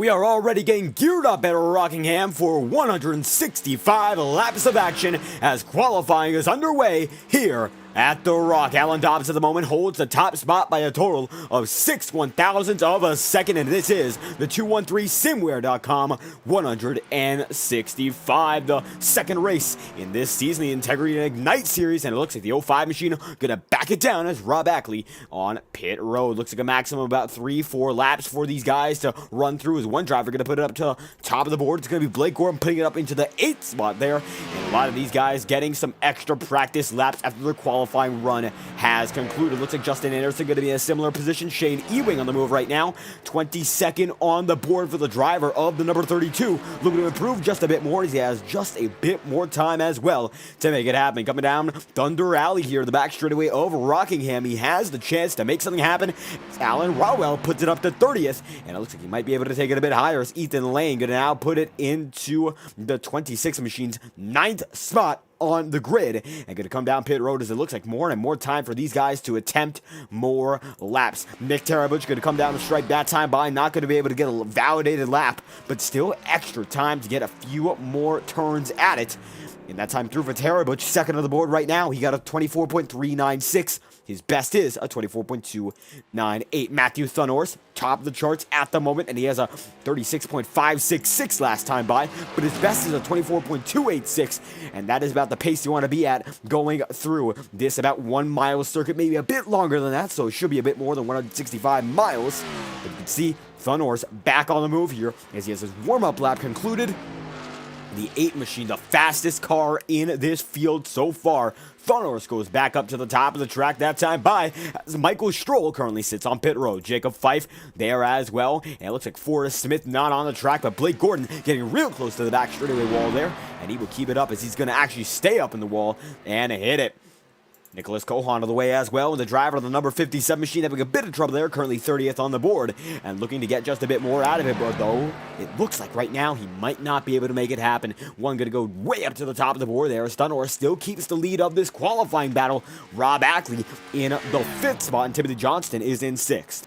We are already getting geared up at Rockingham for 165 laps of action as qualifying is underway here at the Rock. Alan Dobbs at the moment holds the top spot by a total of 6/1000ths of a second, and this is the 213simware.com 165, the second race in this season, the Integrity and Ignite series, and it looks like the 05 machine gonna back it down as Rob Ackley on pit road. Looks like a maximum of about 3-4 laps for these guys to run through, as one driver gonna put it up to top of the board. It's gonna be Blake Gordon putting it up into the 8th spot there, and a lot of these guys getting some extra practice laps after their qualifying run has concluded. Looks like Justin Anderson going to be in a similar position. Shane Ewing on the move right now. 22nd on the board for the driver of the number 32. Looking to improve just a bit more. He has just a bit more time as well to make it happen. Coming down Thunder Alley here, the back straightaway of Rockingham. He has the chance to make something happen. Alan Rowell puts it up to 30th, and it looks like he might be able to take it a bit higher as Ethan Lane going to now put it into the 26 machine's 9th spot on the grid, and going to come down pit road as it looks like more and more time for these guys to attempt more laps. Nick Tarabuch going to come down the stripe that time by, not going to be able to get a validated lap, but still extra time to get a few more turns at it. And that time through for Tarabuch, second on the board right now. He got a 24.396. His best is a 24.298. Matthew Thunors, top of the charts at the moment, and he has a 36.566 last time by, but his best is a 24.286, and that is about the pace you want to be at going through this about 1 mile circuit, maybe a bit longer than that, so it should be a bit more than 165 miles. But you can see Thunors back on the move here as he has his warm-up lap concluded. The 8 machine, the fastest car in this field so far. Thunors goes back up to the top of the track that time by, as Michael Stroll currently sits on pit road. Jacob Fife there as well, and it looks like Forrest Smith not on the track, but Blake Gordon getting real close to the back straightaway wall there, and he will keep it up as he's going to actually stay up in the wall and hit it. Nicholas Cohan on the way as well, and the driver of the number 57 machine having a bit of trouble there, currently 30th on the board, and looking to get just a bit more out of it, but though it looks like right now he might not be able to make it happen. One going to go way up to the top of the board there. Thunors still keeps the lead of this qualifying battle. Rob Ackley in the 5th spot, and Timothy Johnston is in 6th.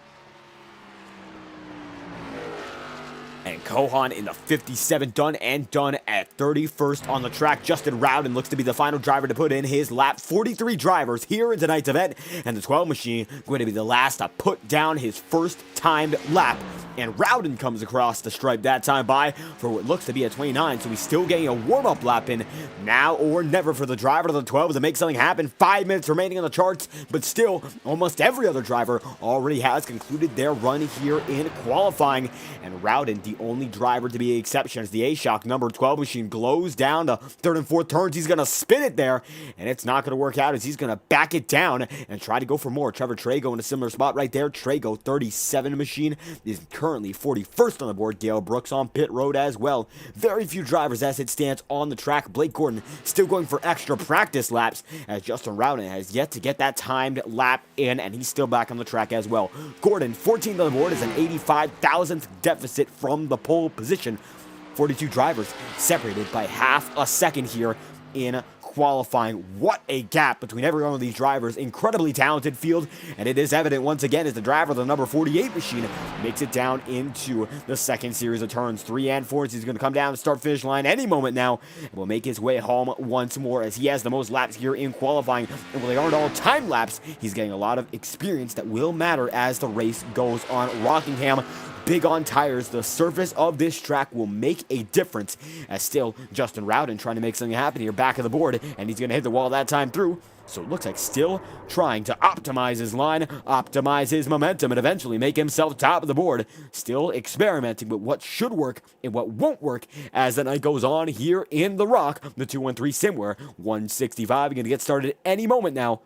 And Cohan in the 57, done at 31st on the track. Justin Rowden looks to be the final driver to put in his lap. 43 drivers here in tonight's event, and the 12 machine going to be the last to put down his first timed lap. And Rowden comes across the stripe that time by for what looks to be a 29, so he's still getting a warm-up lap in. Now or never for the driver of the 12 to make something happen. 5 minutes remaining on the charts, but still almost every other driver already has concluded their run here in qualifying. And Rowden, the only driver to be an exception, as the A-Shock number 12 machine glows down to 3rd and 4th turns. He's going to spin it there, and it's not going to work out as he's going to back it down and try to go for more. Trevor Trago in a similar spot right there. Trago, 37 machine, is currently 41st on the board. Gale Brooks on pit road as well. Very few drivers as it stands on the track. Blake Gordon still going for extra practice laps, as Justin Rowden has yet to get that timed lap in, and he's still back on the track as well. Gordon, 14th on the board, is an 85,000th deficit from the pole position. 42 drivers separated by half a second here in qualifying. What a gap between every one of these drivers. Incredibly talented field, and it is evident once again as the driver of the number 48 machine makes it down into the second series of turns. 3 and 4. He's going to come down the start-finish line any moment now and will make his way home once more, as he has the most laps here in qualifying. And while they aren't all time laps, he's getting a lot of experience that will matter as the race goes on. Rockingham, big on tires. The surface of this track will make a difference, as still Justin Rowden trying to make something happen here back of the board, and he's going to hit the wall that time through. So it looks like still trying to optimize his line, optimize his momentum, and eventually make himself top of the board. Still experimenting with what should work and what won't work as the night goes on here in the Rock. The 213simware 165 going to get started any moment now.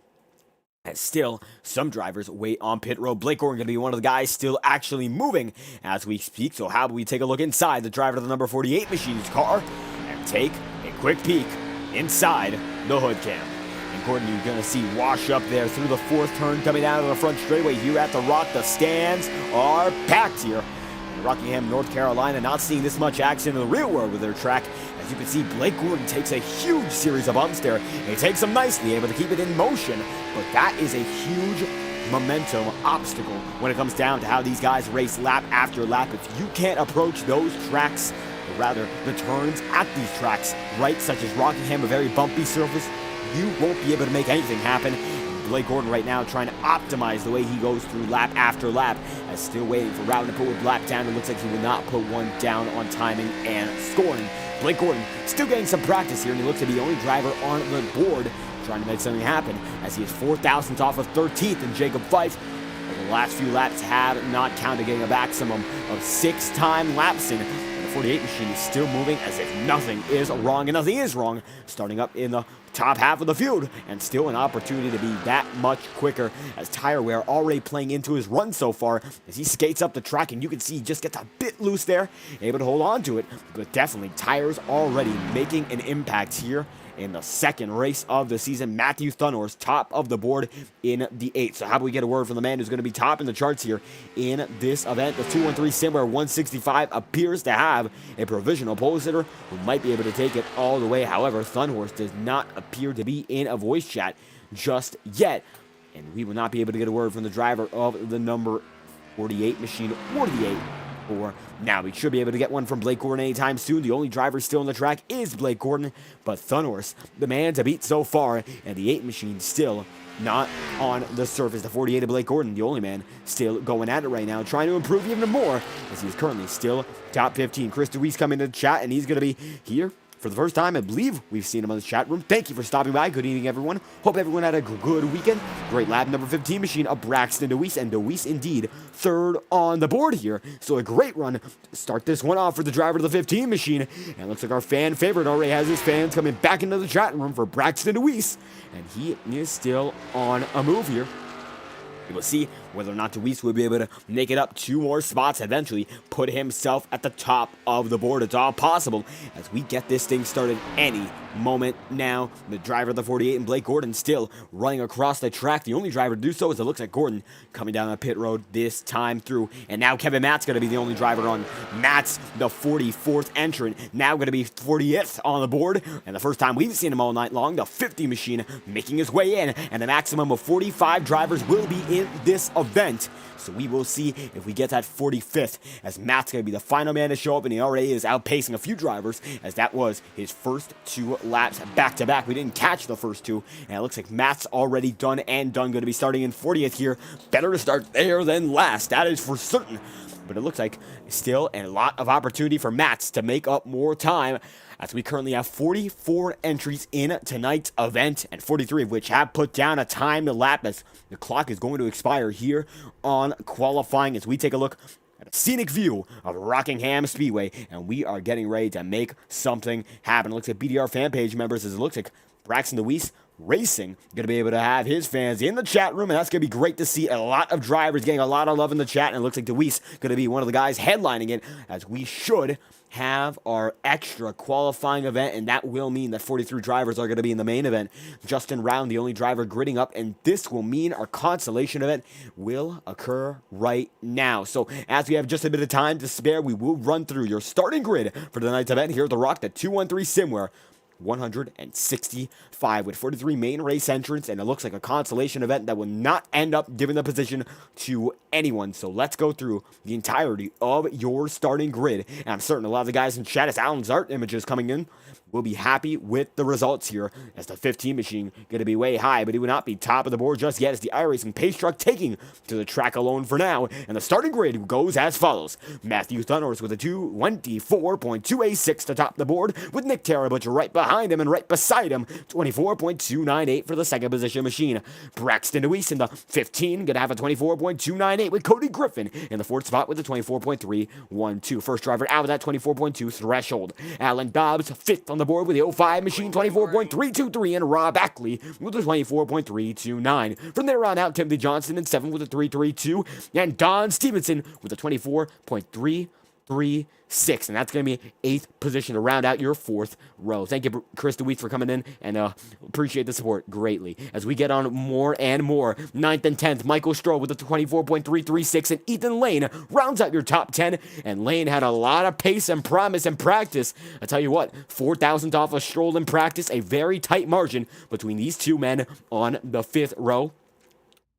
And still, some drivers wait on pit road. Blake Gordon going to be one of the guys still actually moving as we speak. So how about we take a look inside the driver of the number 48 machine's car and take a quick peek inside the hood cam. And Gordon, you're going to see wash up there through the 4th turn coming down to the front straightaway here at the Rock. The stands are packed here. Rockingham, North Carolina, not seeing this much action in the real world with their track. As you can see, Blake Gordon takes a huge series of bumps there. He takes them nicely, able to keep it in motion, but that is a huge momentum obstacle when it comes down to how these guys race lap after lap. If you can't approach those tracks, or rather the turns at these tracks, right, such as Rockingham, a very bumpy surface, you won't be able to make anything happen. Blake Gordon right now trying to optimize the way he goes through lap after lap, as still waiting for Rowden to put one lap down. It looks like he will not put one down on timing and scoring. Blake Gordon still getting some practice here, and he looks to be the only driver on the board trying to make something happen, as he is 4,000th off of 13th, and Jacob Fife, the last few laps have not counted, getting a maximum of 6-time lapsing. And the 48 machine is still moving as if nothing is wrong, and nothing is wrong, starting up in the top half of the field, and still an opportunity to be that much quicker, as tire wear already playing into his run so far as he skates up the track, and you can see he just gets a bit loose there, able to hold on to it, but definitely tires already making an impact here in the second race of the season. Matthew Thunhorse, top of the board in the 8th. So how do we get a word from the man who's going to be top in the charts here in this event? The 213 Simware 165 appears to have a provisional pole sitter who might be able to take it all the way. However, Thunhorse does not appear to be in a voice chat just yet, and we will not be able to get a word from the driver of the number 48 machine or the 8. Or now we should be able to get one from Blake Gordon anytime soon. The only driver still on the track is Blake Gordon, but Thunhorse, the man to beat so far, and the 8 machine still not on the surface. The 48 of Blake Gordon, the only man still going at it right now, trying to improve even more, as he is currently still top 15. Chris DeWeese coming into the chat, and he's going to be here for the first time. I believe we've seen him on the chat room. Thank you for stopping by. Good evening, everyone. Hope everyone had a good weekend. Great lap number 15 machine of Braxton DeWeese, and DeWeese indeed third on the board here. So a great run to start this one off for the driver of the 15 machine. And it looks like our fan favorite already has his fans coming back into the chat room for Braxton DeWeese, and he is still on a move here. We will see whether or not DeWeese will be able to make it up 2 more spots, eventually put himself at the top of the board. It's all possible as we get this thing started any moment now. The driver of the 48 and Blake Gordon still running across the track. The only driver to do so is it looks like Gordon coming down the pit road this time through. And now Kevin Matt's going to be the only driver on. Matt's the 44th entrant, now going to be 40th on the board. And the first time we've seen him all night long, the 50 machine making his way in. And a maximum of 45 drivers will be in this event. So we will see if we get that 45th, as Matt's going to be the final man to show up, and he already is outpacing a few drivers, as that was his first 2 laps back-to-back. We didn't catch the first 2, and it looks like Matt's already done, going to be starting in 40th here. Better to start there than last, that is for certain. But it looks like still a lot of opportunity for Matt's to make up more time, as we currently have 44 entries in tonight's event, and 43 of which have put down a time to lap, as the clock is going to expire here on qualifying, as we take a look at a scenic view of Rockingham Speedway, and we are getting ready to make something happen. It looks like BDR fan page members, as it looks like Braxton DeWeese Racing going to be able to have his fans in the chat room, and that's going to be great to see. A lot of drivers getting a lot of love in the chat, and it looks like DeWeese going to be one of the guys headlining it, as we should have our extra qualifying event, and that will mean that 43 drivers are going to be in the main event. Justin Round, the only driver gridding up, and this will mean our consolation event will occur right now. So as we have just a bit of time to spare, we will run through your starting grid for tonight's event here at the Rock, the 213 Simware 165 with 43 main race entrants, and it looks like a consolation event that will not end up giving the position to anyone. So let's go through the entirety of your starting grid, and I'm certain a lot of the guys in chat, as Alan's art images coming in, will be happy with the results here, as the 15 machine going to be way high, but he will not be top of the board just yet, as the iRacing pace truck taking to the track alone for now. And the starting grid goes as follows: Matthew Thunhorse with a 24.286 to top the board, with Nick Terabutcher right behind him, and right beside him 24.298 for the second position machine. Braxton DeWeese in the 15 going to have a 24.298, with Cody Griffin in the 4th spot with a 24.312. First driver out of that 24.2 threshold. Alan Dobbs 5th on the board with the 05 machine, 24.323, and Rob Ackley with a 24.329. From there on out, Timothy Johnson in 7th with a 332, and Don Stevenson with a 24.336, and that's going to be 8th position to round out your 4th row. Thank you, Chris DeWeese, for coming in, and appreciate the support greatly. As we get on more and more, 9th and 10th, Michael Stroh with a 24.336, and Ethan Lane rounds out your top 10, and Lane had a lot of pace and promise and practice. I tell you what, 4,000th off of Stroll in practice, a very tight margin between these two men on the 5th row.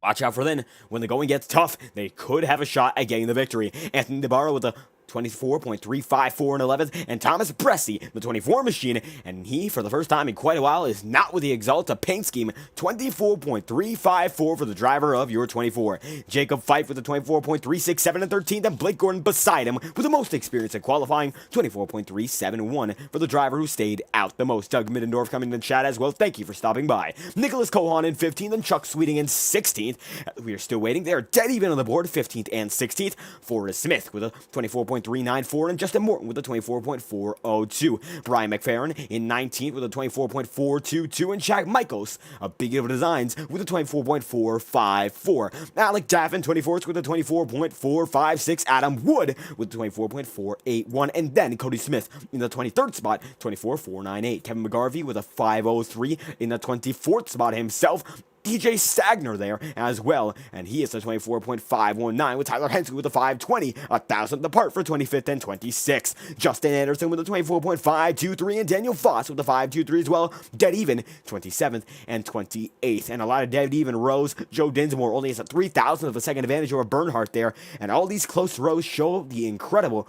Watch out for then. When the going gets tough, they could have a shot at getting the victory. Anthony DeBarro with a 24.354 in 11th, and Thomas Bressy, the 24 machine, and he, for the first time in quite a while, is not with the Exalta paint scheme, 24.354 for the driver of your 24. Jacob Fife with a 24.367 in 13th, and Blake Gordon beside him with the most experience in qualifying, 24.371 for the driver who stayed out the most. Doug Middendorf coming to the chat as well. Thank you for stopping by. Nicholas Cohan in 15th, and Chuck Sweeting in 16th. We are still waiting. They are dead even on the board, 15th and 16th. Forrest Smith with a 24.394, and Justin Morton with a 24.402. Brian McFerrin in 19th with a 24.422, and Jack Michaels of Big Evil Designs with a 24.454. Alec Daffin, 24th with a 24.456. Adam Wood with a 24.481, and then Cody Smith in the 23rd spot, 24.498. Kevin McGarvey with a 503 in the 24th spot himself. DJ Stagner there as well, and he is a 24.519 with Tyler Hensley with a 520, a thousandth apart for 25th and 26th. Justin Anderson with a 24.523, and Daniel Foss with a 523 as well, dead even 27th and 28th, and a lot of dead even rows. Joe Dinsmore only has a 3,000th of a second advantage over Bernhardt there, and all these close rows show the incredible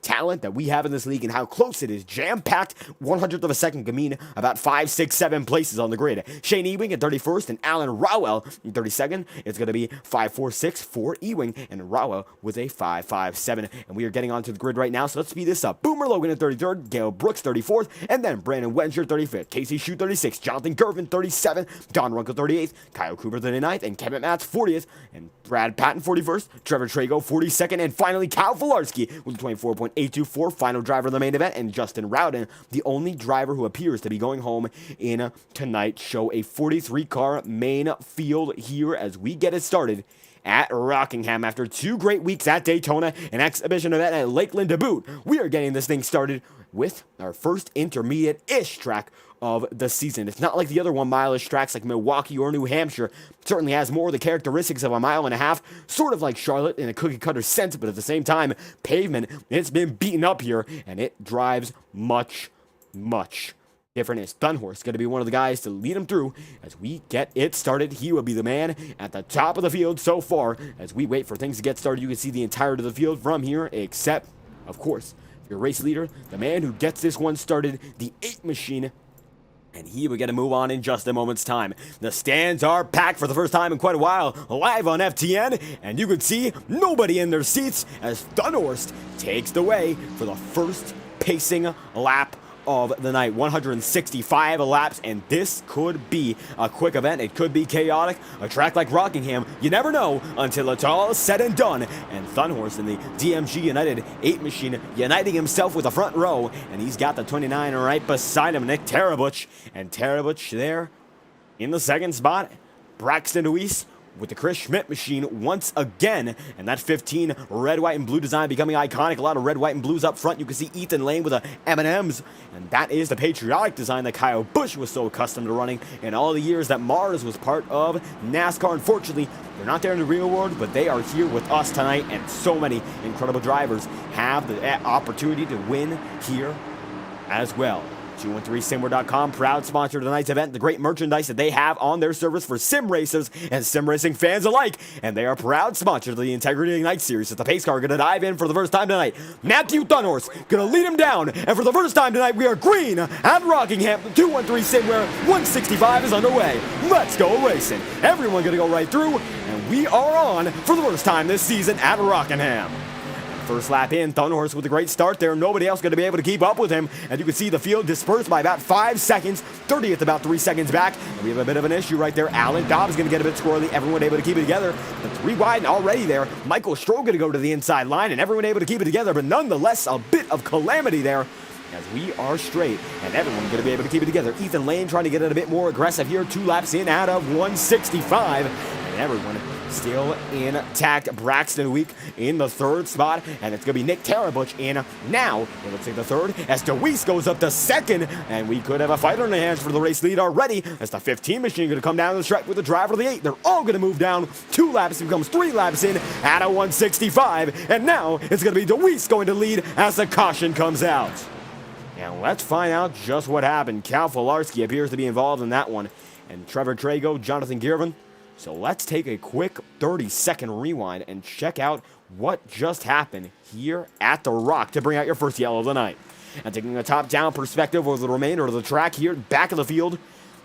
talent that we have in this league and how close it is. Jam-packed 100th of a second can mean about 5, 6, 7 places on the grid. Shane Ewing at 31st and Alan Rowell in 32nd. It's going to be 5-4-6 for Ewing, and Rowell with a 5-5-7. And we are getting onto the grid right now, so let's speed this up. Boomer Logan at 33rd, Gail Brooks 34th, and then Brandon Wencher 35th, Casey Shue 36th, Jonathan Gervin 37th, Don Runkle 38th, Kyle Cooper 39th, and Kevin Matz 40th, and Brad Patton 41st, Trevor Trago 42nd, and finally Cal Filarski with a 24.824, final driver of the main event, and Justin Rowden, the only driver who appears to be going home in tonight's show. A 43-car main field here as we get it started at Rockingham. After 2 great weeks at Daytona, an exhibition event at Lakeland to boot, we are getting this thing started with our first intermediate-ish track of the season. It's not like the other 1 mile-ish tracks like Milwaukee or New Hampshire. It certainly has more of the characteristics of a 1.5 miles, sort of like Charlotte in a cookie-cutter sense, but at the same time, pavement, it's been beaten up here, and it drives much different. Is Dunhorse going to be one of the guys to lead him through as we get it started? He will be the man at the top of the field so far. As we wait for things to get started, you can see the entirety of the field from here, except, of course, your race leader, the man who gets this one started, the 8 machine, and he will get to move on in just a moment's time. The stands are packed for the first time in quite a while, live on FTN, and you can see nobody in their seats as Dunhorst takes the way for the first pacing lap of the night. 165 laps, and this could be a quick event. It could be chaotic. A track like Rockingham, you never know until it's all said and done. And Thunhorse in the DMG United 8 machine uniting himself with the front row, and he's got the 29 right beside him, Nick Tarabuch. And Tarabuch there in the second spot. Braxton Deweese with the Chris Schmidt machine once again, and that 15 red, white, and blue design becoming iconic. A lot of red, white, and blues up front. You can see Ethan Lane with the M&Ms, and that is the patriotic design that Kyle Busch was so accustomed to running in all the years that Mars was part of NASCAR. Unfortunately, they're not there in the real world, but they are here with us tonight, and so many incredible drivers have the opportunity to win here as well. 213simware.com, proud sponsor of tonight's event, the great merchandise that they have on their service for sim racers and sim racing fans alike, and they are proud sponsors of the Integrity Ignite series. As the pace car going to dive in for the first time tonight, Matthew Thunhorse going to lead him down, and for the first time tonight, we are green at Rockingham. 213 Simware 165 is underway. Let's go racing. Everyone going to go right through, and we are on for the first time this season at Rockingham. First lap in, Thunhorse with a great start there. Nobody else going to be able to keep up with him. And you can see the field dispersed by about 5 seconds. 30th about 3 seconds back. And we have a bit of an issue right there. Alan Dobbs going to get a bit squirrely. Everyone able to keep it together. The 3 wide and already there. Michael Stroh going to go to the inside line. And everyone able to keep it together. But nonetheless, a bit of calamity there as we are straight. And everyone going to be able to keep it together. Ethan Lane trying to get it a bit more aggressive here. 2 laps in out of 165. And everyone still intact. Braxton Week in the 3rd spot, and it's going to be Nick Tarabuch in now. It looks like the 3rd as Deweese goes up to 2nd, and we could have a fighter in the hands for the race lead already as the 15 machine going to come down the stretch with the driver of the 8. They're all going to move down 2 laps. It becomes 3 laps in at a 165, and now it's going to be Deweese going to lead as the caution comes out. And let's find out just what happened. Cal Filarski appears to be involved in that one, and Trevor Trago, Jonathan Girvan, So let's take a quick 30-second rewind and check out what just happened here at the Rock to bring out your first yellow of the night. And taking a top-down perspective over the remainder of the track here, back of the field,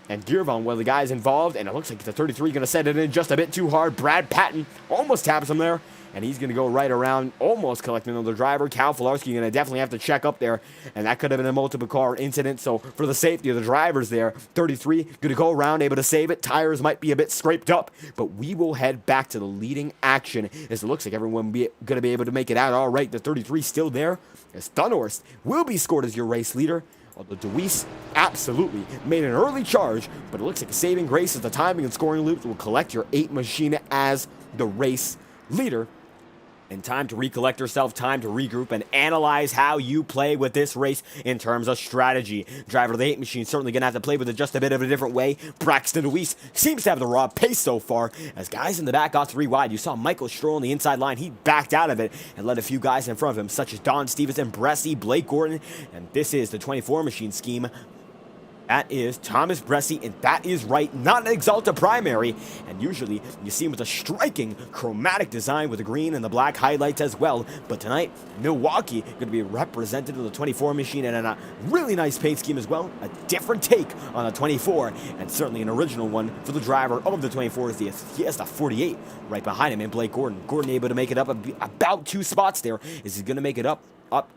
and Gearvon, one of the guys involved, and it looks like the 33 going to set it in just a bit too hard. Brad Patton almost taps him there, and he's going to go right around, almost collecting another driver. Cal Filarski going to definitely have to check up there, and that could have been a multiple car incident. So for the safety of the drivers there, 33 going to go around, able to save it. Tires might be a bit scraped up, but we will head back to the leading action, as it looks like everyone going to be able to make it out all right. The 33 still there, as Dunhorst will be scored as your race leader. Although Deweese absolutely made an early charge, but it looks like a saving grace as the timing and scoring loops will collect your 8 machine as the race leader. And time to recollect yourself, time to regroup and analyze how you play with this race in terms of strategy. Driver of the 8 machine certainly going to have to play with it just a bit of a different way. Braxton Deweese seems to have the raw pace so far, as guys in the back got 3 wide. You saw Michael Stroll on the inside line. He backed out of it and let a few guys in front of him, such as Don Stevenson, Bressie, Blake Gordon, and this is the 24 machine scheme. That is Thomas Bressie, and that is right, not an Exalta primary. And usually you see him with a striking chromatic design with the green and the black highlights as well. But tonight, Milwaukee going to be represented with the 24 machine and a really nice paint scheme as well. A different take on the 24, and certainly an original one for the driver of the 24. He has the 48 right behind him, and Blake Gordon. Gordon able to make it up about 2 spots there. Is he going to make it up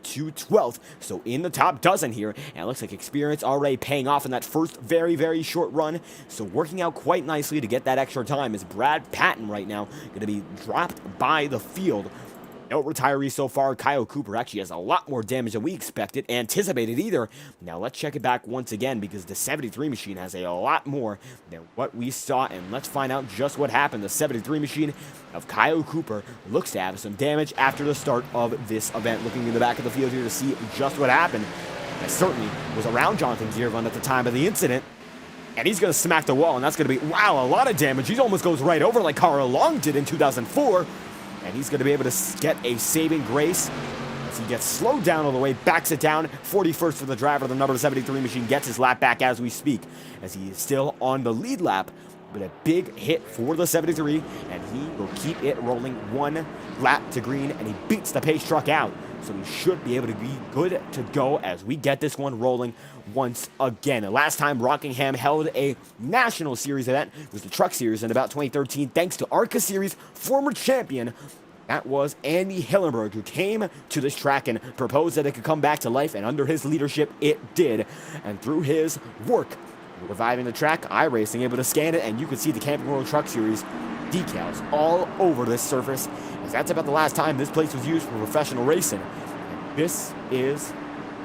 to 12th, so in the top dozen here, and it looks like experience already paying off in that first very, very short run, so working out quite nicely to get that extra time is Brad Patton right now going to be dropped by the field. No retirees so far. Kyle Cooper actually has a lot more damage than we anticipated either. Now let's check it back once again, because the 73 machine has a lot more than what we saw, and let's find out just what happened. The 73 machine of Kyle Cooper looks to have some damage after the start of this event. Looking in the back of the field here to see just what happened. I certainly was around Jonathan Gearvon at the time of the incident, and he's going to smack the wall, and that's going to be, wow, a lot of damage. He almost goes right over like Carl Long did in 2004. And he's going to be able to get a saving grace as he gets slowed down all the way, backs it down. 41st for the driver. The number 73 machine gets his lap back as we speak, as he is still on the lead lap. But a big hit for the 73, and he will keep it rolling 1 lap to green, and he beats the pace truck out. So he should be able to be good to go as we get this one rolling once again. And last time Rockingham held a national series event was the Truck Series in about 2013, thanks to ARCA Series former champion. That was Andy Hillenberg, who came to this track and proposed that it could come back to life, and under his leadership, it did. And through his work reviving the track, iRacing able to scan it, and you can see the Camping World Truck Series decals all over this surface, as that's about the last time this place was used for professional racing. And this is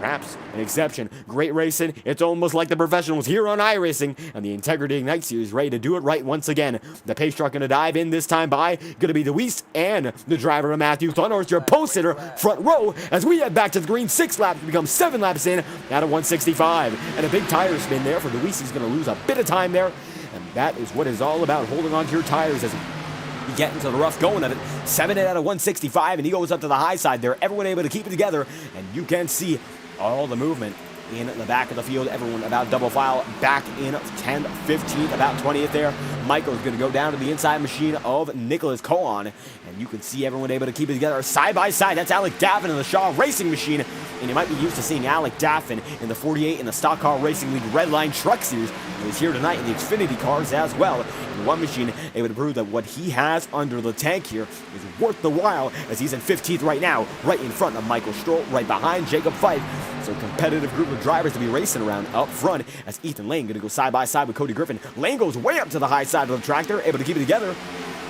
perhaps an exception. Great racing. It's almost like the professionals here on iRacing, and the Integrity Ignite Series ready to do it right once again. The pace truck going to dive in this time by going to be Deweese and the driver of Matthew Thunhorst, your post hitter front row, as we head back to the green. 6 laps to become 7 laps in out of 165, and a big tire spin there for Deweese. He's going to lose a bit of time there, and that is what it's all about, holding on to your tires as you get into the rough going of it. 7 out of 165, and he goes up to the high side there. Everyone able to keep it together, and you can see all the movement in the back of the field. Everyone about double file back in 10th, 15th, about 20th there. Michael's going to go down to the inside machine of Nicholas Cohen, and you can see everyone able to keep it together side by side. That's Alec Daffin in the Shaw Racing machine, and you might be used to seeing Alec Daffin in the 48 in the Stock Car Racing League Redline Truck Series. And he's here tonight in the Xfinity cars as well. And one machine able to prove that what he has under the tank here is worth the while, as he's in 15th right now, right in front of Michael Stroll, right behind Jacob Fife. So competitive group of drivers to be racing around up front, as Ethan Lane going to go side by side with Cody Griffin. Lane goes way up to the high side of the tractor, able to keep it together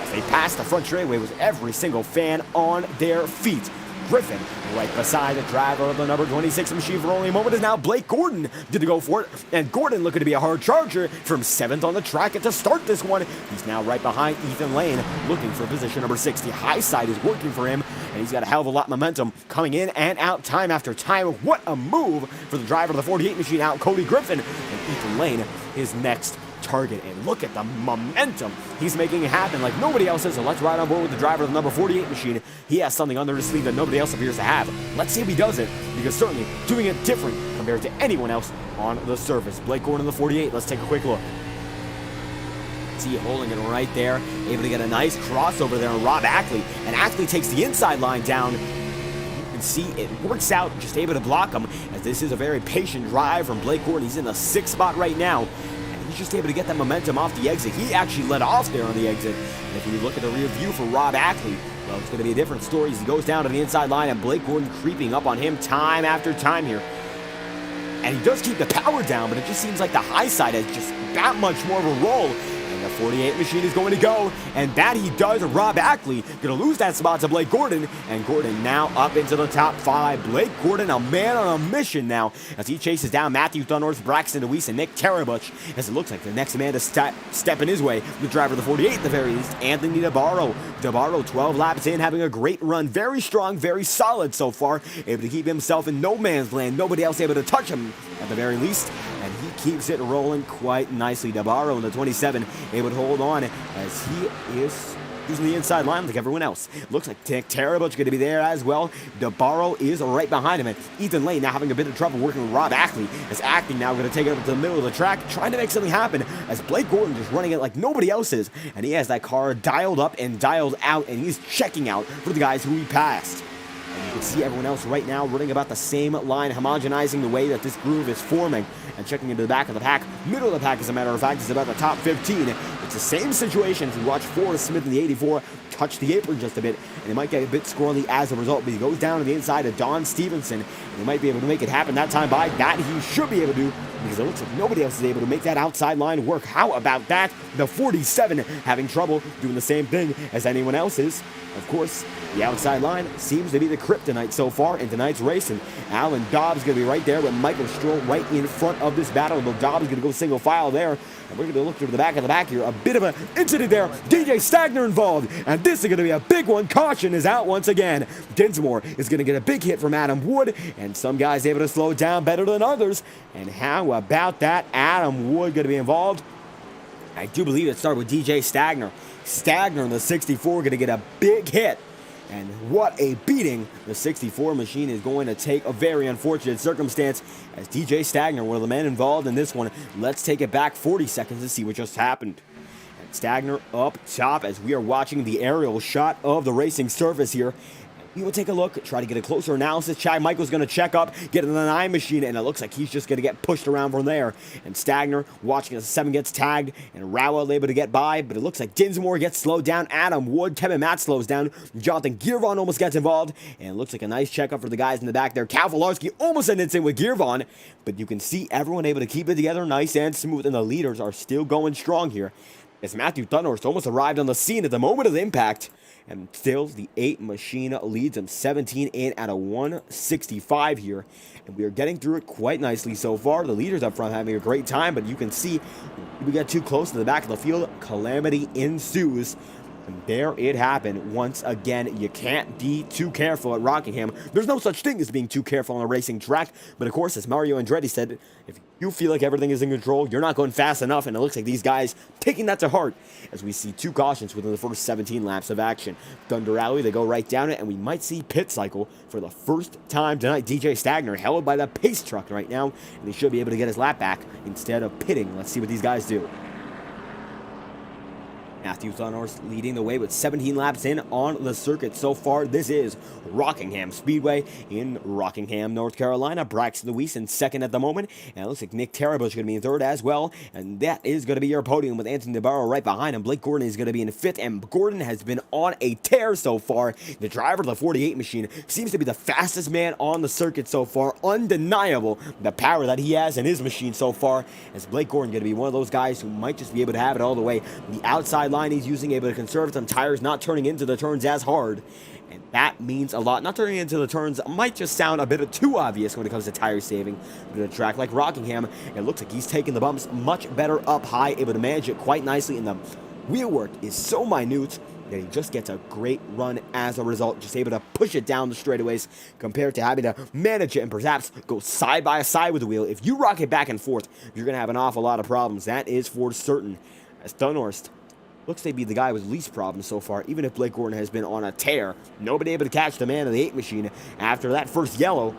as they pass the front straightaway with every single fan on their feet. Griffin right beside the driver of the number 26 machine for only a moment is now Blake Gordon did to go for it, and Gordon looking to be a hard charger from 7th on the track and to start this one. He's now right behind Ethan Lane looking for position number 60. High side is working for him, and he's got a hell of a lot of momentum coming in and out time after time. What a move for the driver of the 48 machine out, Cody Griffin, and Ethan Lane is next target, and look at the momentum he's making it happen like nobody else is. So let's ride on board with the driver of the number 48 machine. He has something under his sleeve that nobody else appears to have. Let's see if he does it, because certainly doing it different compared to anyone else on the surface. Blake Gordon in the 48. Let's take a quick look. See, holding it right there, able to get a nice crossover there on Rob Ackley, and Ackley takes the inside line down. You can see it works out, just able to block him, as this is a very patient drive from Blake Gordon. He's in the 6th spot right now, and he's just able to get that momentum off the exit. He actually let off there on the exit, and if you look at the rear view for Rob Ackley, well, it's going to be a different story as he goes down to the inside line, and Blake Gordon creeping up on him time after time here. And he does keep the power down, but it just seems like the high side has just that much more of a roll. And the 48 machine is going to go, and that he does. Rob Ackley going to lose that spot to Blake Gordon, and Gordon now up into the top 5. Blake Gordon, a man on a mission now, as he chases down Matthew Thunhorst, Braxton DeWeese, and Nick Tarabuch, as it looks like the next man to step in his way, the driver of the 48 at the very least, Anthony DeBarro. DeBarro, 12 laps in, having a great run, very strong, very solid so far, able to keep himself in no man's land, nobody else able to touch him at the very least, and he keeps it rolling quite nicely. DeBarro in the 27 able to hold on as he is using the inside line like everyone else. Looks like Nick Tarabuch going to be there as well. DeBarro is right behind him, and Ethan Lane now having a bit of trouble working with Rob Ackley, as Ackley now going to take it up to the middle of the track, trying to make something happen, as Blake Gordon just running it like nobody else is, and he has that car dialed up and dialed out, and he's checking out for the guys who he passed. And you can see everyone else right now running about the same line, homogenizing the way that this groove is forming and checking into the back of the pack. Middle of the pack, as a matter of fact, is about the top 15. It's the same situation as we watch Forrest Smith in the 84 touch the apron just a bit, and it might get a bit squirrely as a result, but he goes down to the inside of Don Stevenson, and he might be able to make it happen that time by. That he should be able to, because it looks like nobody else is able to make that outside line work. How about that? The 47 having trouble doing the same thing as anyone else is. Of course, the outside line seems to be the kryptonite so far in tonight's racing. Alan Dobbs going to be right there with Michael Stroll right in front of this battle. But Dobbs going to go single file there. And we're going to look to the back of the back here. A bit of an incident there. DJ Stagner involved. And this is going to be a big one. Caution is out once again. Dinsmore is going to get a big hit from Adam Wood. And some guys able to slow it down better than others. And how about that? Adam Wood going to be involved. I do believe it started with DJ Stagner. Stagner in the 64 going to get a big hit. And what a beating the 64 machine is going to take. A very unfortunate circumstance as DJ Stagner, one of the men involved in this one. Let's take it back 40 seconds to see what just happened. And Stagner up top as we are watching the aerial shot of the racing surface here. We will take a look, try to get a closer analysis. Chad Michael's going to check up, get in the 9 machine, and it looks like he's just going to get pushed around from there. And Stagner watching as the 7 gets tagged, and Rowell able to get by, but it looks like Dinsmore gets slowed down. Adam Wood, Kevin Matt slows down. Jonathan Gearvon almost gets involved, and it looks like a nice checkup for the guys in the back there. Cal Volarski almost ends in with Gearvon, but you can see everyone able to keep it together nice and smooth, and the leaders are still going strong here. As Matthew Thunhorst almost arrived on the scene at the moment of the impact. And still, the 8 machine leads them 17 in at a 165 here. And we are getting through it quite nicely so far. The leaders up front having a great time, but you can see we get too close to the back of the field. Calamity ensues. And there it happened once again. You can't be too careful at Rockingham. There's no such thing as being too careful on a racing track. But of course, as Mario Andretti said, if you feel like everything is in control, you're not going fast enough. And it looks like these guys taking that to heart as we see 2 cautions within the first 17 laps of action. Thunder Alley, they go right down it, and we might see pit cycle for the first time tonight. DJ Stagner held by the pace truck right now, and he should be able to get his lap back instead of pitting. Let's see what these guys do. Matthew Thunhorst leading the way with 17 laps in on the circuit so far. This is Rockingham Speedway in Rockingham, North Carolina. Braxton DeWeese in second at the moment. And it looks like Nick Tarabuch is going to be in third as well. And that is going to be your podium with Anthony DeBarro right behind him. Blake Gordon is going to be in fifth. And Gordon has been on a tear so far. The driver of the 48 machine seems to be the fastest man on the circuit so far. Undeniable the power that he has in his machine so far. As Blake Gordon going to be one of those guys who might just be able to have it all the way. The outside line he's using, able to conserve some tires, not turning into the turns as hard, and that means a lot. Not turning into the turns might just sound a bit too obvious when it comes to tire saving, but at a track like Rockingham, it looks like he's taking the bumps much better up high, able to manage it quite nicely, and the wheel work is so minute that he just gets a great run as a result, just able to push it down the straightaways compared to having to manage it and perhaps go side by side with the wheel. If you rock it back and forth, you're going to have an awful lot of problems. That is for certain. As Thunhorst looks to be the guy with least problems so far, even if Blake Gordon has been on a tear. Nobody able to catch the man of the 8 machine after that first yellow.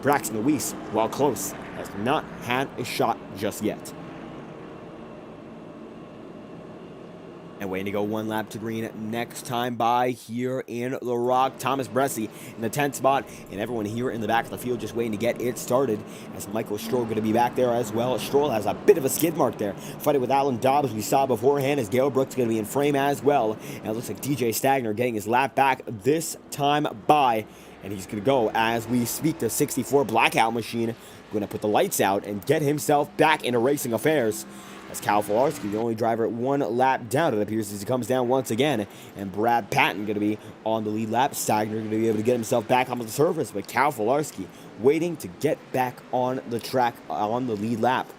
Braxton DeWeese, while close, has not had a shot just yet. And waiting to go one lap to green next time by here in the Rock. Thomas Bresci in the 10th spot, and everyone here in the back of the field just waiting to get it started, as Michael Stroll going to be back there as well. Stroll has a bit of a skid mark there, fighting with Alan Dobbs we saw beforehand, as Gale Brooks going to be in frame as well. And it looks like DJ Stagner getting his lap back this time by, and he's going to go as we speak. The 64 Blackout Machine going to put the lights out and get himself back into racing affairs. As Cal Falarski, the only driver at one lap down, it appears, as he comes down once again. And Brad Patton going to be on the lead lap. Stagner going to be able to get himself back onto the surface. But Cal Falarski waiting to get back on the track on the lead lap.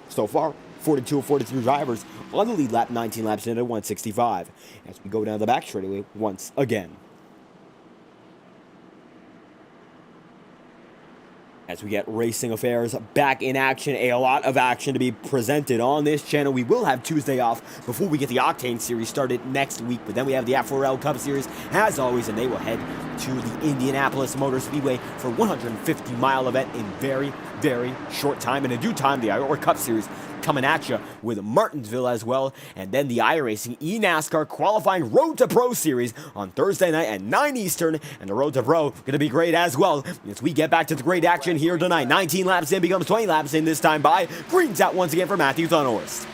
So far, 42 of 43 drivers on the lead lap, 19 laps in at 165. As we go down the back straightaway once again. As we get racing affairs back in action, a lot of action to be presented on this channel. We will have Tuesday off before we get the Octane Series started next week, but then we have the FORL Cup Series as always, and they will head to the Indianapolis Motor Speedway for a 150-mile event in very, very short time. And in due time, the IORA Cup Series coming at you with Martinsville as well, and then the iRacing NASCAR qualifying Road to Pro Series on Thursday night at 9 Eastern, and the Road to Pro going to be great as well as we get back to the great action here tonight. 19 laps in becomes 20 laps in this time by. Green's out once again for Matthew Thunhorst.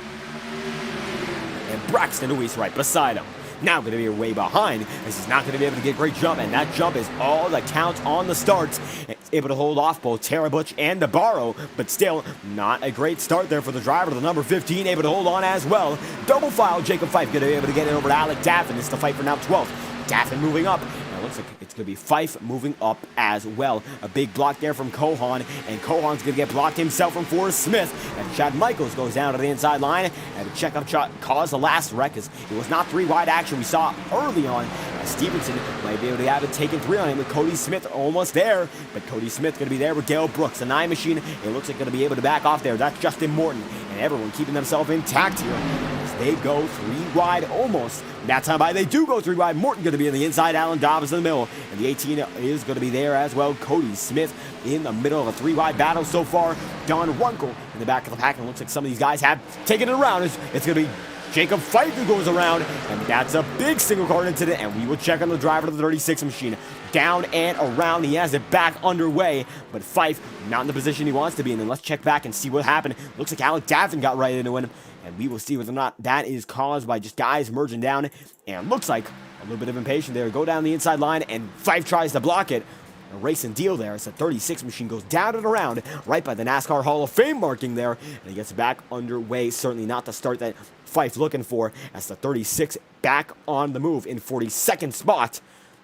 And Braxton Lewis right beside him. Now going to be way behind, as he's not going to be able to get a great jump, and that jump is all that counts on the starts. It's able to hold off both Tara Butch and Nabarro, but still not a great start there for the driver. The number 15 able to hold on as well. Double file Jacob Fife going to be able to get it over to Alec Daffin. It's the fight for now 12th. Daffin moving up. It looks like it's going to be Fife moving up as well. A big block there from Cohan, and Cohan's going to get blocked himself from Forrest Smith. And Chad Michaels goes down to the inside line, and a checkup shot caused the last wreck, as it was not three wide action we saw early on. Stevenson might be able to have it taken three on him with Cody Smith almost there, but Cody Smith going to be there with Gale Brooks. The 9 machine, it looks like going to be able to back off there. That's Justin Morton, and everyone keeping themselves intact here as they go three wide almost. That time by, they do go three wide. Morton going to be in the inside, Alan Dobbs in the middle, and the 18 is going to be there as well. Cody Smith in the middle of a three wide battle so far. Don Runkle in the back of the pack, and it looks like some of these guys have taken it around. It's going to be Jacob Fife who goes around, and that's a big single card incident, and we will check on the driver of the 36 machine. Down and around, he has it back underway, but Fife not in the position he wants to be in. And let's check back and see what happened. Looks like Alec Daffin got right into him, and we will see whether or not that is caused by just guys merging down. And looks like a little bit of impatience there. Go down the inside line, and Fife tries to block it. A racing deal there as the 36 machine goes down and around right by the NASCAR Hall of Fame marking there, and he gets back underway. Certainly not the start that Fife looking for, as the 36 back on the move in 42nd spot.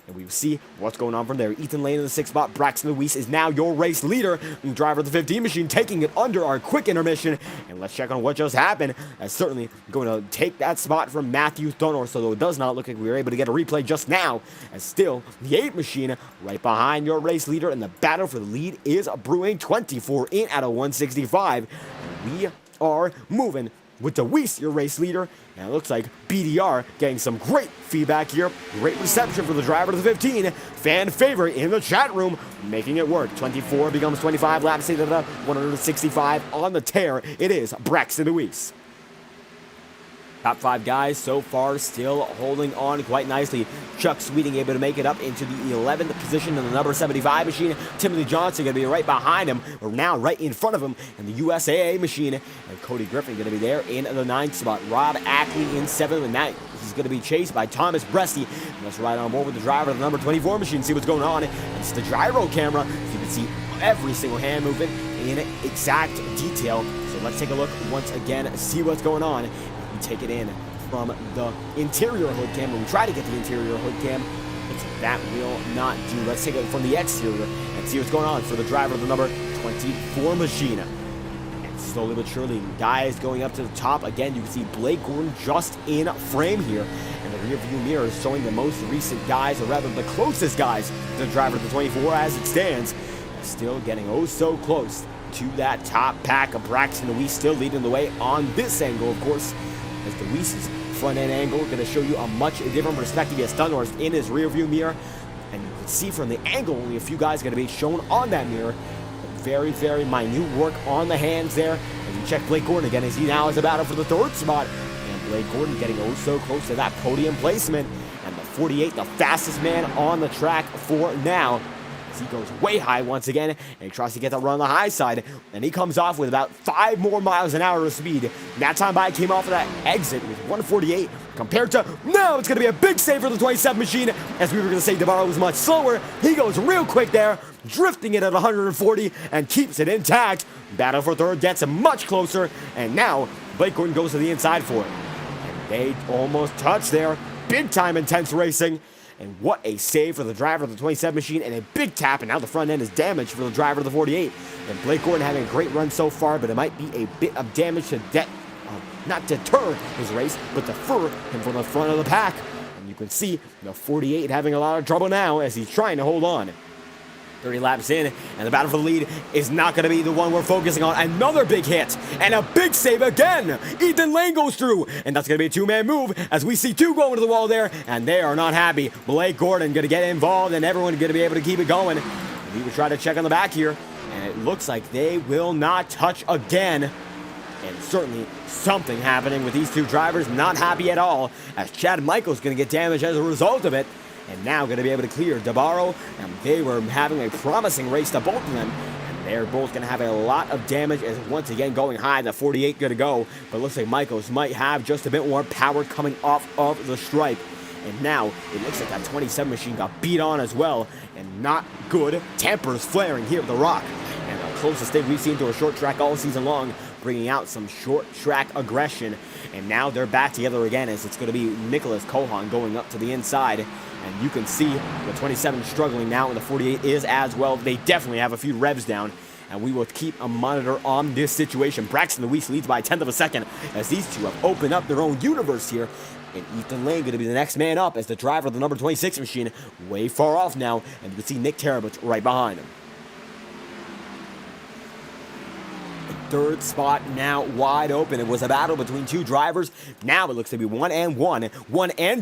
And we will see what's going on from there. Ethan Lane in the 6th spot. Braxton Lewis is now your race leader. And driver of the 15 machine taking it under our quick intermission. And let's check on what just happened. As certainly going to take that spot from Matthew Thunhorst. Although it does not look like we were able to get a replay just now. As still, the 8 machine right behind your race leader. And the battle for the lead is brewing. 24 in out of 165. And we are moving with DeWeese, your race leader. And it looks like BDR getting some great feedback here. Great reception for the driver of the 15. Fan favorite in the chat room, making it work. 24 becomes 25 laps into the 165 on the tear. It is Braxton Lewis. Top 5 guys so far still holding on quite nicely. Chuck Sweeting able to make it up into the 11th position in the number 75 machine. Timothy Johnson going to be right behind him, or now right in front of him in the USAA machine. And Cody Griffin going to be there in the 9th spot. Rob Ackley in 7th, and that he's going to be chased by Thomas Bresci. And let's ride on board with the driver of the number 24 machine, see what's going on. It's the gyro camera. You can see every single hand movement in exact detail. So let's take a look once again, see what's going on. Take it in from the interior hood cam, and we try to get the interior hood cam, but that will not do. Let's take it from the exterior and see what's going on for the driver of the number 24 machine. And slowly but surely, guys going up to the top. Again, you can see Blake Gordon just in frame here, and the rear view mirror is showing the most recent guys, or rather the closest guys to the driver of the 24 as it stands. Still getting oh so close to that top pack of Braxton Lewis, still leading the way on this angle, of course, as Deweese's front end angle going to show you a much different perspective. He has Thunhorst in his rear view mirror, and you can see from the angle only a few guys going to be shown on that mirror. But very, very minute work on the hands there. As you check Blake Gordon again, as he now is a battle for the 3rd spot. And Blake Gordon getting oh so close to that podium placement. And the 48, the fastest man on the track for now. He goes way high once again, and he tries to get that run on the high side, and he comes off with about 5 more miles an hour of speed. That time by came off of that exit with 148 compared to now it's going to be a big save for the 27 machine, as we were going to say DeBarro was much slower. He goes real quick there, drifting it at 140 and keeps it intact. Battle for third gets much closer, and now Blake Gordon goes to the inside for it. And they almost touch there. Big time intense racing. And what a save for the driver of the 27 machine, and a big tap, and now the front end is damaged for the driver of the 48. And Blake Gordon having a great run so far, but it might be a bit of damage to not deter his race, but defer him from the front of the pack. And you can see the 48 having a lot of trouble now as he's trying to hold on. 30 laps in, and the battle for the lead is not going to be the one we're focusing on. Another big hit, and a big save again. Ethan Lane goes through, and that's going to be a two-man move as we see two going to the wall there, and they are not happy. Blake Gordon going to get involved, and everyone going to be able to keep it going. And he will try to check on the back here, and it looks like they will not touch again. And certainly something happening with these two drivers, not happy at all, as Chad Michaels going to get damaged as a result of it. And now going to be able to clear DeBarro, and they were having a promising race to both of them. And they're both going to have a lot of damage as once again going high. The 48 going to go, but looks like Michaels might have just a bit more power coming off of the stripe. And now it looks like that 27 machine got beat on as well, and not good. Tempers flaring here at the Rock. And the closest thing we've seen to a short track all season long, bringing out some short track aggression. And now they're back together again as it's going to be Nicholas Kohan going up to the inside. And you can see the 27 struggling now, and the 48 is as well. They definitely have a few revs down, and we will keep a monitor on this situation. Braxton Weiss leads by a 10th of a second as these two have opened up their own universe here. And Ethan Lane going to be the next man up as the driver of the number 26 machine, way far off now, and you can see Nick Terabich right behind him. Third spot now wide open. It was a battle between two drivers. Now it looks to be one and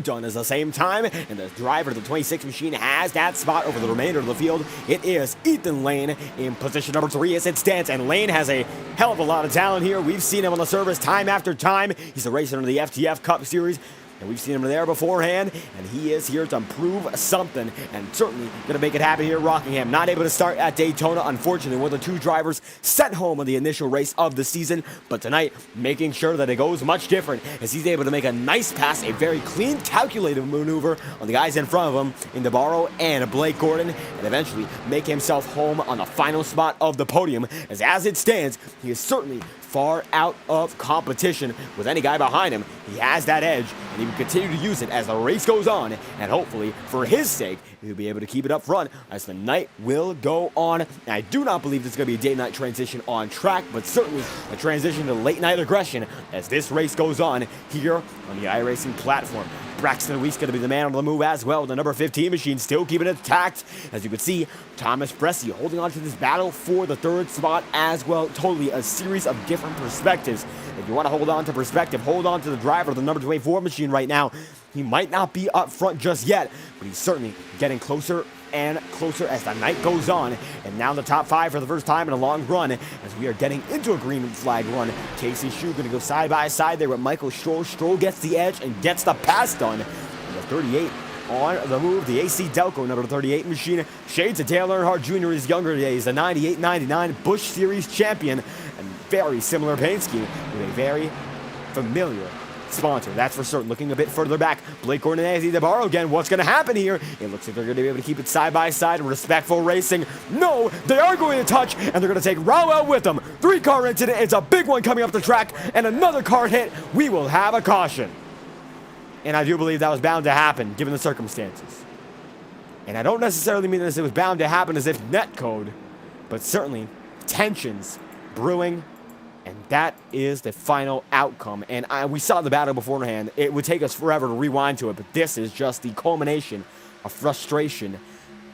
done at the same time, and the driver of the 26 machine has that spot over the remainder of the field. It is Ethan Lane in position number 3 as it stands, and Lane has a hell of a lot of talent here. We've seen him on the service time after time. He's a racer in the FTF Cup Series, and we've seen him there beforehand, and he is here to prove something, and certainly going to make it happen here at Rockingham. Not able to start at Daytona, unfortunately, one of the two drivers sent home on the initial race of the season, but tonight, making sure that it goes much different, as he's able to make a nice pass, a very clean, calculated maneuver on the guys in front of him, in DeBarro and Blake Gordon, and eventually make himself home on the final spot of the podium, as it stands, he is certainly far out of competition with any guy behind him. He has that edge, and he will continue to use it as the race goes on, and hopefully, for his sake, he'll be able to keep it up front as the night will go on. And I do not believe this is going to be a day-night transition on track, but certainly a transition to late-night aggression as this race goes on here on the iRacing platform. Braxton Weiss going to be the man on the move as well. The number 15 machine still keeping it intact. As you can see, Thomas Bresci holding on to this battle for the third spot as well. Totally a series of different perspectives. If you want to hold on to perspective, hold on to the driver of the number 24 machine right now. He might not be up front just yet, but he's certainly getting closer and closer as the night goes on. And now the top 5 for the first time in a long run as we are getting into a green flag run. Casey Shue going to go side by side there with Michael Stroll. Stroll gets the edge and gets the pass done. And the 38 on the move, the AC Delco number 38 machine. Shades of Dale Earnhardt Jr. in his younger days, the 98-99 Busch Series champion, and very similar paint scheme with a very familiar sponsor, that's for certain. Looking a bit further back, Blake Gordon and Anthony DeBarro again. What's going to happen here? It looks like they're going to be able to keep it side by side. Respectful racing. No, they are going to touch, and they're going to take Rowell with them. 3-car incident. It's a big one coming up the track, and another car hit. We will have a caution. And I do believe that was bound to happen, given the circumstances. And I don't necessarily mean that it was bound to happen as if netcode, but certainly tensions brewing. And that is the final outcome. And we saw the battle beforehand. It would take us forever to rewind to it, but this is just the culmination of frustration.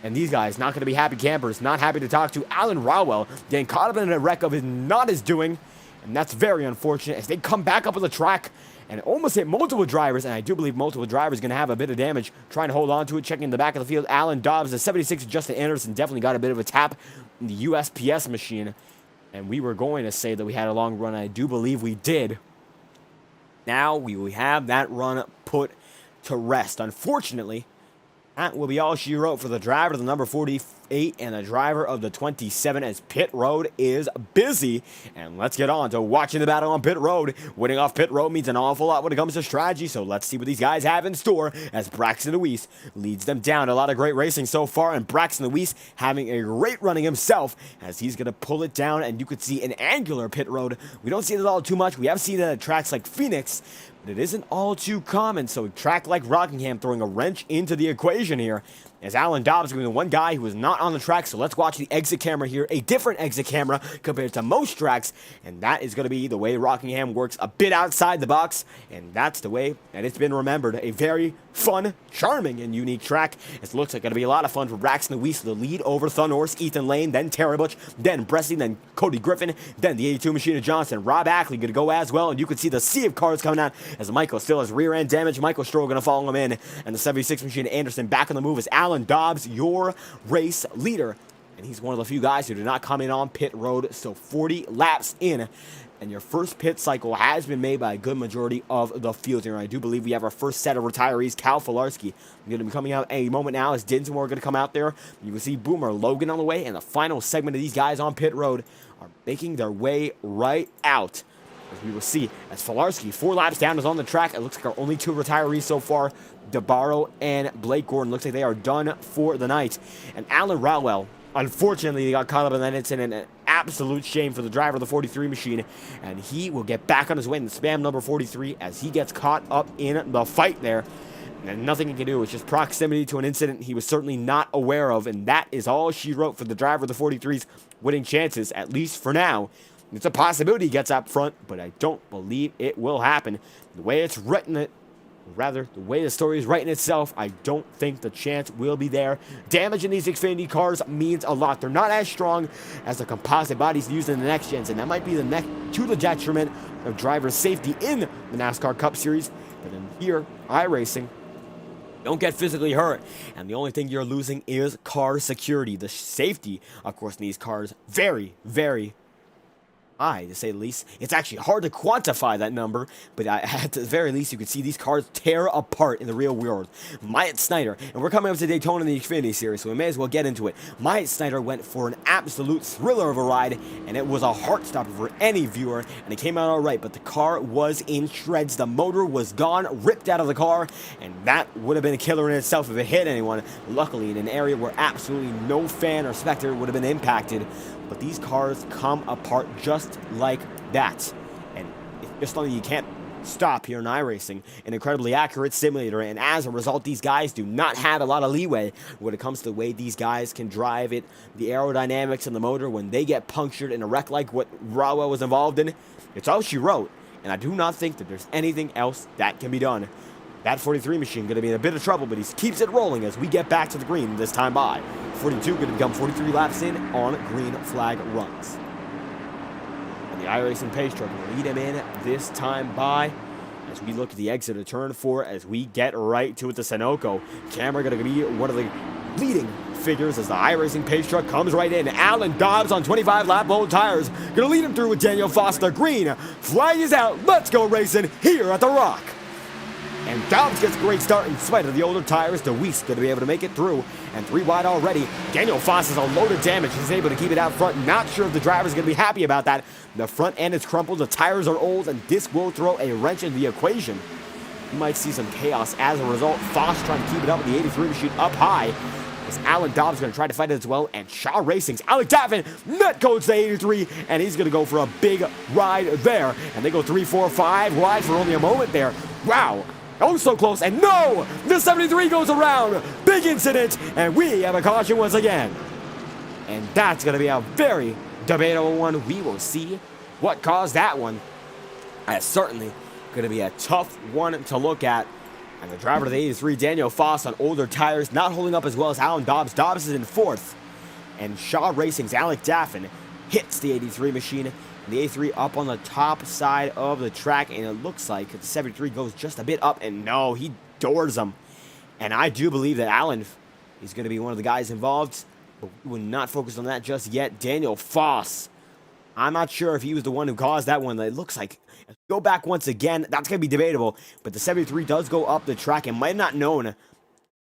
And these guys, not going to be happy campers, not happy to talk to. Alan Rowell getting caught up in a wreck of his not his doing. And that's very unfortunate as they come back up on the track and almost hit multiple drivers. And I do believe multiple drivers going to have a bit of damage trying to hold on to it. Checking the back of the field, Alan Dobbs, the 76 Justin Anderson definitely got a bit of a tap in the USPS machine. And we were going to say that we had a long run. I do believe we did. Now we have that run put to rest. Unfortunately, that will be all she wrote for the driver of the number 48 and the driver of the 27, as pit road is busy. And let's get on to watching the battle on pit road. Winning off pit road means an awful lot when it comes to strategy, so let's see what these guys have in store as Braxton Deweese leads them down. A lot of great racing so far, and Braxton Deweese having a great running himself as he's going to pull it down. And you could see an angular pit road. We don't see it all too much. We have seen it at tracks like Phoenix, but it isn't all too common, so a track like Rockingham throwing a wrench into the equation here, as Alan Dobbs is going to be the one guy who is not on the track. So let's watch the exit camera here, a different exit camera compared to most tracks, and that is going to be the way Rockingham works, a bit outside the box, and that's the way that it's been remembered. A very fun, charming, and unique track. It looks like going to be a lot of fun for Braxton Deweese, the lead over Thunhorse, Ethan Lane, then Terry Butch, then Bressie, then Cody Griffin, then the 82 Machine of Johnson. Rob Ackley going to go as well, and you can see the sea of cars coming out as Michael still has rear end damage. Michael Stroll going to follow him in, and the 76 Machine of Anderson back on the move as Alan Dobbs, your race leader. And he's one of the few guys who did not come in on pit road, so 40 laps in. And your first pit cycle has been made by a good majority of the field here. I do believe we have our first set of retirees. Cal Filarski going to be coming out a moment now as Dinsmore going to come out there. You can see Boomer Logan on the way, and the final segment of these guys on pit road are making their way right out. As we will see, as Filarski, 4 laps down, is on the track. It looks like our only 2 retirees so far, DeBarro and Blake Gordon. Looks like they are done for the night. And Alan Rowell, unfortunately, he got caught up in that incident. An absolute shame for the driver of the 43 machine. And he will get back on his way in the spam number 43 as he gets caught up in the fight there. And nothing he can do. It's just proximity to an incident he was certainly not aware of. And that is all she wrote for the driver of the 43's winning chances, at least for now. It's a possibility he gets up front, but I don't believe it will happen. The way it's written, the way the story is writing itself, I don't think the chance will be there. Damage in these Xfinity cars means a lot. They're not as strong as the composite bodies used in the next gens, and that might be to the detriment of driver safety in the NASCAR Cup Series. But in here, iRacing, don't get physically hurt, and the only thing you're losing is car security. The safety, of course, in these cars, very, very high, to say the least. It's actually hard to quantify that number, but at the very least, you can see these cars tear apart in the real world. Myatt Snyder, and we're coming up to Daytona in the Xfinity Series, so we may as well get into it. Myatt Snyder went for an absolute thriller of a ride, and it was a heart stopper for any viewer, and it came out all right, but the car was in shreds. The motor was gone, ripped out of the car, and that would have been a killer in itself if it hit anyone. Luckily, in an area where absolutely no fan or spectator would have been impacted. But these cars come apart just like that. And it's just something you can't stop here in iRacing. An incredibly accurate simulator, and as a result, these guys do not have a lot of leeway when it comes to the way these guys can drive it. The aerodynamics and the motor, when they get punctured in a wreck like what Rowell was involved in, it's all she wrote. And I do not think that there's anything else that can be done. That 43 machine going to be in a bit of trouble, but he keeps it rolling as we get back to the green this time by. 42 going to become 43 laps in on green flag runs. And the iRacing pace truck will lead him in this time by as we look at the exit of turn 4 as we get right to it. The Sunoco camera going to be one of the leading figures as the iRacing pace truck comes right in. Alan Dobbs on 25 lap old tires going to lead him through with Daniel Foster. Green flag is out. Let's go racing here at the Rock. And Dobbs gets a great start in spite of the older tires. Deweese going to be able to make it through. And 3 wide already. Daniel Foss is a load of damage. He's able to keep it out front. Not sure if the driver's going to be happy about that. The front end is crumpled. The tires are old. And this will throw a wrench in the equation. You might see some chaos as a result. Foss trying to keep it up with the 83 machine up high. As Alan Dobbs going to try to fight it as well. And Shaw Racing's Alec Daffin net codes the 83. And he's going to go for a big ride there. And they go 3, 4, 5 wide for only a moment there. Wow. Oh, so close, and no! The 73 goes around! Big incident, and we have a caution once again. And that's going to be a very debatable one. We will see what caused that one. It's certainly going to be a tough one to look at. And the driver of the 83, Daniel Foss, on older tires, not holding up as well as Alan Dobbs. Dobbs is in 4th. And Shaw Racing's Alec Daffin hits the 83 machine. The 83 up on the top side of the track, and it looks like the 73 goes just a bit up, and no, he doors them. And I do believe that Allen is going to be one of the guys involved, but we will not focus on that just yet. Daniel Foss I'm not sure if he was the one who caused that one. It looks like, go back once again, that's going to be debatable. But the 73 does go up the track and might have not known.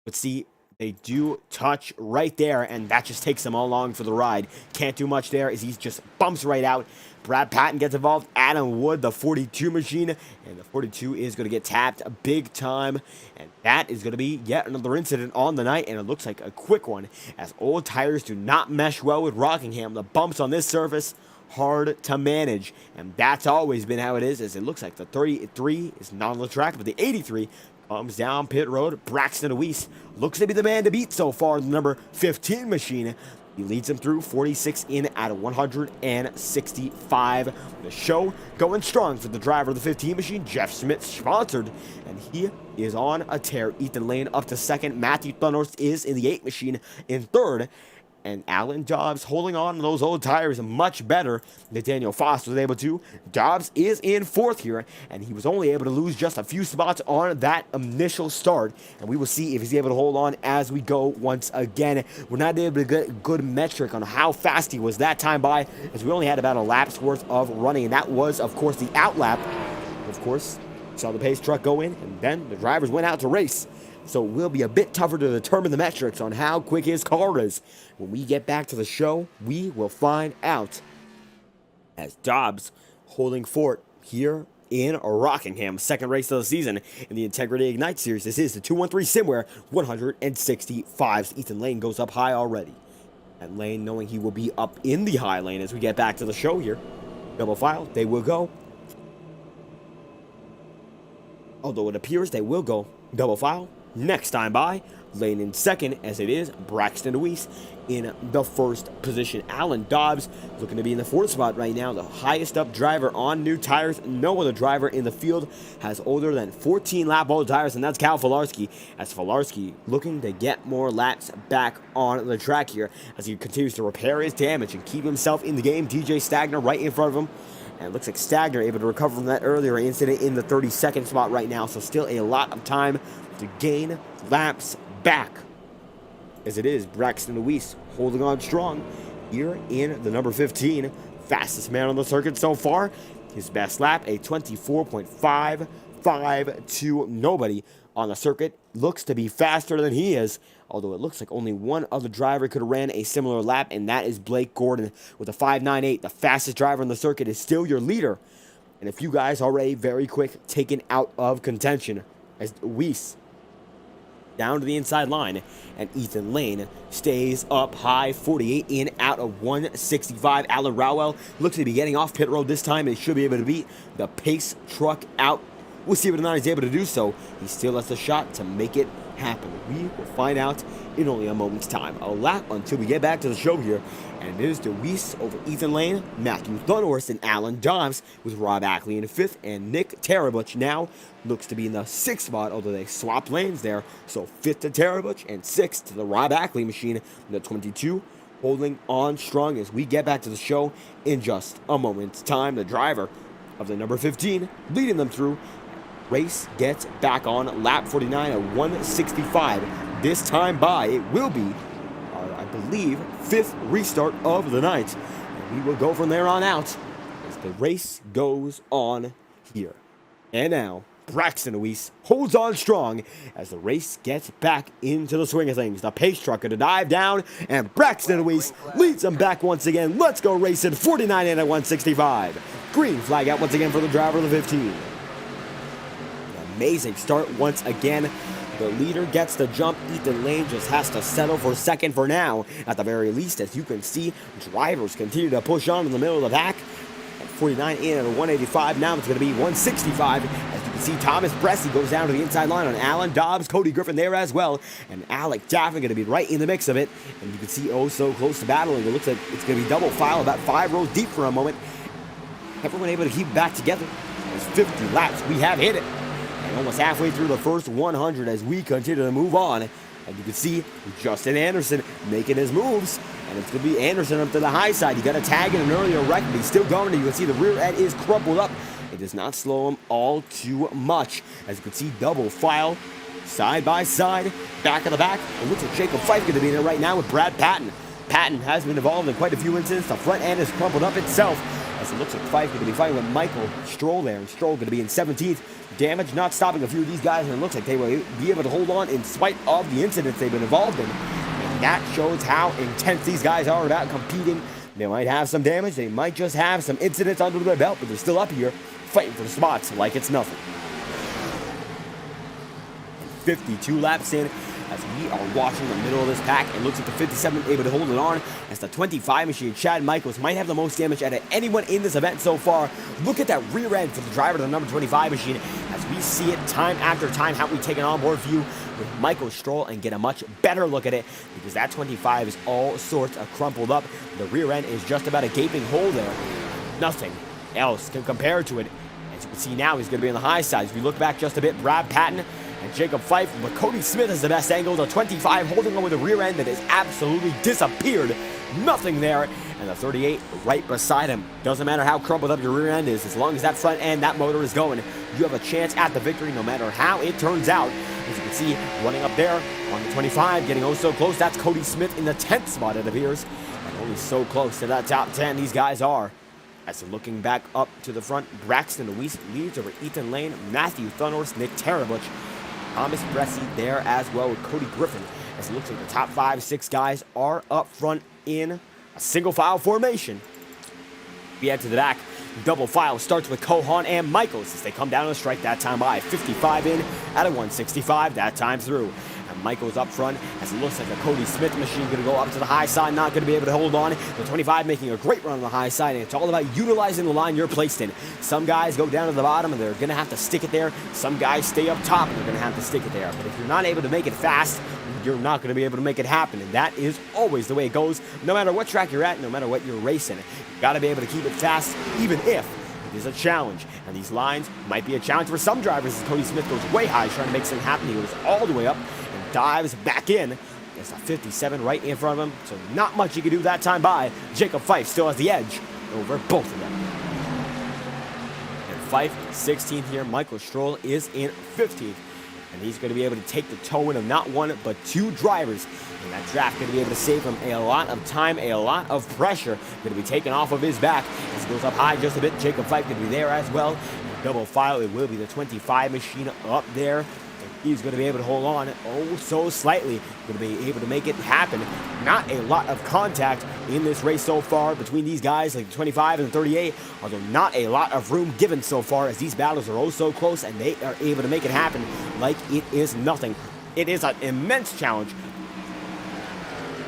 But see, they do touch right there, and that just takes them all along for the ride. Can't do much there as he just bumps right out. Brad Patton gets involved. Adam Wood, the 42 machine, and the 42 is going to get tapped big time. And that is going to be yet another incident on the night, and it looks like a quick one as old tires do not mesh well with Rockingham. The bumps on this surface, hard to manage, and that's always been how it is, as it looks like the 33 is not on the track, but the 83 comes down pit road. Braxton Weiss looks to be the man to beat so far, the number 15 machine. He leads him through 46 in at a 165. The show going strong for the driver of the 15 machine, Jeff Smith, sponsored, and he is on a tear. Ethan Lane up to second. Matthew Thunhorst is in the 8 machine in third. And Alan Dobbs holding on to those old tires much better than Daniel Foss was able to. Dobbs is in fourth here, and he was only able to lose just a few spots on that initial start. And we will see if he's able to hold on as we go once again. We're not able to get a good metric on how fast he was that time by, as we only had about a lap's worth of running. And that was, of course, the out lap. Of course, saw the pace truck go in, and then the drivers went out to race. So it will be a bit tougher to determine the metrics on how quick his car is. When we get back to the show, we will find out. As Dobbs holding fort here in Rockingham, second race of the season in the Integrity Ignite Series. This is the 213 Simware 165s. Ethan Lane goes up high already. And Lane knowing he will be up in the high lane as we get back to the show here. Double file, they will go. Although it appears they will go double file. Next time by, Lane in second, as it is Braxton Weiss in the first position. Alan Dobbs looking to be in the fourth spot right now, the highest up driver on new tires. No other driver in the field has older than 14 lap old tires, and that's Cal Filarski, as Filarski looking to get more laps back on the track here as he continues to repair his damage and keep himself in the game. DJ Stagner right in front of him. And it looks like Stagner able to recover from that earlier incident in the 32nd spot right now. So still a lot of time to gain laps back. As it is Braxton Weiss holding on strong here in the number 15. Fastest man on the circuit so far. His best lap, a 24.552. Nobody on the circuit looks to be faster than he is. Although it looks like only one other driver could have ran a similar lap, and that is Blake Gordon with a 5.98. The fastest driver on the circuit is still your leader. And a few guys already very quick taken out of contention as Weiss down to the inside line, and Ethan Lane stays up high, 48 in out of 165. Alan Rowell looks to be getting off pit road this time, and he should be able to beat the pace truck out. We'll see whether or not he's able to do so. He still has a shot to make it happen. We will find out in only a moment's time. A lap until we get back to the show here. And it is DeWeese over Ethan Lane, Matthew Thunhorst, and Alan Dobbs, with Rob Ackley in fifth, and Nick Tarabuch now looks to be in the sixth spot, although they swapped lanes there. So fifth to Tarabuch and sixth to the Rob Ackley machine in the 22, holding on strong as we get back to the show in just a moment's time. The driver of the number 15 leading them through. Race gets back on lap 49 at 165. This time by, it will be our, I believe, fifth restart of the night. And we will go from there on out as the race goes on here. And now, Braxton Weiss holds on strong as the race gets back into the swing of things. The pace truck going to dive down, and Braxton Weiss leads them back once again. Let's go racing, 49 in at 165. Green flag out once again for the driver of the 15. Amazing start once again. The leader gets the jump. Ethan Lane just has to settle for second for now, at the very least. As you can see, drivers continue to push on in the middle of the pack. At 49 in at 185. Now it's going to be 165. As you can see, Thomas Bressy goes down to the inside line on Alan Dobbs. Cody Griffin there as well. And Alec Daffin going to be right in the mix of it. And you can see oh so close to battling. It looks like it's going to be double file, about 5 rows deep for a moment. Everyone able to keep back together. There's 50 laps. We have hit it. Almost halfway through the first 100 as we continue to move on. And you can see Justin Anderson making his moves. And it's going to be Anderson up to the high side. He got a tag in an earlier wreck, but he's still going. And you can see the rear end is crumpled up. It does not slow him all too much. As you can see, double file, side by side, back of the back. It looks like Jacob Fife going to be in there right now with Brad Patton. Patton has been involved in quite a few incidents. The front end has crumpled up itself, as it looks like Fife going to be fighting with Michael Stroll there, and Stroll going to be in 17th. Damage not stopping a few of these guys, and it looks like they will be able to hold on in spite of the incidents they've been involved in. And that shows how intense these guys are about competing. They might have some damage, they might just have some incidents under their belt, but they're still up here fighting for the spots like it's nothing. 52 laps in, as we are watching the middle of this pack. It looks like the 57 able to hold it on, as the 25 machine, Chad Michaels, might have the most damage out of anyone in this event so far. Look at that rear end for the driver of the number 25 machine, as we see it time after time, how we take an onboard view with Michael Stroll and get a much better look at it, because that 25 is all sorts of crumpled up. The rear end is just about a gaping hole there. Nothing else can compare to it. As you can see now, he's going to be on the high side. As we look back just a bit, Brad Patton and Jacob Fife, but Cody Smith has the best angle. The 25 holding on with the rear end that has absolutely disappeared. Nothing there. And the 38 right beside him. Doesn't matter how crumpled up your rear end is, as long as that front end, that motor is going, you have a chance at the victory no matter how it turns out. As you can see, running up there on the 25, getting oh so close. That's Cody Smith in the 10th spot, it appears. And only so close to that top 10 these guys are. As looking back up to the front, Braxton Deweese leads over Ethan Lane, Matthew Thunhorst, Nick Tarabuch, Thomas Bresci there as well with Cody Griffin. As it looks like the top 5, 6 guys are up front in a single file formation. We head to the back. Double file starts with Cohan and Michaels as they come down on the strike that time by 55 in out of 165 that time through. And Michaels up front, as it looks like the Cody Smith machine going to go up to the high side, not going to be able to hold on. The 25 making a great run on the high side, and it's all about utilizing the line you're placed in. Some guys go down to the bottom and they're going to have to stick it there. Some guys stay up top and they're going to have to stick it there. But if you're not able to make it fast, you're not going to be able to make it happen. And that is always the way it goes, no matter what track you're at, no matter what you're racing. You've got to be able to keep it fast, even if it is a challenge. And these lines might be a challenge for some drivers, as Cody Smith goes way high trying to make something happen. He goes all the way up and dives back in. There's a 57 right in front of him, so not much he can do that time by. Jacob Fife still has the edge over both of them. And Fife 16th here. Michael Stroll is in 15th. And he's going to be able to take the toe-in of not one, but 2 drivers. And that draft going to be able to save him a lot of time, a lot of pressure going to be taken off of his back. As he goes up high just a bit, Jacob Fife going to be there as well. And double file, it will be the 25 machine up there. And he's going to be able to hold on oh so slightly. Going to be able to make it happen. Not a lot of contact in this race so far between these guys, like the 25 and the 38, although not a lot of room given so far, as these battles are oh so close and they are able to make it happen like it is nothing. It is an immense challenge.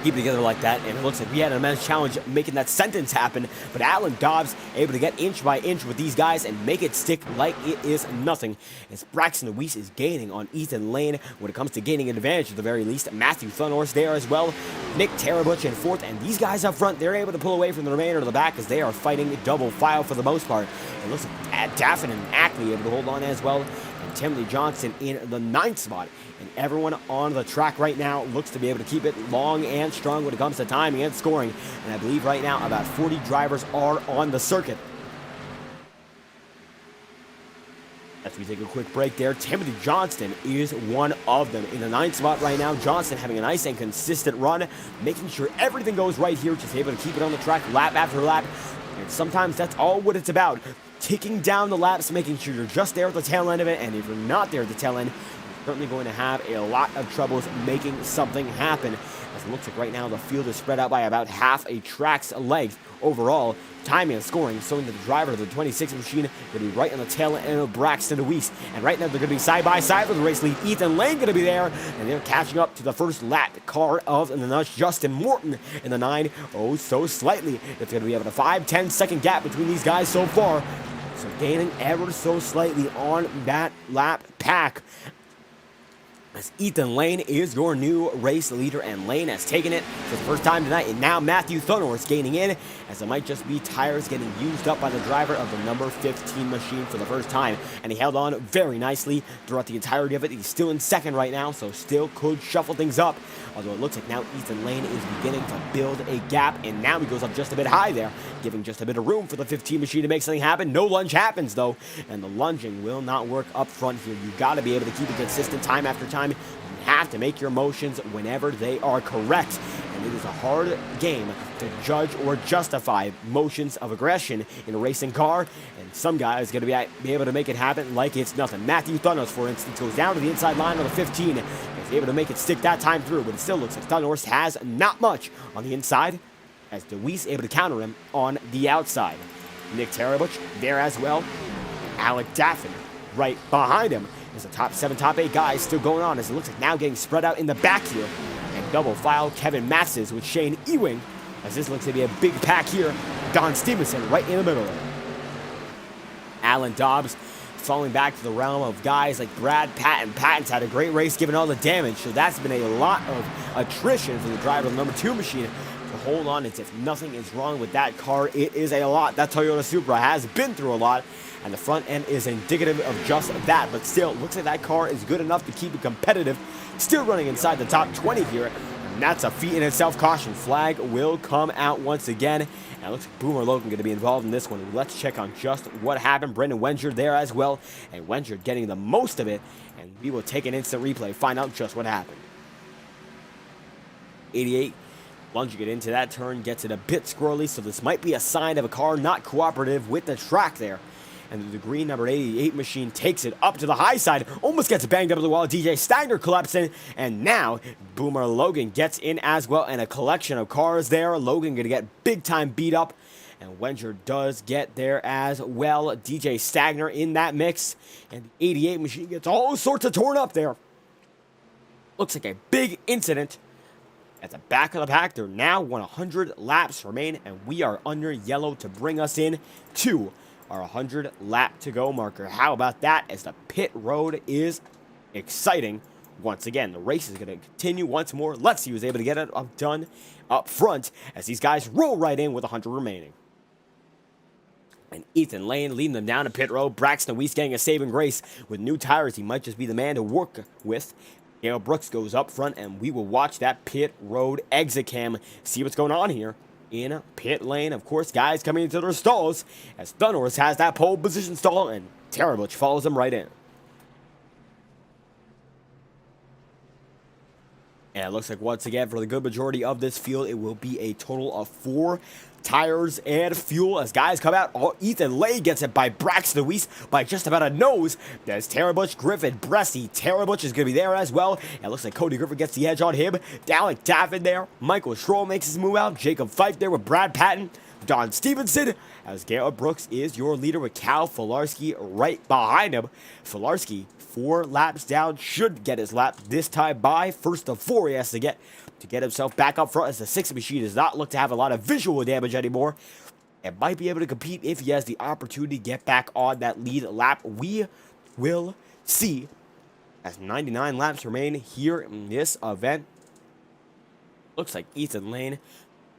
Keep it together like that, and it looks like we had an immense challenge making that sentence happen, but Alan Dobbs able to get inch by inch with these guys and make it stick like it is nothing. As Braxton Deweese is gaining on Ethan Lane when it comes to gaining an advantage at the very least. Matthew Thunhorst there as well. Nick Tarabuch in 4th, and these guys up front, they're able to pull away from the remainder of the back as they are fighting double file for the most part. It looks like Daffin and Ackley able to hold on as well. Timothy Johnson in the 9th spot. And everyone on the track right now looks to be able to keep it long and strong when it comes to timing and scoring. And I believe right now about 40 drivers are on the circuit. As we take a quick break there, Timothy Johnston is one of them. In the 9th spot right now, Johnston having a nice and consistent run, making sure everything goes right here, just able to keep it on the track lap after lap. And sometimes that's all what it's about. Ticking down the laps, making sure you're just there at the tail end of it, and if you're not there at the tail end, you're certainly going to have a lot of troubles making something happen. As it looks like right now the field is spread out by about half a track's length overall. Timing and scoring, showing that the driver of the 26 machine going to be right on the tail end of Braxton Deweese. And right now they're going to be side by side for the race lead. Ethan Lane going to be there, and they're catching up to the first lap car of the nudge, Justin Morton in the 9. Oh, so slightly. It's going to be about a 5-10 second gap between these guys so far. So gaining ever so slightly on that lap pack. As Ethan Lane is your new race leader, and Lane has taken it for the first time tonight. And now Matthew Thunhorst gaining in, as it might just be tires getting used up by the driver of the number 15 machine for the first time. And he held on very nicely throughout the entirety of it. He's still in 2nd right now, so still could shuffle things up. Although it looks like now Ethan Lane is beginning to build a gap, and now he goes up just a bit high there, giving just a bit of room for the 15 machine to make something happen. No lunge happens though, and the lunging will not work up front here. You got to be able to keep it consistent time after time. You have to make your motions whenever they are correct. And it is a hard game to judge or justify motions of aggression in a racing car, and some guys going to be able to make it happen like it's nothing. Matthew Thunos, for instance, goes down to the inside line on the 15, and is able to make it stick that time through, but it still looks like Thunos has not much on the inside, as DeWeese able to counter him on the outside. Nick Tarabuch there as well. Alec Daffin right behind him. There's the top 7, top 8 guys still going on, as it looks like now getting spread out in the back here. And double file Kevin Masses with Shane Ewing, as this looks to be a big pack here. Don Stevenson right in the middle. Alan Dobbs falling back to the realm of guys like Brad Patton. Patton's had a great race given all the damage, so that's been a lot of attrition for the driver of the number 2 machine to hold on as if nothing is wrong with that car. It is a lot. That Toyota Supra has been through a lot, and the front end is indicative of just that, but still, it looks like that car is good enough to keep it competitive, still running inside the top 20 here, and that's a feat in itself. Caution flag will come out once again, and it looks like Boomer Logan going to be involved in this one. Let's check on just what happened. Brendan Wenger there as well, and Wenger getting the most of it, and we will take an instant replay, find out just what happened. 88 lunging it into that turn, gets it a bit squirrely, so this might be a sign of a car not cooperative with the track there. And the green number 88 machine takes it up to the high side, almost gets banged up to the wall. DJ Stagner collapsing, and now Boomer Logan gets in as well, and a collection of cars there. Logan gonna get big time beat up, and Wenger does get there as well. DJ Stagner in that mix, and the 88 machine gets all sorts of torn up there. Looks like a big incident at the back of the pack. There now 100 laps remain, and we are under yellow to bring us in to our 100 lap to go marker. How about that, as the pit road is exciting once again. The race is going to continue once more. Let's see who's able to get it done up front, as these guys roll right in with 100 remaining. And Ethan Lane leading them down to pit road. Braxton Weiss getting a saving grace with new tires. He might just be the man to work with. Gail Brooks goes up front, and we will watch that pit road exit cam, see what's going on here in pit lane. Of course, guys coming into their stalls, as Thunos has that pole position stall, and Tarabuch follows him right in. And it looks like once again, for the good majority of this field, it will be a total of 4 tires and fuel as guys come out. Oh, Ethan Lay gets it by Braxton Weiss by just about a nose. There's Tarabuch, Griffin, Bressy. Tarabuch is going to be there as well. And it looks like Cody Griffin gets the edge on him. Alec Daffin there. Michael Schroll makes his move out. Jacob Fife there with Brad Patton. Don Stevenson, as Gail Brooks is your leader with Cal Filarski right behind him. Filarski, 4 laps down, should get his lap this time by. First of 4 he has to get himself back up front, as the 6 machine does not look to have a lot of visual damage anymore, and might be able to compete if he has the opportunity to get back on that lead lap. We will see, as 99 laps remain here in this event. Looks like Ethan Lane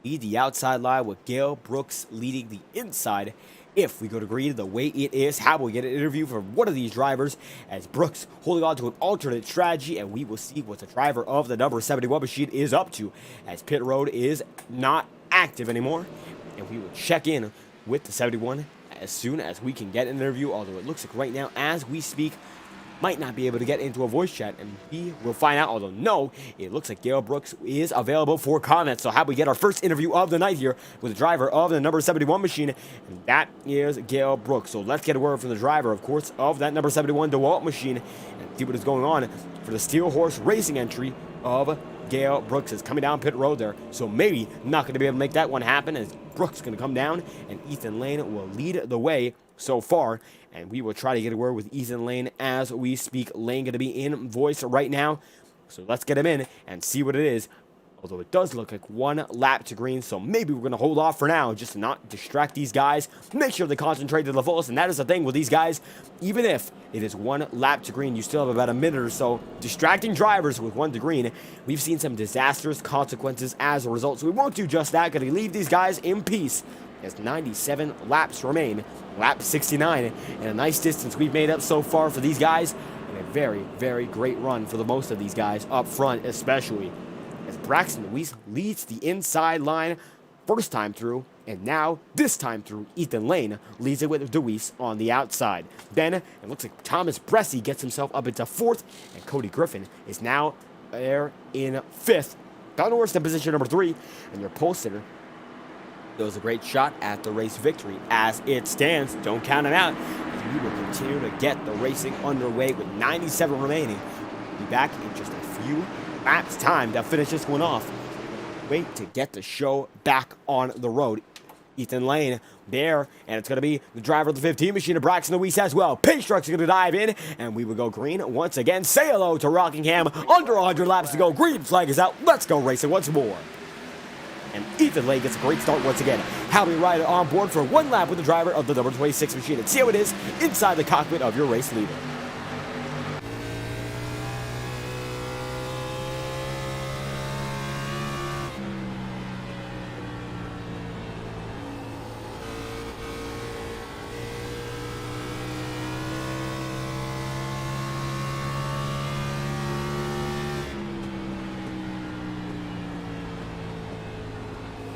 lead the outside line with Gail Brooks leading the inside. If we go to green the way it is, how will we get an interview from one of these drivers, as Brooks holding on to an alternate strategy, and we will see what the driver of the number 71 machine is up to, as pit road is not active anymore, and we will check in with the 71 as soon as we can get an interview, although it looks like right now as we speak might not be able to get into a voice chat, and we will find out. Although no, it looks like Gail Brooks is available for comment. So how we get our first interview of the night here with the driver of the number 71 machine, and that is Gail Brooks. So let's get a word from the driver, of course, of that number 71 DeWalt machine, and see what is going on for the Steel Horse Racing entry of Gail Brooks is coming down pit road there. So maybe not going to be able to make that one happen, as Brooks is going to come down, and Ethan Lane will lead the way so far, and we will try to get a word with Ethan Lane as we speak. Lane going to be in voice right now, so let's get him in and see what it is. Although it does look like 1 lap to green, so maybe we're going to hold off for now, just to not distract these guys, make sure they concentrate to the fullest. And that is the thing with these guys, even if it is 1 lap to green, you still have about a minute or so distracting drivers with 1 to green. We've seen some disastrous consequences as a result, so we won't do just that. Going to leave these guys in peace as 97 laps remain. Lap 69, and a nice distance we've made up so far for these guys, and a very, very great run for the most of these guys up front, especially as Braxton Weiss leads the inside line first time through, and now this time through Ethan Lane leads it with DeWeese on the outside. Then it looks like Thomas Bressy gets himself up into 4th, and Cody Griffin is now there in 5th. Thunderhorse in position number 3, and your pole sitter does a great shot at the race victory. As it stands, don't count him out, as we will continue to get the racing underway with 97 remaining. We'll be back in just a few laps time to finish this one off. Wait to get the show back on the road. Ethan Lane there, and it's going to be the driver of the 15 machine of Braxton Louise as well. Pace trucks are going to dive in, and we will go green once again. Say hello to Rockingham. Under 100 laps to go. Green flag is out. Let's go racing once more. And Ethan Lane gets a great start once again. Howie Ryder on board for one lap with the driver of the number 26 machine. And see how it is inside the cockpit of your race leader.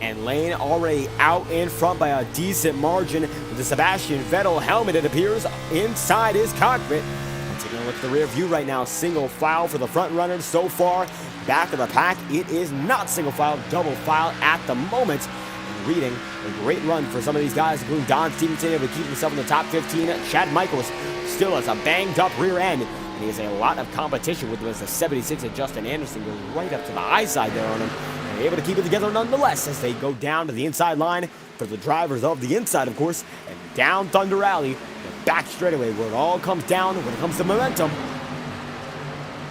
And Lane already out in front by a decent margin with the Sebastian Vettel helmet, it appears, inside his cockpit. And taking a look at the rear view right now, single file for the front runners so far. Back of the pack, it is not single file, double file at the moment. And reading a great run for some of these guys, including Don Stevenson, able to keep himself in the top 15. Chad Michaels still has a banged up rear end. And he has a lot of competition with him as the 76 of Justin Anderson goes right up to the high side there on him. Able to keep it together nonetheless as they go down to the inside line for the drivers of the inside, of course, and down Thunder Alley, the back straightaway where it all comes down when it comes to momentum.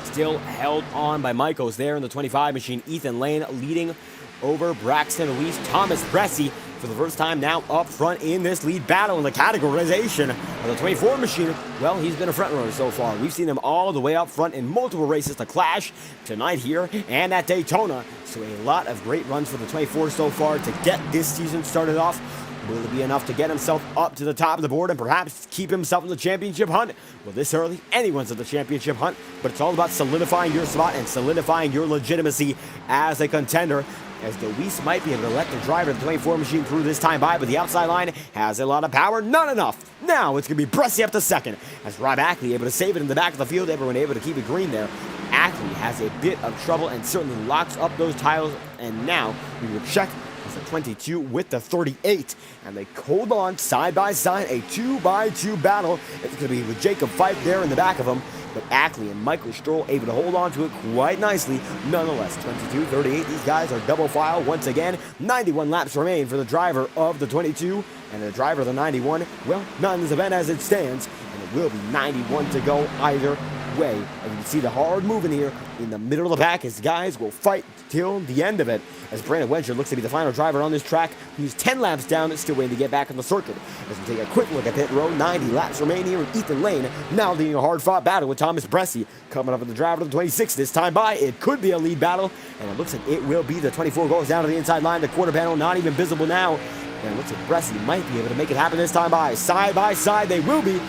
Still held on by Michaels there in the 25 machine. Ethan Lane leading over Braxton Louise. Thomas Bresci for the first time now up front in this lead battle in the categorization of the 24 machine. Well, he's been a front runner so far. We've seen him all the way up front in multiple races to Clash, tonight here, and at Daytona. So a lot of great runs for the 24 so far to get this season started off. Will it be enough to get himself up to the top of the board and perhaps keep himself in the championship hunt? Well, this early, anyone's in the championship hunt, but it's all about solidifying your spot and solidifying your legitimacy as a contender. As Deweese might be able to let the driver of the 24 machine through this time by, but the outside line has a lot of power, not enough. Now it's going to be Bresci up to second, as Rob Ackley able to save it in the back of the field, everyone able to keep it green there. Ackley has a bit of trouble and certainly locks up those tires, and now we will check as the 22 with the 38, and they hold on side by side, a 2-by-2 battle. It's going to be with Jacob Fife there in the back of him, but Ackley and Michael Stroll able to hold on to it quite nicely. Nonetheless, 22-38, these guys are double file once again. 91 laps remain for the driver of the 22 and the driver of the 91. Well, none's event as it stands, and it will be 91 to go either way. And you can see the hard moving here in the middle of the pack as guys will fight till the end of it. As Brandon Wedger looks to be the final driver on this track, he's 10 laps down and still waiting to get back on the circuit. As we take a quick look at pit row, 90 laps remain here with Ethan Lane now leading a hard-fought battle with Thomas Bresci coming up with the driver of the 26 this time by. It could be a lead battle, and it looks like it will be. The 24 goes down to the inside line, the quarter panel not even visible now, and it looks like Bresci might be able to make it happen this time by. Side by side they will be.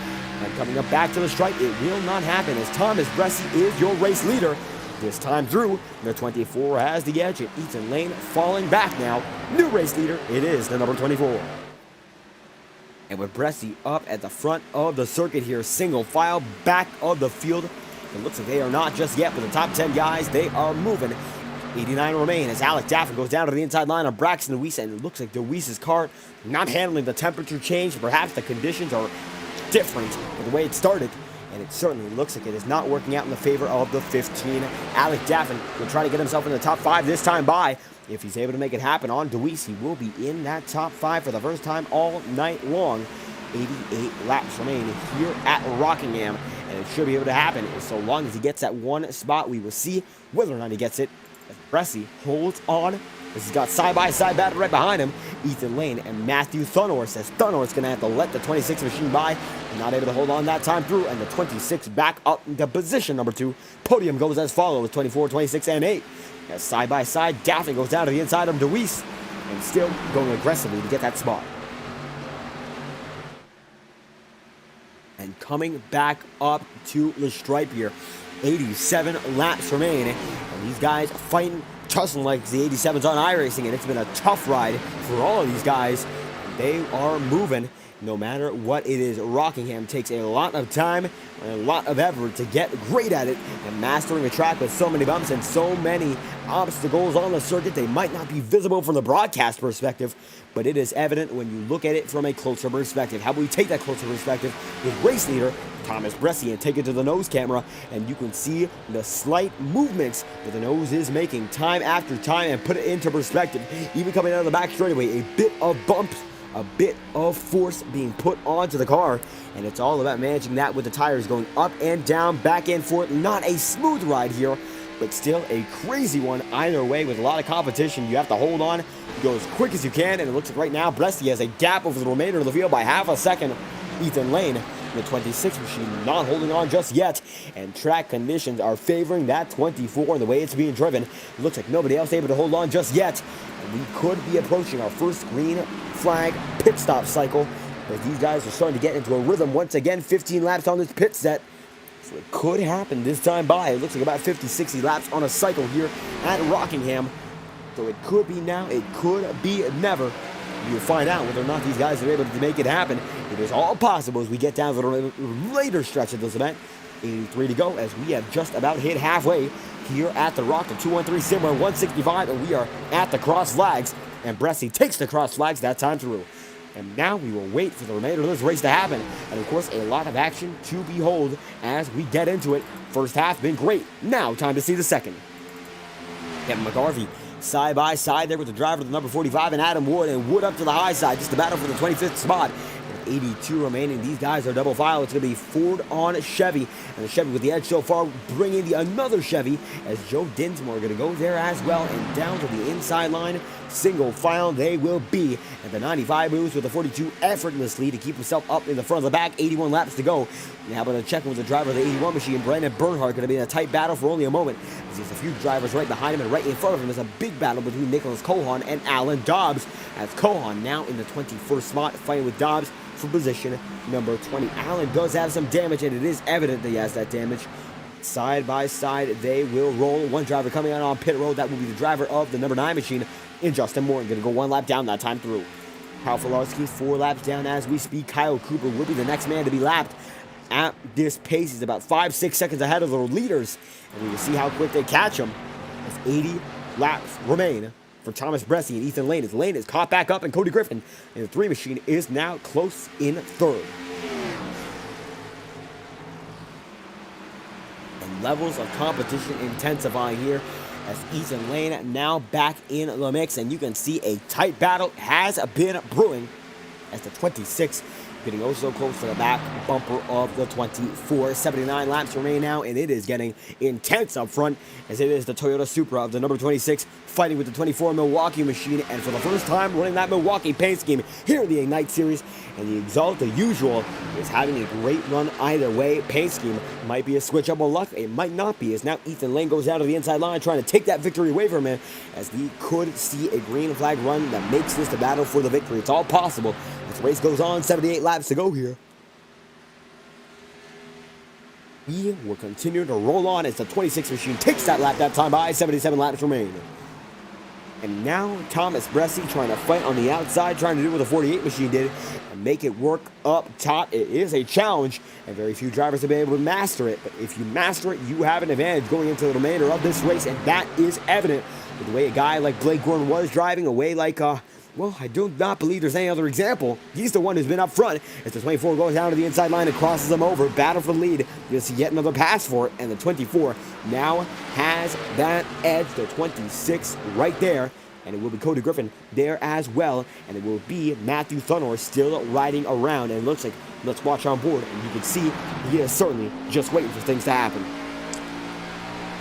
And coming up back to the stripe, it will not happen as Thomas Bresci is your race leader. This time through, the 24 has the edge, and Ethan Lane falling back now. New race leader, it is the number 24. And with Bresci up at the front of the circuit here, single file back of the field. It looks like they are not just yet with the top 10 guys. They are moving. 89 remain as Alec Daffin goes down to the inside line on Braxton Deweese, and it looks like Deweese's car not handling the temperature change. Perhaps the conditions are different with the way it started, and it certainly looks like it is not working out in the favor of the 15. Alec Daffin will try to get himself in the top 5 this time by. If he's able to make it happen on Deweese, he will be in that top 5 for the first time all night long. 88 laps remain here at Rockingham, and it should be able to happen so long as he gets that one spot. We will see whether or not he gets it. As Bresci holds on, as he's got side-by-side battle right behind him, Ethan Lane and Matthew Thunhorse, as Thunhorse going to have to let the 26 machine by, not able to hold on that time through, and the 26 back up into position number 2. Podium goes as follows with 24, 26, and 8. As side-by-side, Daffin goes down to the inside of Deweese, and still going aggressively to get that spot. And coming back up to the stripe here, 87 laps remain, and these guys fighting, tussling like the 87s on iRacing, and it's been a tough ride for all of these guys. They are moving. no matter what it is, Rockingham takes a lot of time and a lot of effort to get great at it, and mastering a track with so many bumps and so many obstacles on the circuit, they might not be visible from the broadcast perspective, but it is evident when you look at it from a closer perspective. How about we take that closer perspective with race leader Thomas Bressi and take it to the nose camera, and you can see the slight movements that the nose is making time after time, and put it into perspective. Even coming out of the back straightaway, a bit of bumps, a bit of force being put onto the car, and it's all about managing that with the tires going up and down, back and forth. Not a smooth ride here, but still a crazy one either way. With a lot of competition, you have to hold on, go as quick as you can, and it looks like right now Bressi has a gap over the remainder of the field by half a second. Ethan Lane, the 26 machine, not holding on just yet, and track conditions are favoring that 24 and the way it's being driven. It looks like nobody else able to hold on just yet, and we could be approaching our first green flag pit stop cycle, as these guys are starting to get into a rhythm once again. 15 laps on this pit set, so it could happen this time by. It looks like about 50-60 laps on a cycle here at Rockingham, so it could be now, it could be never. You'll find out whether or not these guys are able to make it happen. It is all possible as we get down to the later stretch of this event. 83 to go as we have just about hit halfway here at the Rock. The 213 Simmer 165, and we are at the cross flags. And Bressi takes the cross flags that time through. And now we will wait for the remainder of this race to happen. And of course, a lot of action to behold as we get into it. First half been great. Now time to see the second. Kevin McCarthy side by side there with the driver, the number 45, and Adam Wood, and Wood up to the high side, just a battle for the 25th spot. With 82 remaining, these guys are double file. It's going to be Ford on Chevy, and the Chevy with the edge so far, bringing another Chevy as Joe Dinsmore going to go there as well, and down to the inside line, single file they will be. And the 95 moves with the 42 effortlessly to keep himself up in the front of the back. 81 laps to go. Now going to check with the driver of the 81 machine, Brandon Bernhardt, going to be in a tight battle for only a moment. There's a few drivers right behind him, and right in front of him is a big battle between Nicholas Cohan and Alan Dobbs, as Cohan now in the 21st spot fighting with Dobbs for position number 20. Alan does have some damage, and it is evident that he has that damage. Side by side they will roll. One driver coming out on pit road, that will be the driver of the number 9 machine in Justin Morton, going to go one lap down that time through. Kyle Filarski 4 laps down as we speak. Kyle Cooper will be the next man to be lapped at this pace. He's about 5-6 seconds ahead of the leaders, and we will see how quick they catch him as 80 laps remain for Thomas Bressi and Ethan Lane. As Lane is caught back up, and Cody Griffin in the 3 machine is now close in third. And levels of competition intensifying here as Ethan Lane now back in the mix, and you can see a tight battle has been brewing as the 26 getting oh so close to the back bumper of the 24. 79 laps remain now, and it is getting intense up front as it is the Toyota Supra of the number 26 fighting with the 24 Milwaukee machine, and for the first time running that Milwaukee paint scheme here in the Ignite Series. And the Exalt, the usual, is having a great run either way. Paint scheme might be a switch up on luck. It might not be, as now Ethan Lane goes down to the inside line trying to take that victory away from him, as we could see a green flag run that makes this the battle for the victory. It's all possible as the race goes on. 78 laps to go here. We will continue to roll on as the 26 machine takes that lap that time by. 77 laps remain. And now Thomas Bressi trying to fight on the outside, trying to do what the 48 machine did and make it work up top. It is a challenge, and very few drivers have been able to master it. But if you master it, you have an advantage going into the remainder of this race, and that is evident with the way a guy like Blake Gordon was driving, a way like, well, I do not believe there's any other example. He's the one who's been up front as the 24 goes down to the inside line and crosses him over. Battle for the lead. You'll see yet another pass for it, and the 24 now has that edge. The 26 right there, and it will be Cody Griffin there as well, and it will be Matthew Thunor still riding around. And it looks like, let's watch on board, and you can see he is certainly just waiting for things to happen.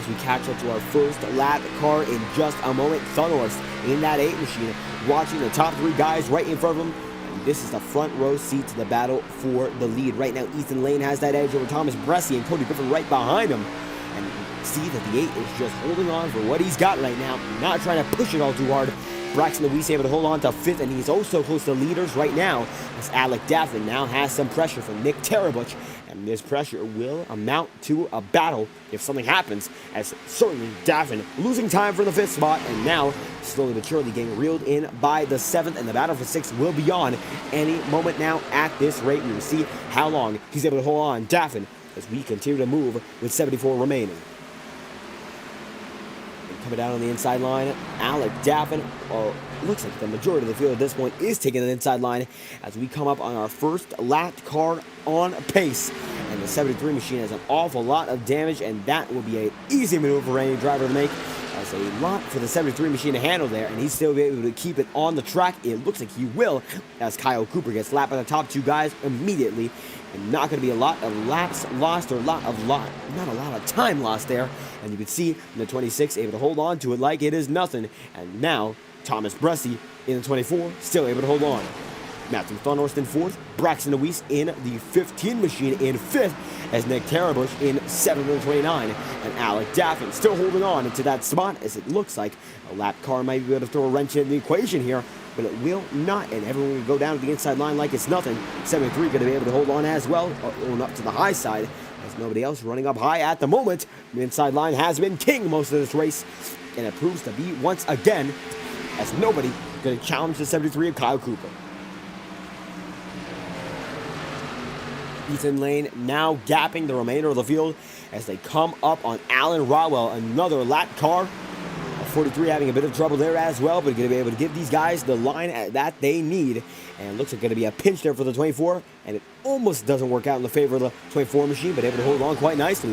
As we catch up to our first lap car in just a moment, Thunor in that 8 machine, watching the top 3 guys right in front of him. And this is the front row seat to the battle for the lead. Right now, Ethan Lane has that edge over Thomas Bressi, and Cody Griffin right behind him. And you can see that the 8 is just holding on for what he's got right now, not trying to push it all too hard. Braxton Louise able to hold on to 5th, and he's also close to leaders right now, as Alec Daffin now has some pressure from Nick Tarabuch, and this pressure will amount to a battle if something happens, as certainly Daffin losing time for the 5th spot, and now slowly but surely getting reeled in by the 7th, and the battle for 6th will be on any moment now. At this rate, we will see how long he's able to hold on. Daffin, as we continue to move with 74 remaining. Coming down on the inside line, Alec Daffin, looks like the majority of the field at this point is taking the inside line as we come up on our first lap car on pace. And the 73 machine has an awful lot of damage, and that will be an easy maneuver for any driver to make. That's a lot for the 73 machine to handle there, and he's still be able to keep it on the track. It looks like he will, as Kyle Cooper gets lapped by the top 2 guys immediately. And not going to be a lot of laps lost, or not a lot of time lost there. And you can see the 26 able to hold on to it like it is nothing. And now Thomas Bresci in the 24 still able to hold on. Matthew Thunhorst in 4th, Braxton Deweese in the 15 machine in 5th, as Nick Tarabush in 7th and 29, and Alec Daffin still holding on into that spot, as it looks like a lap car might be able to throw a wrench in the equation here, but it will not, and everyone will go down to the inside line like it's nothing. 73 going to be able to hold on as well, going up to the high side, as nobody else running up high at the moment. The inside line has been king most of this race, and it proves to be once again, as nobody going to challenge the 73 of Kyle Cooper. Ethan Lane now gapping the remainder of the field as they come up on Alan Rowell, another lap car. 43 having a bit of trouble there as well, but going to be able to give these guys the line that they need. And it looks like going to be a pinch there for the 24, and it almost doesn't work out in the favor of the 24 machine, but able to hold on quite nicely.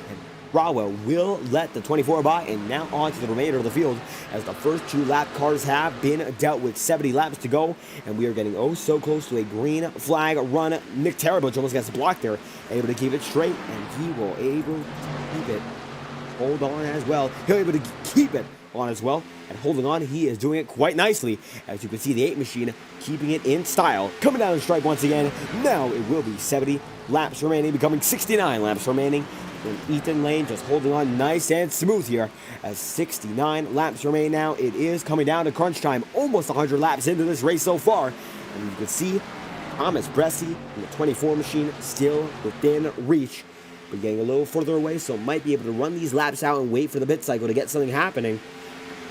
And Rowell will let the 24 by, and now on to the remainder of the field, as the first 2 lap cars have been dealt with. 70 laps to go, and we are getting oh so close to a green flag run. Nick Tarabush almost gets blocked there, able to keep it straight, and he will able to keep it. Hold on as well. He'll be able to keep it on as well, and holding on, he is doing it quite nicely. As you can see, the 8 machine keeping it in style. Coming down the stripe once again. Now it will be 70 laps remaining, becoming 69 laps remaining. And Ethan Lane just holding on nice and smooth here, as 69 laps remain now. It is coming down to crunch time, almost 100 laps into this race so far. And you can see Thomas Bresci and the 24 machine still within reach, but getting a little further away, so might be able to run these laps out and wait for the pit cycle to get something happening.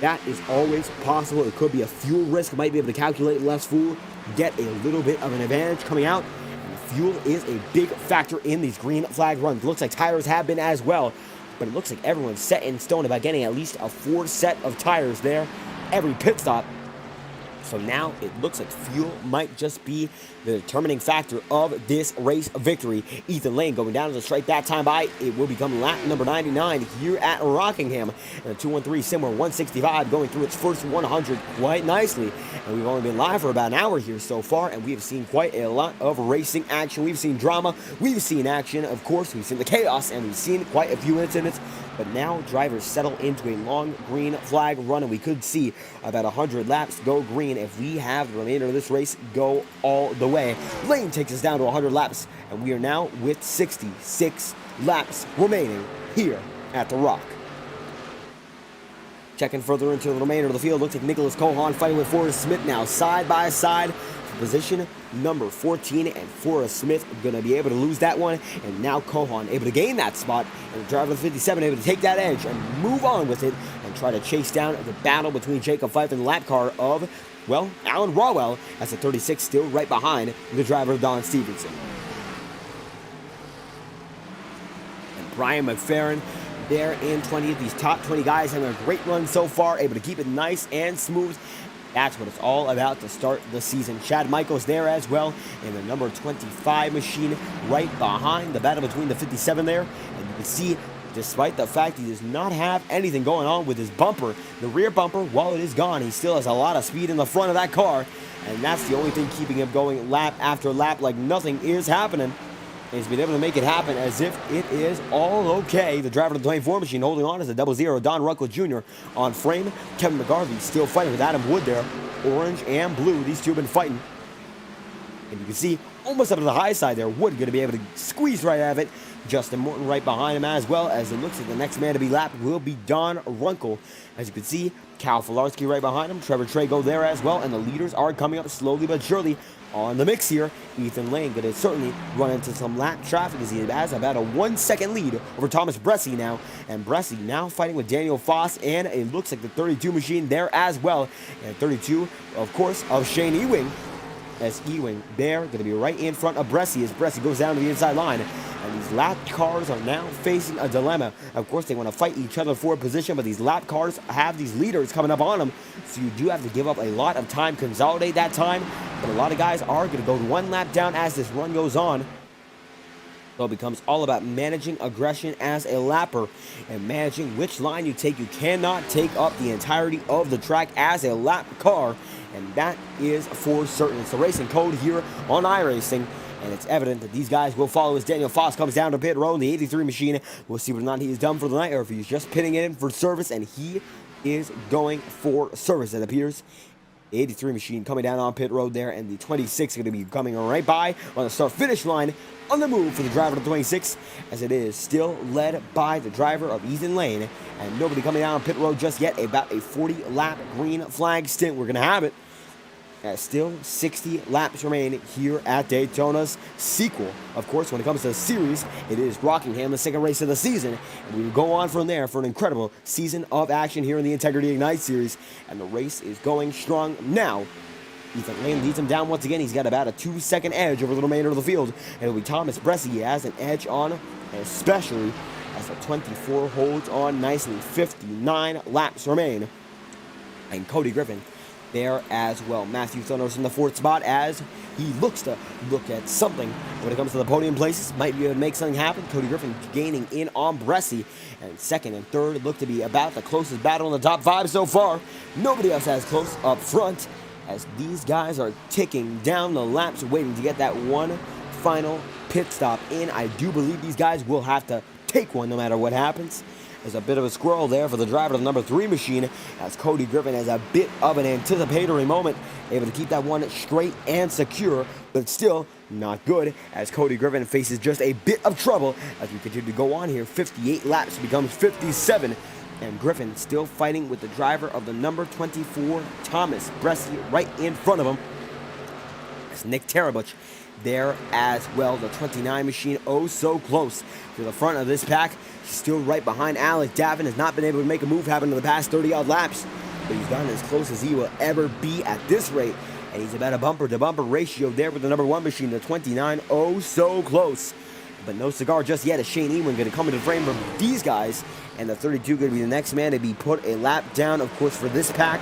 That is always possible. It could be a fuel risk. Might be able to calculate less fuel, get a little bit of an advantage coming out. And fuel is a big factor in these green flag runs. Looks like tires have been as well, but it looks like everyone's set in stone about getting at least a 4 set of tires there every pit stop. So now it looks like fuel might just be the determining factor of this race victory. Ethan Lane going down to the stripe that time by. It will become lap number 99 here at Rockingham. And the 213 Simmer 165 going through its first 100 quite nicely. And we've only been live for about an hour here so far, and we have seen quite a lot of racing action. We've seen drama, we've seen action, of course, we've seen the chaos, and we've seen quite a few incidents. But now drivers settle into a long green flag run, and we could see about 100 laps go green if we have the remainder of this race go all the way. Lane takes us down to 100 laps, and we are now with 66 laps remaining here at the Rock. Checking further into the remainder of the field, looks like Nicholas Cohan fighting with Forrest Smith now side by side for position number 14, and Forrest Smith going to be able to lose that one, and now Cohan able to gain that spot, and the driver of the 57 able to take that edge and move on with it and try to chase down the battle between Jacob Fife and the lap car of, well, Alan Rawell, as the 36 still right behind the driver of Don Stevenson. And Brian McFerrin there in 20th. These top 20 guys having a great run so far, able to keep it nice and smooth. That's what it's all about to start the season. Chad Michaels there as well in the number 25 machine right behind the battle between the 57 there. And you can see, despite the fact he does not have anything going on with his bumper, the rear bumper, while it is gone, he still has a lot of speed in the front of that car. And that's the only thing keeping him going lap after lap like nothing is happening. And he's been able to make it happen as if it is all okay. The driver of the 24 machine holding on is a 00, Don Ruckle Jr. on frame. Kevin McGarvey still fighting with Adam Wood there. Orange and blue, these two have been fighting. And you can see almost up to the high side there, Wood going to be able to squeeze right out of it. Justin Morton right behind him as well, as it looks like the next man to be lapped will be Don Runkle. As you can see, Cal Filarski right behind him, Trevor Trago there as well, and the leaders are coming up slowly but surely. on the mix here. Ethan Lane going to certainly run into some lap traffic as he has about a 1 second lead over Thomas Bressi now. And Bressi now fighting with Daniel Foss, and it looks like the 32 machine there as well. And 32, of course, of Shane Ewing. As Ewing there going to be right in front of Bressi as Bressi goes down to the inside line. And these lap cars are now facing a dilemma. Of course, they want to fight each other for position, but these lap cars have these leaders coming up on them. So you do have to give up a lot of time, consolidate that time. But a lot of guys are going to go one lap down as this run goes on. So it becomes all about managing aggression as a lapper and managing which line you take. You cannot take up the entirety of the track as a lap car, and that is for certain. It's the racing code here on iRacing, and it's evident that these guys will follow as Daniel Foss comes down to pit road in the 83 machine. We'll see whether or not he is done for the night or if he's just pitting in for service, and he is going for service, it appears. 83 machine coming down on pit road there, and the 26 going to be coming right by on the start-finish line on the move for the driver of the 26, as it is still led by the driver of Ethan Lane, and nobody coming down on pit road just yet. About a 40-lap green flag stint we're going to have it, as still 60 laps remain here at Daytona's sequel. Of course, when it comes to the series, it is Rockingham, the second race of the season, and we will go on from there for an incredible season of action here in the Integrity Ignite Series, and the race is going strong now. Ethan Lane leads him down once again. He's got about a 2-second edge over the remainder of the field, and it'll be Thomas Bressi. He has an edge on, especially as the 24 holds on nicely. 59 laps remain, and Cody Griffin there as well. Matthew Thunders in the 4th spot as he looks to look at something when it comes to the podium places. Might be able to make something happen. Cody Griffin gaining in on Bressi, and 2nd and 3rd look to be about the closest battle in the top 5 so far. Nobody else has close up front, as these guys are ticking down the laps, waiting to get that one final pit stop in. I do believe these guys will have to take one no matter what happens. There's a bit of a squirrel there for the driver of the number 3 machine, as Cody Griffin has a bit of an anticipatory moment, able to keep that one straight and secure, but still not good, as Cody Griffin faces just a bit of trouble as we continue to go on here. 58 laps becomes 57, and Griffin still fighting with the driver of the number 24, Thomas Bressi, right in front of him. As Nick Tarabuch there as well, the 29 machine, oh so close to the front of this pack. Still right behind Alec Davin, has not been able to make a move happen in the past 30-odd laps, but he's gotten as close as he will ever be at this rate, and he's about a bumper-to-bumper ratio there with the number 1 machine, the 29, oh so close. But no cigar just yet, as Shane Ewing going to come into the frame from these guys, and the 32 going to be the next man to be put a lap down, of course, for this pack,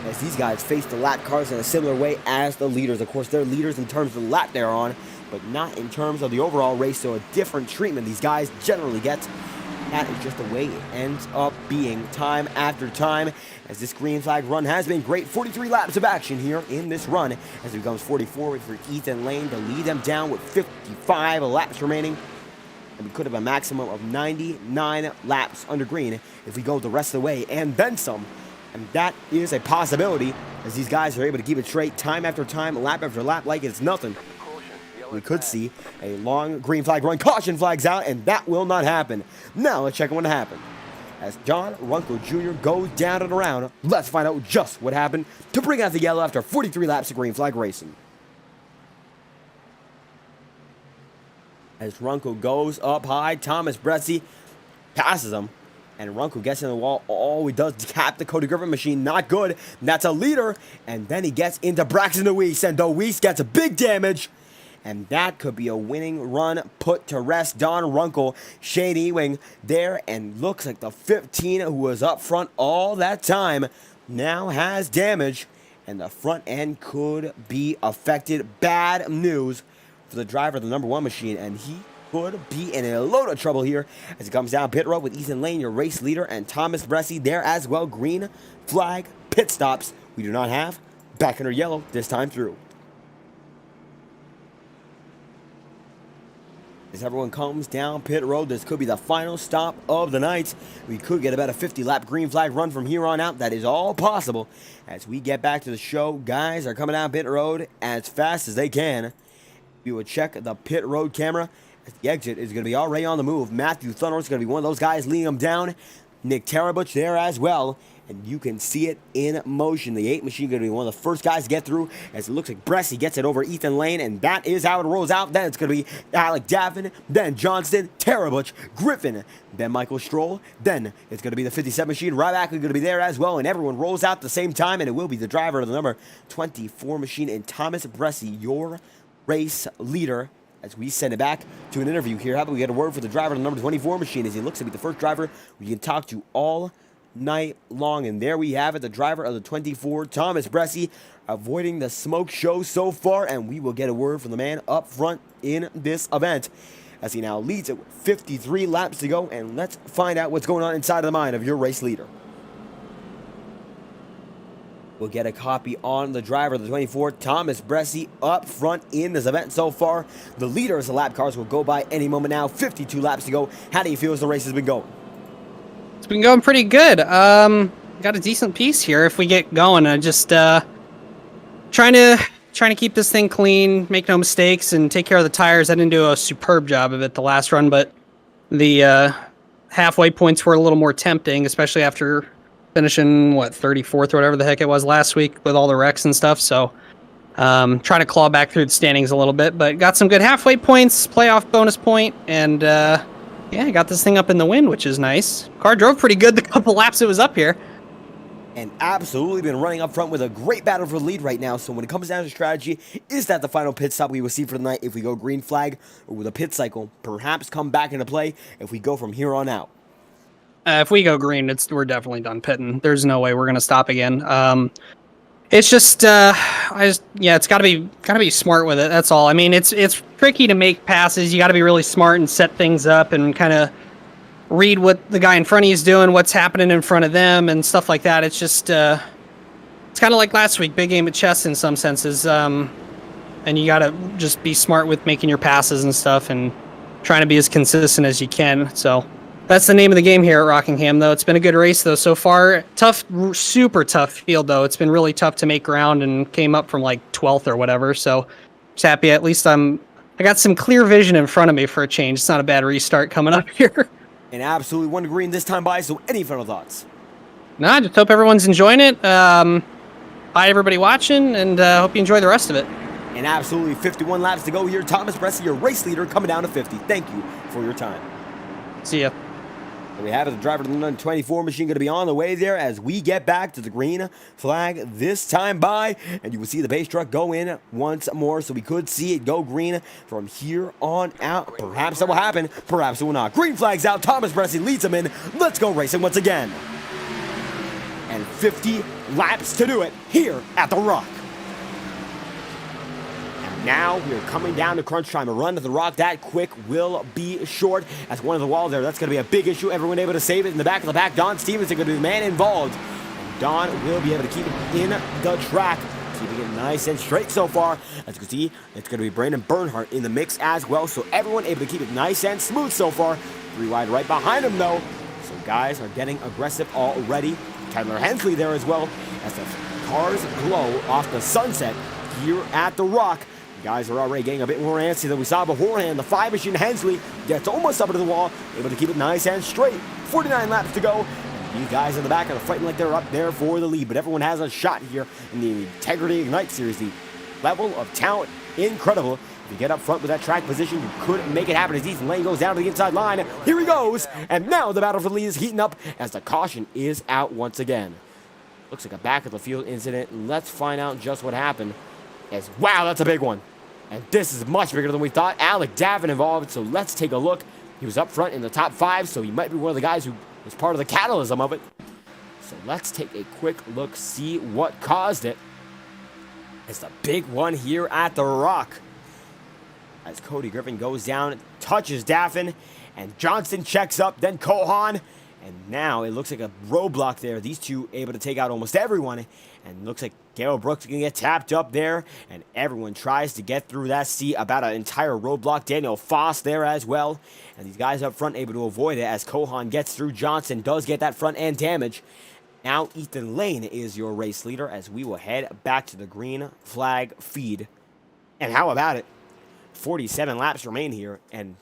as these guys face the lap cars in a similar way as the leaders. Of course, they're leaders in terms of the lap they're on, but not in terms of the overall race, so a different treatment these guys generally get. That is just the way it ends up being time after time, as this green flag run has been great. 43 laps of action here in this run, as it becomes 44 for Ethan Lane to lead them down with 55 laps remaining. And we could have a maximum of 99 laps under green if we go the rest of the way, and then some. And that is a possibility, as these guys are able to keep it straight time after time, lap after lap, like it's nothing. We could see a long green flag run. Caution flags out, and that will not happen. Now let's check on what happened. As John Runkle Jr. goes down and around, let's find out just what happened to bring out the yellow after 43 laps of green flag racing. As Runkle goes up high, Thomas Bressi passes him, and Runkle gets in the wall. All he does is tap the Cody Griffin machine. Not good. That's a leader. And then he gets into Braxton DeWeese, and DeWeese gets a big damage. And that could be a winning run put to rest. Don Runkle, Shane Ewing there, and looks like the 15 who was up front all that time now has damage, and the front end could be affected. Bad news for the driver of the number 1 machine, and he could be in a load of trouble here as it comes down pit road with Ethan Lane, your race leader, and Thomas Bressi there as well. Green flag pit stops we do not have. Back under yellow this time through. As everyone comes down pit road, this could be the final stop of the night. We could get about a 50-lap green flag run from here on out. That is all possible. As we get back to the show, guys are coming down pit road as fast as they can. We will check the pit road camera. As the exit is going to be already on the move. Matthew Thunder is going to be one of those guys leading them down. Nick Tarabuch there as well. and you can see it in motion. The 8 machine going to be one of the first guys to get through, as it looks like Bressy gets it over Ethan Lane, and that is how it rolls out. Then it's going to be Alec Davin, then Johnston, Tara Butch, Griffin, then Michael Stroll, then it's going to be the 57 machine. Ryback is going to be there as well, and everyone rolls out at the same time, and it will be the driver of the number 24 machine, and Thomas Bressy, your race leader, as we send it back to an interview here. How about we get a word for the driver of the number 24 machine, as he looks to be the first driver we can talk to all night long. And there we have it, the driver of the 24, Thomas Bressy, avoiding the smoke show so far, and we will get a word from the man up front in this event, as he now leads it with 53 laps to go. And let's find out what's going on inside of the mind of your race leader. We'll get a copy on the driver of the 24, Thomas Bressy, up front in this event so far. The leader of the lap cars will go by any moment now. 52 laps to go. How do you feel as the race has been going? It's been going pretty good. Got a decent piece here if we get going. I just trying to keep this thing clean, make no mistakes, and take care of the tires. I didn't do a superb job of it the last run, but the halfway points were a little more tempting, especially after finishing 34th or whatever the heck it was last week with all the wrecks and stuff. So trying to claw back through the standings a little bit, but got some good halfway points, playoff bonus point, and yeah, I got this thing up in the wind, which is nice. Car drove pretty good the couple laps it was up here. And absolutely been running up front with a great battle for the lead right now. So when it comes down to strategy, is that the final pit stop we will see for the night if we go green flag, or will the pit cycle perhaps come back into play if we go from here on out? If we go green, we're definitely done pitting. There's no way we're gonna stop again. It's just, it's gotta be smart with it. That's all. I mean, it's tricky to make passes. You gotta be really smart and set things up and kind of read what the guy in front of you is doing, what's happening in front of them, and stuff like that. It's just, it's kind of like last week, big game of chess in some senses. And you gotta just be smart with making your passes and stuff, and trying to be as consistent as you can. So that's the name of the game here at Rockingham, though. It's been a good race, though, so far. Tough, super tough field, though. It's been really tough to make ground, and came up from like 12th or whatever. So just happy. At least I got some clear vision in front of me for a change. It's not a bad restart coming up here. And absolutely one green this time by. So any final thoughts? No, I just hope everyone's enjoying it. Hi, everybody watching, and hope you enjoy the rest of it. And absolutely 51 laps to go here. Thomas Bressy, your race leader, coming down to 50. Thank you for your time. See ya. And we have the driver of the number 24 machine going to be on the way there as we get back to the green flag this time by. And you will see the base truck go in once more. So we could see it go green from here on out. Perhaps that will happen. Perhaps it will not. Green flag's out. Thomas Bressy leads them in. Let's go racing once again. And 50 laps to do it here at the Rock. Now we're coming down to crunch time. A run to the Rock that quick will be short. As one of the walls there, that's going to be a big issue. Everyone able to save it in the back of the pack. Don Stevenson going to be the man involved. And Don will be able to keep it in the track, keeping it nice and straight so far. As you can see, it's going to be Brandon Bernhardt in the mix as well. So everyone able to keep it nice and smooth so far. 3 wide right behind him though. So guys are getting aggressive already. Tyler Hensley there as well, as the cars glow off the sunset here at the Rock. Guys are already getting a bit more antsy than we saw beforehand. The 5 machine Hensley gets almost up into the wall, able to keep it nice and straight. 49 laps to go. These guys in the back are fighting like they're up there for the lead, but everyone has a shot here in the Integrity Ignite Series. The level of talent, incredible. If you get up front with that track position, you could make it happen as Ethan Lane goes down to the inside line. Here he goes, and now the battle for the lead is heating up as the caution is out once again. Looks like a back of the field incident. Let's find out just what happened. Wow, that's a big one. And this is much bigger than we thought. Alec Davin involved, so let's take a look. He was up front in the top 5, so he might be one of the guys who was part of the catalysm of it. So let's take a quick look, see what caused it. It's the big one here at the Rock. As Cody Griffin goes down, touches Daffin, and Johnson checks up, then Kohan. And now it looks like a roadblock there. These two able to take out almost everyone. And looks like Gale Brooks can get tapped up there. And everyone tries to get through that seat. About an entire roadblock. Daniel Foss there as well. And these guys up front able to avoid it as Kohan gets through. Johnson does get that front end damage. Now Ethan Lane is your race leader as we will head back to the green flag feed. And how about it? 47 laps remain here. And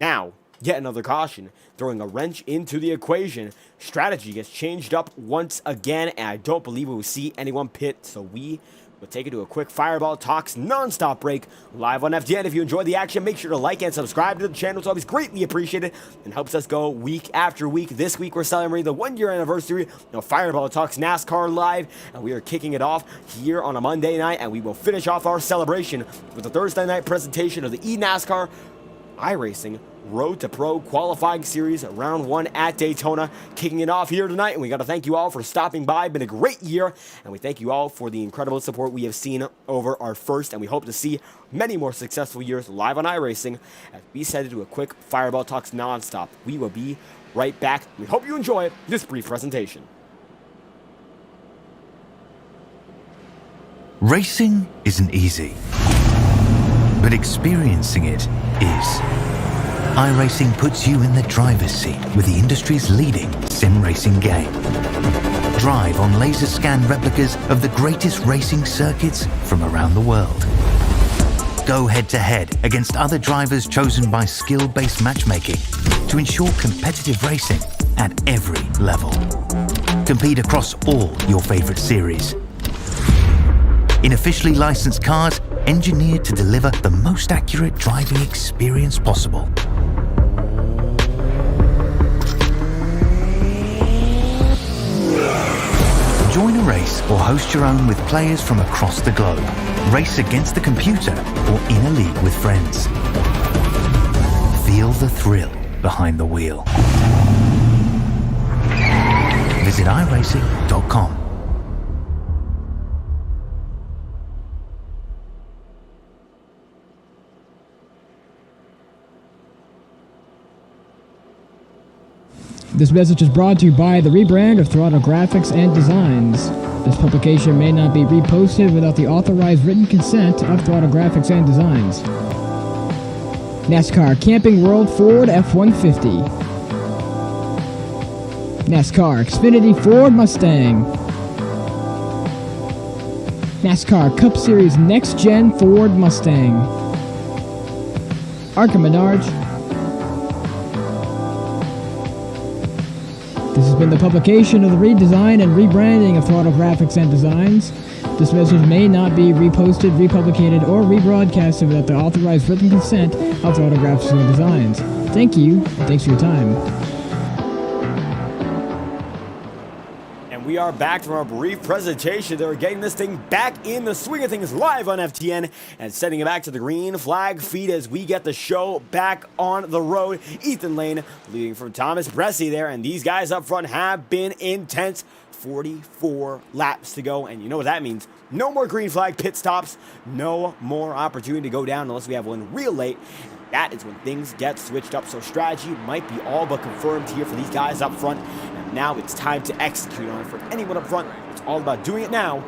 now Yet another caution, throwing a wrench into the equation. Strategy gets changed up once again, and I don't believe we will see anyone pit, so we will take it to a quick Fireball Talks non-stop break live on FTN. If you enjoyed the action, make sure to like and subscribe to the channel. It's always greatly appreciated and helps us go week after week. This week, we're celebrating the 1-year anniversary of Fireball Talks NASCAR Live, and we are kicking it off here on a Monday night, and we will finish off our celebration with a Thursday night presentation of the NASCAR iRacing Road to Pro qualifying series round 1 at Daytona, kicking it off here tonight. And we got to thank you all for stopping by. Been a great year, and we thank you all for the incredible support we have seen over our first, and we hope to see many more successful years live on iRacing as we head into a quick Fireball Talks nonstop. We will be right back. We hope you enjoy this brief presentation. Racing isn't easy, but experiencing it is. iRacing puts you in the driver's seat with the industry's leading sim racing game. Drive on laser scan replicas of the greatest racing circuits from around the world. Go head to head against other drivers chosen by skill-based matchmaking to ensure competitive racing at every level. Compete across all your favorite series. In officially licensed cars engineered to deliver the most accurate driving experience possible. Join a race or host your own with players from across the globe. Race against the computer or in a league with friends. Feel the thrill behind the wheel. Visit iRacing.com. This message is brought to you by the rebrand of Throttle Graphics and Designs. This publication may not be reposted without the authorized written consent of Throttle Graphics and Designs. NASCAR Camping World Ford F-150. NASCAR Xfinity Ford Mustang. NASCAR Cup Series Next-Gen Ford Mustang. Arca Menards. This has been the publication of the redesign and rebranding of Throttle Graphics and Designs. This message may not be reposted, republicated, or rebroadcasted without the authorized written consent of Throttle Graphics and Designs. Thank you, and thanks for your time. And we are back from our brief presentation. They're getting this thing back in the swing of things live on FTN and sending it back to the green flag feed as we get the show back on the road. Ethan Lane leading from Thomas Bressie there, and these guys up front have been intense. 44 laps to go, and you know what that means. No more green flag pit stops, no more opportunity to go down unless we have one real late. That is when things get switched up, so strategy might be all but confirmed here for these guys up front. And now it's time to execute on it for anyone up front. It's all about doing it now,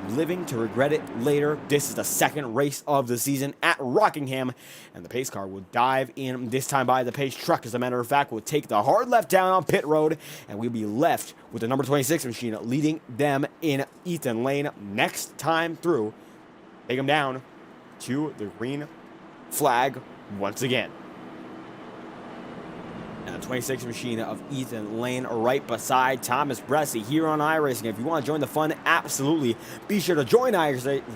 living to regret it later. This is the second race of the season at Rockingham, and the pace car will dive in this time by the pace truck. As a matter of fact, will take the hard left down on pit road, and we'll be left with the number 26 machine leading them in Ethan Lane. Next time through, take them down to the green flag once again. And the 26 machine of Ethan Lane right beside Thomas Bressie here on iRacing. If you want to join the fun, absolutely be sure to join iRacing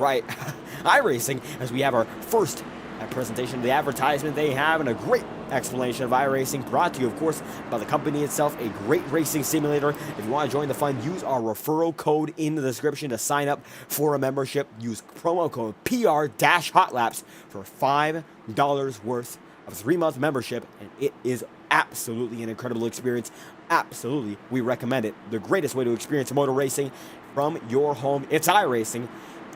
as we have our first presentation of the advertisement they have and a great explanation of iRacing brought to you, of course, by the company itself, a great racing simulator. If you want to join the fun, use our referral code in the description to sign up for a membership. Use promo code PR-HOTLAPS for $5 worth of 3-month membership, and it is absolutely an incredible experience. Absolutely, we recommend it. The greatest way to experience motor racing from your home. It's iRacing,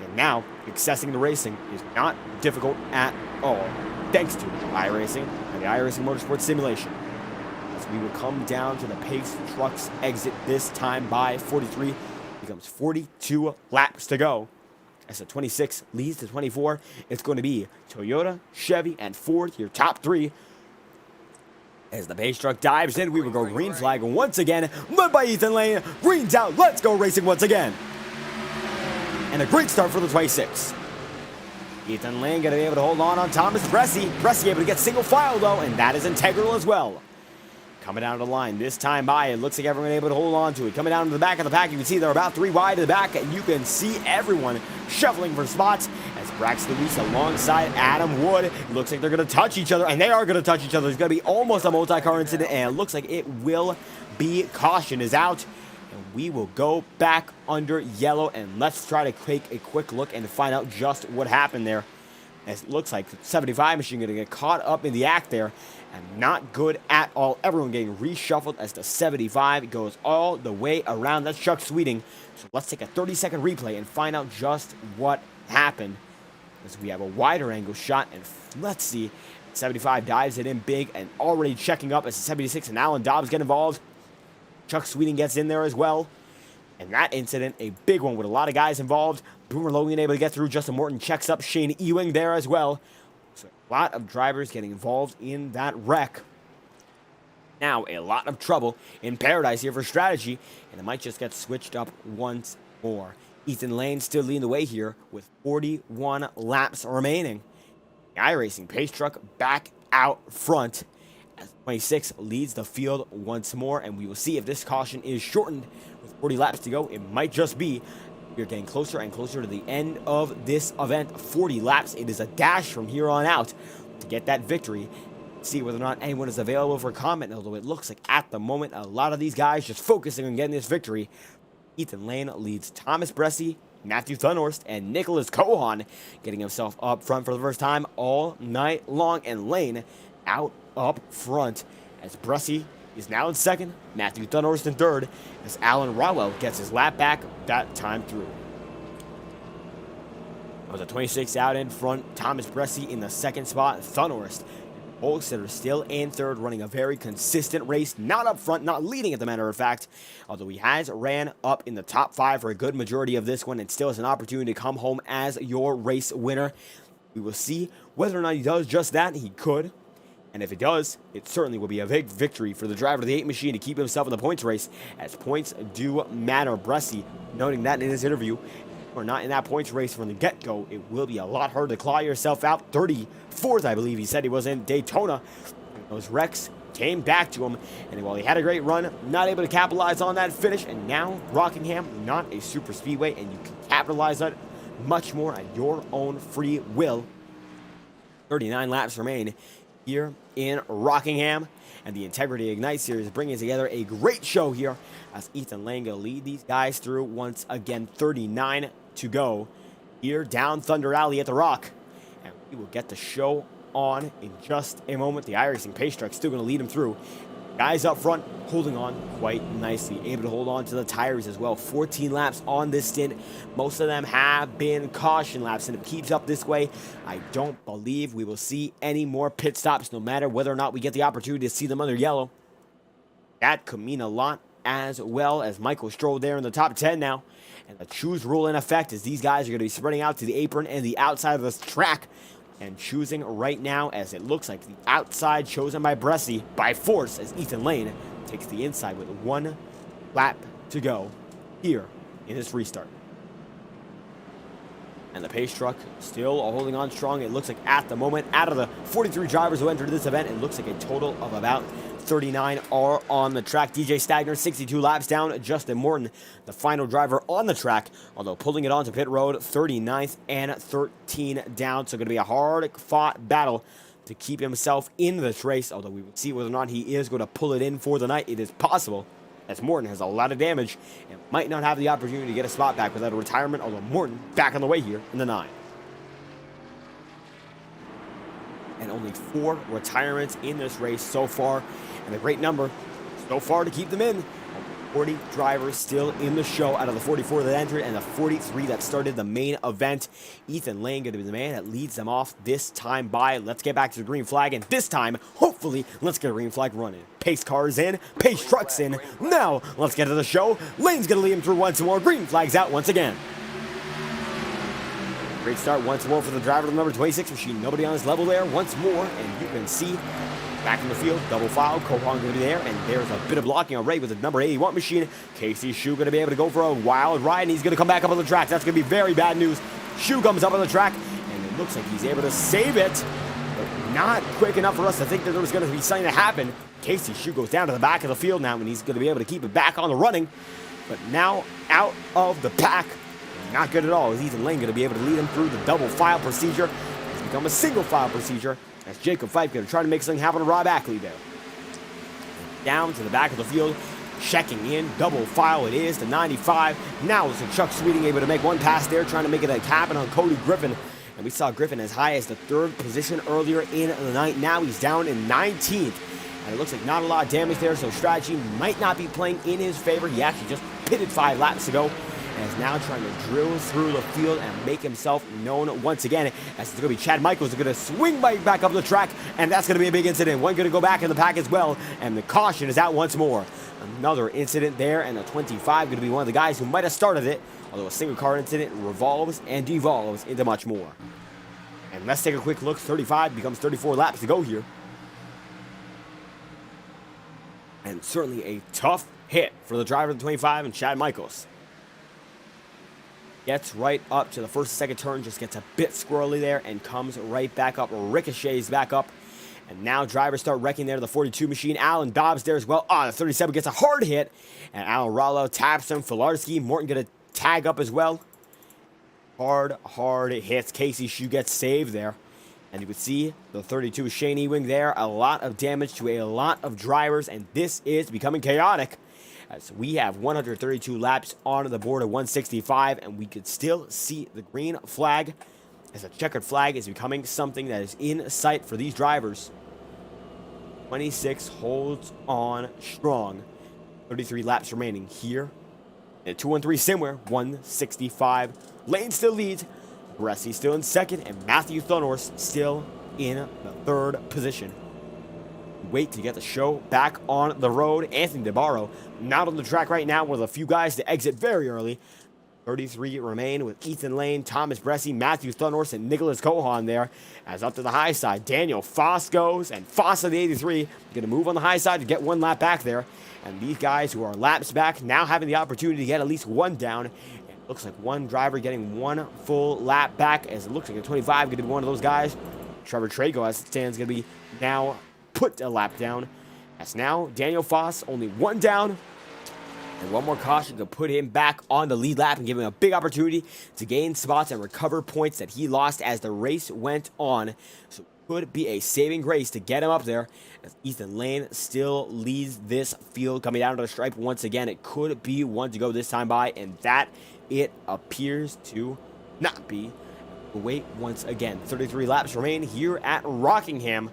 and now accessing the racing is not difficult at all, thanks to iRacing and the iRacing Motorsport Simulation. As we will come down to the pace trucks exit this time by 43, becomes 42 laps to go. As the 26 leads to 24, it's going to be Toyota, Chevy, and Ford, your top three. As the pace truck dives in, we will go green flag once again, led by Ethan Lane. Green's out, let's go racing once again. And a great start for the 26. Ethan Lane going to be able to hold on Thomas Bressie. Bressie able to get single file though, and that is integral as well. Coming down the line this time by, it looks like everyone able to hold on to it. Coming down to the back of the pack, you can see they're about 3 wide to the back, and you can see everyone shuffling for spots as Braxton Luis alongside Adam Wood. It looks like they're going to touch each other, and they are going to touch each other. There's going to be almost a multi-car incident, and it looks like it will be. Caution is out, and we will go back under yellow, and let's try to take a quick look and find out just what happened there. As it looks like the 75 machine going to get caught up in the act there, and not good at all. Everyone getting reshuffled as the 75 goes all the way around. That's Chuck Sweeting. So let's take a 30-second replay and find out just what happened. As we have a wider angle shot, and let's see. 75 dives it in big and already checking up as the 76 and Alan Dobbs get involved. Chuck Sweeting gets in there as well. And that incident, a big one with a lot of guys involved. Boomer Logan able to get through. Justin Morton checks up. Shane Ewing there as well. So a lot of drivers getting involved in that wreck. Now a lot of trouble in paradise here for strategy, and it might just get switched up once more. Ethan Lane still leading the way here with 41 laps remaining. The iRacing pace truck back out front as 26 leads the field once more, and we will see if this caution is shortened with 40 laps to go. It might just be. We're getting closer and closer to the end of this event. 40 laps. It is a dash from here on out to get that victory. See whether or not anyone is available for comment, although it looks like at the moment a lot of these guys just focusing on getting this victory. Ethan Lane leads Thomas Bressie, Matthew Thunhorst, and Nicholas Cohan getting himself up front for the first time all night long, and Lane out up front as Bressie is now in second, Matthew Thunhorst in third, as Alan Rowell gets his lap back that time through. With the 26 out in front, Thomas Bressie in the second spot, Thunhorst Holstetter still in third, running a very consistent race, not up front, not leading as a matter of fact, although he has ran up in the top 5 for a good majority of this one and still has an opportunity to come home as your race winner. We will see whether or not he does just that. He could. And if it does, it certainly will be a big victory for the driver of the 8 machine to keep himself in the points race, as points do matter. Bressie noting that in his interview, or not in that points race from the get-go, it will be a lot harder to claw yourself out. 34th, I believe he said he was in Daytona. Those wrecks came back to him, and while he had a great run, not able to capitalize on that finish, and now Rockingham, not a super speedway, and you can capitalize on it much more at your own free will. 39 laps remain here in Rockingham, and the Integrity Ignite Series bringing together a great show here as Ethan Lane will lead these guys through once again. 39 to go here down Thunder Alley at the Rock, and we will get the show on in just a moment. The iRacing pace truck still going to lead him through. Guys up front holding on quite nicely, able to hold on to the tires as well. 14 laps on this stint. Most of them have been caution laps, and if it keeps up this way, I don't believe we will see any more pit stops, no matter whether or not we get the opportunity to see them under yellow. That could mean a lot, as well as Michael Stroll there in the top 10 now. And the choose rule in effect as these guys are going to be spreading out to the apron and the outside of this track, and choosing right now, as it looks like the outside chosen by Bressie by force, as Ethan Lane takes the inside with 1 lap to go here in this restart. And the pace truck still holding on strong. It looks like at the moment, out of the 43 drivers who entered this event, it looks like a total of about 39 are on the track. DJ Stagner, 62 laps down. Justin Morton, the final driver on the track, although pulling it onto pit road, 39th and 13 down. So going to be a hard-fought battle to keep himself in this race, although we will see whether or not he is going to pull it in for the night. It is possible, as Morton has a lot of damage and might not have the opportunity to get a spot back without a retirement, although Morton back on the way here in the 9. And only 4 retirements in this race so far, and a great number so far to keep them in. 40 drivers still in the show out of the 44 that entered and the 43 that started the main event. Ethan Lane going to be the man that leads them off this time by. Let's get back to the green flag, and this time, hopefully, let's get a green flag running. Pace cars in, pace trucks in. Now, let's get to the show. Lane's going to lead him through once more. Green flag's out once again. Great start once more for the driver of the number 26 machine. Nobody on his level there once more, and you can see back in the field, double file, Cohan going to be there, and there's a bit of blocking already with the number 81 machine. Casey Shu going to be able to go for a wild ride, and he's going to come back up on the track. That's going to be very bad news. Shu comes up on the track, and it looks like he's able to save it, but not quick enough for us to think that there was going to be something to happen. Casey Shue goes down to the back of the field now, and he's going to be able to keep it back on the running. But now out of the pack, not good at all. Is Ethan Lane going to be able to lead him through the double file procedure? It's become a single file procedure as Jacob Fife going to try to make something happen to Rob Ackley there. Down to the back of the field, checking in, double file it is to 95. Now it's Chuck Sweeting able to make one pass there, trying to make it a happen on Cody Griffin. And we saw Griffin as high as the 3rd position earlier in the night. Now he's down in 19th. And it looks like not a lot of damage there, so strategy might not be playing in his favor. He actually just pitted 5 laps ago and is now trying to drill through the field and make himself known once again. As it's going to be Chad Michaels going to swing back up the track, and that's going to be a big incident. One going to go back in the pack as well, and the caution is out once more. Another incident there, and a 25 going to be one of the guys who might have started it, although a single car incident revolves and devolves into much more. And let's take a quick look. 35 becomes 34 laps to go here. And certainly a tough hit for the driver of the 25 and Chad Michaels. Gets right up to the first and second turn, just gets a bit squirrely there and comes right back up, ricochets back up. And now drivers start wrecking there. The 42 machine, Alan Dobbs there as well. The 37 gets a hard hit. And Alan Rollo taps him. Filarski, Morton going to tag up as well. Hard hits. Casey Shue gets saved there. And you can see the 32 Shane Ewing there. A lot of damage to a lot of drivers. And this is becoming chaotic, as we have 132 laps on the board of 165. And we could still see the green flag, as a checkered flag is becoming something that is in sight for these drivers. 26 holds on strong. 33 laps remaining here. And 213 somewhere, 165. Lane still leads. Bressie still in second, and Matthew Thunhorst still in the 3rd position. Wait to get the show back on the road. Anthony DeBarro not on the track right now, with a few guys to exit very early. 33 remain with Ethan Lane, Thomas Bressie, Matthew Thunhorst, and Nicholas Cohan there. As up to the high side, Daniel Foss goes, and Foss of the 83 going to move on the high side to get 1 lap back there. And these guys who are laps back now having the opportunity to get at least 1 down. Looks like one driver getting 1 full lap back, as it looks like a 25 going to be one of those guys. Trevor Trago, as it stands, going to be now put a lap down. As now Daniel Foss only 1 down, and 1 more caution to put him back on the lead lap and give him a big opportunity to gain spots and recover points that he lost as the race went on. So it could be a saving grace to get him up there, as Ethan Lane still leads this field coming down to the stripe once again. It could be 1 to go this time by, and that it appears to not be. Wait once again. 33 laps remain here at Rockingham.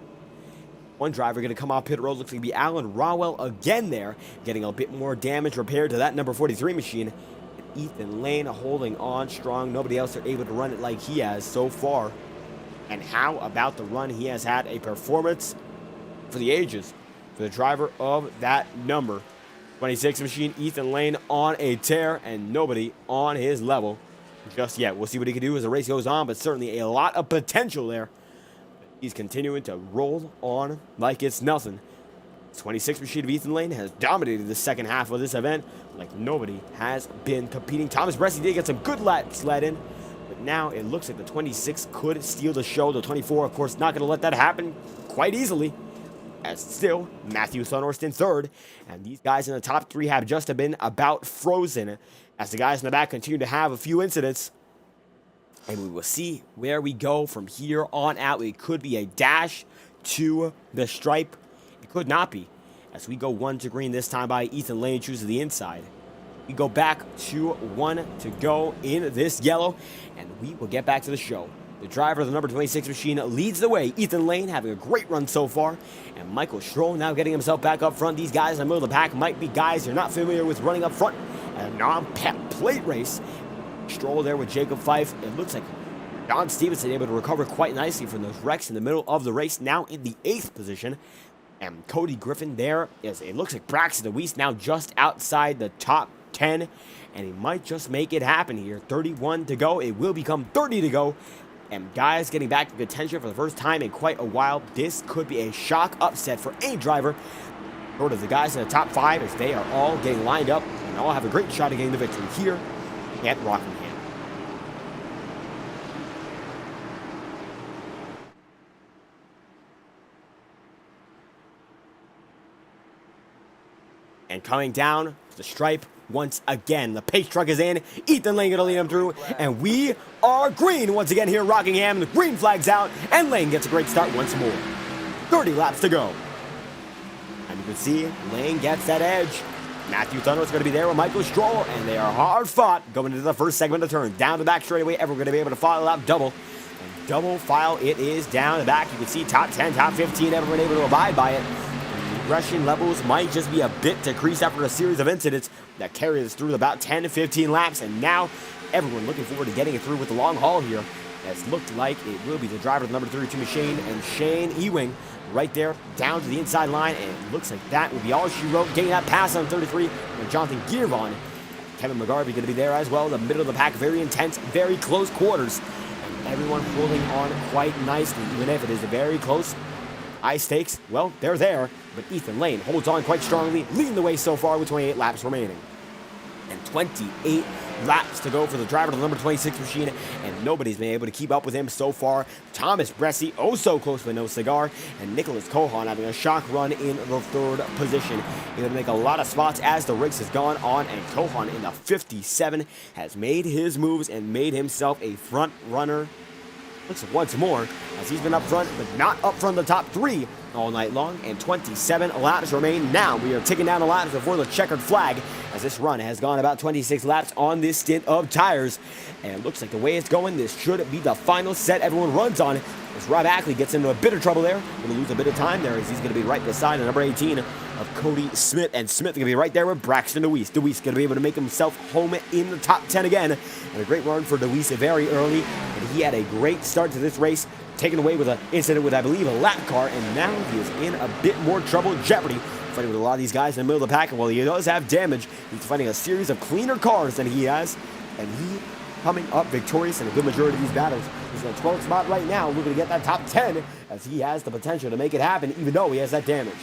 1 driver going to come off pit road. Looks like to be Alan Rowell again there, getting a bit more damage repaired to that number 43 machine. And Ethan Lane holding on strong. Nobody else are able to run it like he has so far. And how about the run? He has had a performance for the ages for the driver of that number 26 machine. Ethan Lane on a tear, and nobody on his level just yet. We'll see what he can do as the race goes on, but certainly a lot of potential there. He's continuing to roll on like it's nothing. 26 machine of Ethan Lane has dominated the second half of this event like nobody has been competing. Thomas Bressie did get some good laps led in, but now it looks like the 26 could steal the show. The 24, of course, not going to let that happen quite easily, as still Matthew Thunhorst in 3rd, and these guys in the top 3 have just been about frozen, as the guys in the back continue to have a few incidents. And we will see where we go from here on out. It could be a dash to the stripe. It could not be, as we go 1 to green this time by. Ethan Lane chooses the inside. We go back to 1 to go in this yellow, and we will get back to the show. The driver of the number 26 machine leads the way. Ethan Lane having a great run so far, and Michael Stroll now getting himself back up front. These guys in the middle of the pack might be guys you're not familiar with running up front in a non-plate race. Stroll there with Jacob Fife. It looks like Don Stevenson able to recover quite nicely from those wrecks in the middle of the race, now in the 8th position. And Cody Griffin there, is it looks like Braxton DeWeese now just outside the top 10, and he might just make it happen here. 31 to go. It will become 30 to go. And guys getting back to contention for the first time in quite a while. This could be a shock upset for any driver. Sort of the guys in the top 5, as they are all getting lined up and all have a great shot at getting the victory here at Rockingham. And coming down the stripe once again. The pace truck is in. Ethan Lane gonna lead him through. And we are green once again here at Rockingham. The green flag's out. And Lane gets a great start once more. 30 laps to go. And you can see Lane gets that edge. Matthew Thunder's going to be there with Michael Stroll, and they are hard fought going into the first segment of the turn. Down the back straightaway, everyone going to be able to file out double. And double file it is down the back. You can see top 10, top 15, everyone able to abide by it. The aggression levels might just be a bit decreased after a series of incidents that carry us through about 10 to 15 laps. And now everyone looking forward to getting it through with the long haul here. As looked like it will be the driver of the number 32 machine and Shane Ewing right there down to the inside line, and it looks like that will be all she wrote, getting that pass on 33, and Jonathan Gearvon. Kevin McGarvey going to be there as well, the middle of the pack, very intense, very close quarters, and everyone holding on quite nicely, even if it is a very close high stakes. Well, they're there, but Ethan Lane holds on quite strongly, leading the way so far with 28 laps remaining. And 28 laps to go for the driver of the number 26 machine, and nobody's been able to keep up with him so far. Thomas Bressi, oh so close with no cigar, and Nicholas Cohan having a shock run in the third position. He's going to make a lot of spots as the race has gone on, and Cohan in the 57 has made his moves and made himself a front runner. Looks like once more, as he's been up front, but not up front of the top three all night long, and 27 laps remain. Now we are ticking down the laps before the checkered flag, as this run has gone about 26 laps on this stint of tires. And it looks like the way it's going, this should be the final set everyone runs on, as Rob Ackley gets into a bit of trouble there. Going to lose a bit of time there, as he's going to be right beside the number 18 of Cody Smith, and Smith going to be right there with Braxton DeWeese. DeWeese going to be able to make himself home in the top 10 again, and a great run for DeWeese very early, and he had a great start to this race, taken away with an incident with, I believe, a lap car, and now he is in a bit more trouble. Jeopardy, fighting with a lot of these guys in the middle of the pack, and while he does have damage, he's fighting a series of cleaner cars than he has, and he coming up victorious in a good majority of these battles. He's in the 12th spot right now, looking to get that top 10, as he has the potential to make it happen, even though he has that damage.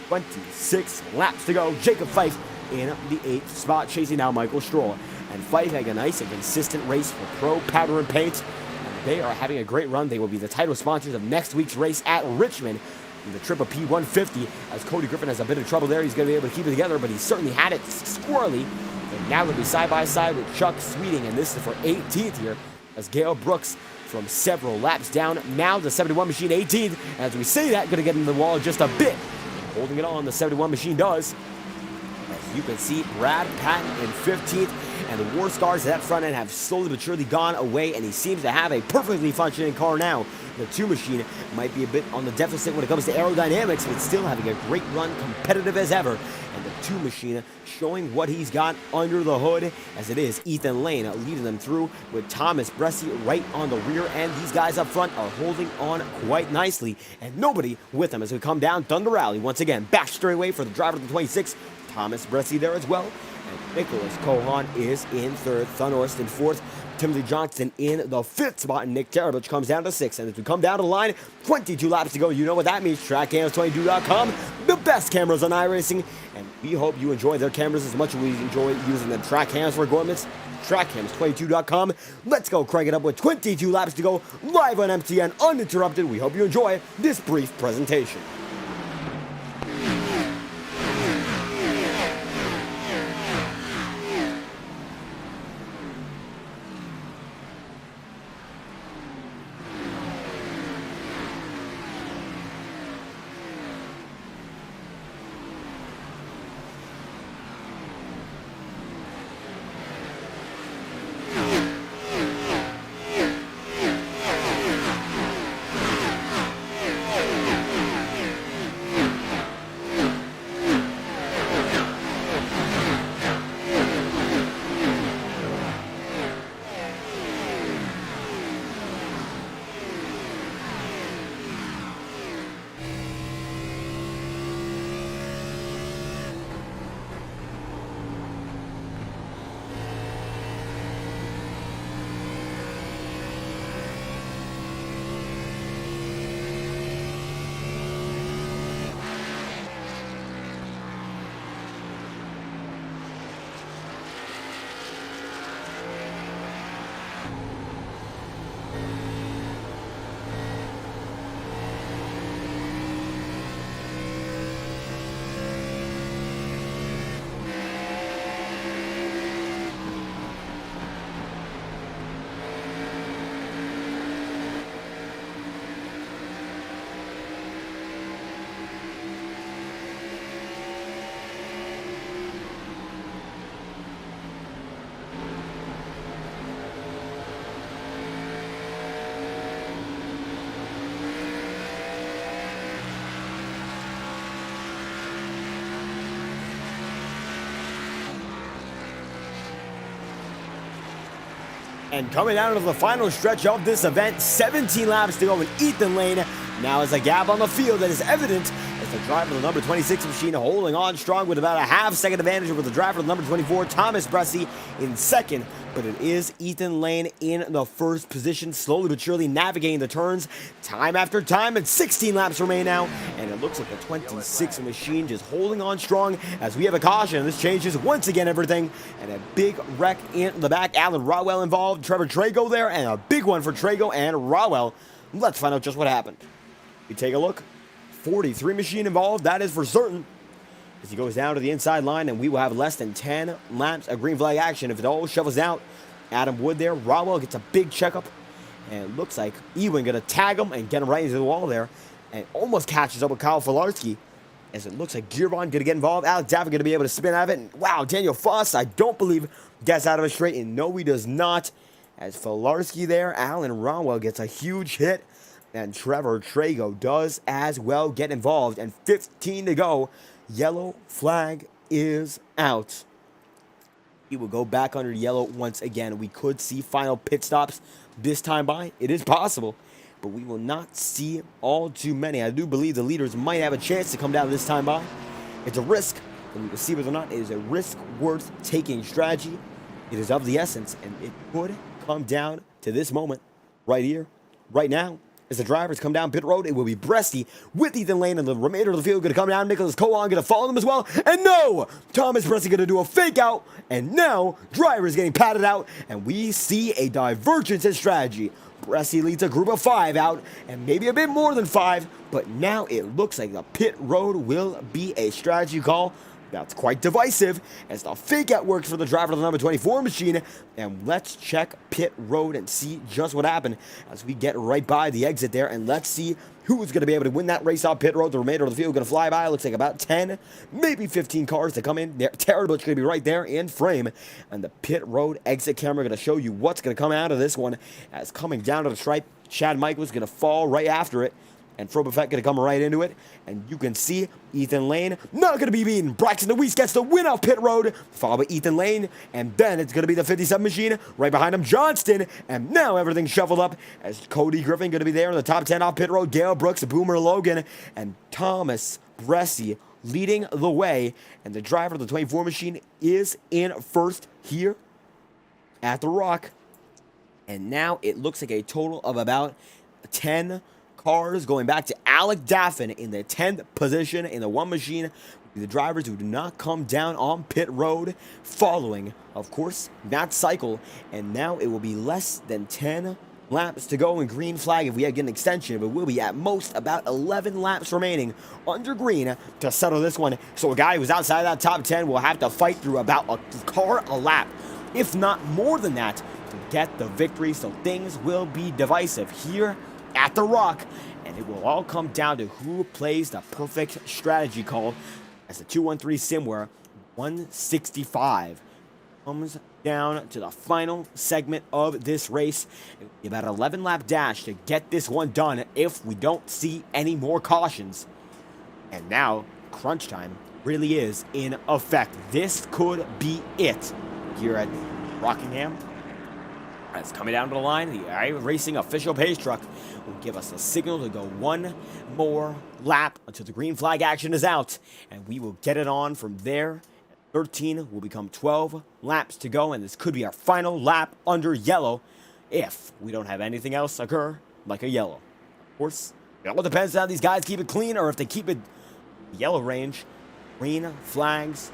26 laps to go. Jacob Fife in the 8th spot, chasing now Michael Stroll. And Fife having a nice and consistent race for Pro Powder and Paint. And they are having a great run. They will be the title sponsors of next week's race at Richmond in the Triple P 150. As Cody Griffin has a bit of trouble there, he's going to be able to keep it together, but he certainly had it squirrely. And now going to be side by side with Chuck Sweeting, and this is for 18th here, as Gail Brooks from several laps down. Now the 71 machine 18th. As we say that, going to get into the wall just a bit. Holding it on, the 71 machine does. As you can see, Brad Patton in 15th, and the War Scars at that front end have slowly but surely gone away, and he seems to have a perfectly functioning car now. The 2 machine might be a bit on the deficit when it comes to aerodynamics, but still having a great run, competitive as ever. And the 2 machine showing what he's got under the hood, as it is Ethan Lane leading them through with Thomas Bressi right on the rear end. These guys up front are holding on quite nicely, and nobody with them as we come down Thunder Alley once again. Back straightaway for the driver of the 26, Thomas Bressi there as well. And Nicholas Cohan is in 3rd, Thunhorst in 4th, Timothy Johnson in the 5th spot, and Nick Terabich comes down to 6th. And as we come down to the line, 22 laps to go. You know what that means. TrackCams22.com, the best cameras on iRacing, and we hope you enjoy their cameras as much as we enjoy using the track cams for equipment. TrackCams22.com. Let's go crank it up with 22 laps to go, live on MTN, uninterrupted. We hope you enjoy this brief presentation. And coming down to the final stretch of this event, 17 laps to go in Ethan Lane. Now is a gap on the field that is evident as the driver of the number 26 machine holding on strong with about a half-second advantage over the driver of the number 24, Thomas Bressi, in second. But it is Ethan Lane in the first position, slowly but surely navigating the turns time after time, and 16 laps remain now. And it looks like the 26 machine just holding on strong as we have a caution. This changes once again everything. And a big wreck in the back. Alan Rowell involved, Trevor Trago there, and a big one for Trago and Rowell. Let's find out just what happened. We take a look. 43 machine involved, that is for certain. As he goes down to the inside line, and we will have less than 10 laps of green flag action if it all shovels out. Adam Wood there. Rowell gets a big checkup. And it looks like Ewing going to tag him and get him right into the wall there. And almost catches up with Kyle Filarski. As it looks like Giron going to get involved. Alex Daffin going to be able to spin out of it. And wow, Daniel Foss, I don't believe, gets out of it straight. And no, he does not. As Filarski there, Alan Rowell gets a huge hit. And Trevor Trago does as well get involved. And 15 to go. Yellow flag is out. He will go back under yellow once again. We could see final pit stops this time by. It is possible, but we will not see all too many. I do believe the leaders might have a chance to come down this time by. It's a risk, and we will see whether or not it is a risk worth taking strategy. It is of the essence, and it could come down to this moment right here, right now. As the drivers come down pit road, it will be Bressi with Ethan Lane, and the remainder of the field going to come down. Nicholas Cohen going to follow them as well. And no! Thomas Bressi going to do a fake out. And now, drivers getting patted out. And we see a divergence in strategy. Bressi leads a group of 5 out, and maybe a bit more than 5. But now it looks like the pit road will be a strategy call. That's quite divisive as the fake out works for the driver of the number 24 machine. And let's check pit road and see just what happened as we get right by the exit there. And let's see who's going to be able to win that race off pit road. The remainder of the field going to fly by. Looks like about 10, maybe 15 cars to come in. Terrible, it's going to be right there in frame. And the pit road exit camera going to show you what's going to come out of this one. As coming down to the stripe, Chad Michaels going to fall right after it. And Frobefett going to come right into it. And you can see Ethan Lane not going to be beaten. Braxton DeWeese gets the win off pit road, followed by Ethan Lane. And then it's going to be the 57 machine. Right behind him, Johnston. And now everything's shuffled up as Cody Griffin going to be there in the top 10 off pit road. Gale Brooks, Boomer Logan, and Thomas Bressi leading the way. And the driver of the 24 machine is in first here at the Rock. And now it looks like a total of about 10 cars going back to Alec Daffin in the 10th position in the one machine. The drivers who do not come down on pit road following, of course, that cycle. And now it will be less than 10 laps to go in green flag if we get an extension. But we'll be at most about 11 laps remaining under green to settle this one. So a guy who's outside that top 10 will have to fight through about a car a lap, if not more than that, to get the victory. So things will be divisive here at the Rock, and it will all come down to who plays the perfect strategy call as the 213 Simware 165 comes down to the final segment of this race. It will be about an 11 lap dash to get this one done if we don't see any more cautions. And now crunch time really is in effect. This could be it here at Rockingham. As coming down to the line, the iRacing official pace truck will give us a signal to go one more lap until the green flag action is out. And we will get it on from there. 13 will become 12 laps to go. And this could be our final lap under yellow if we don't have anything else occur like a yellow. Of course, it all depends on how these guys keep it clean or if they keep it yellow range. Green flags,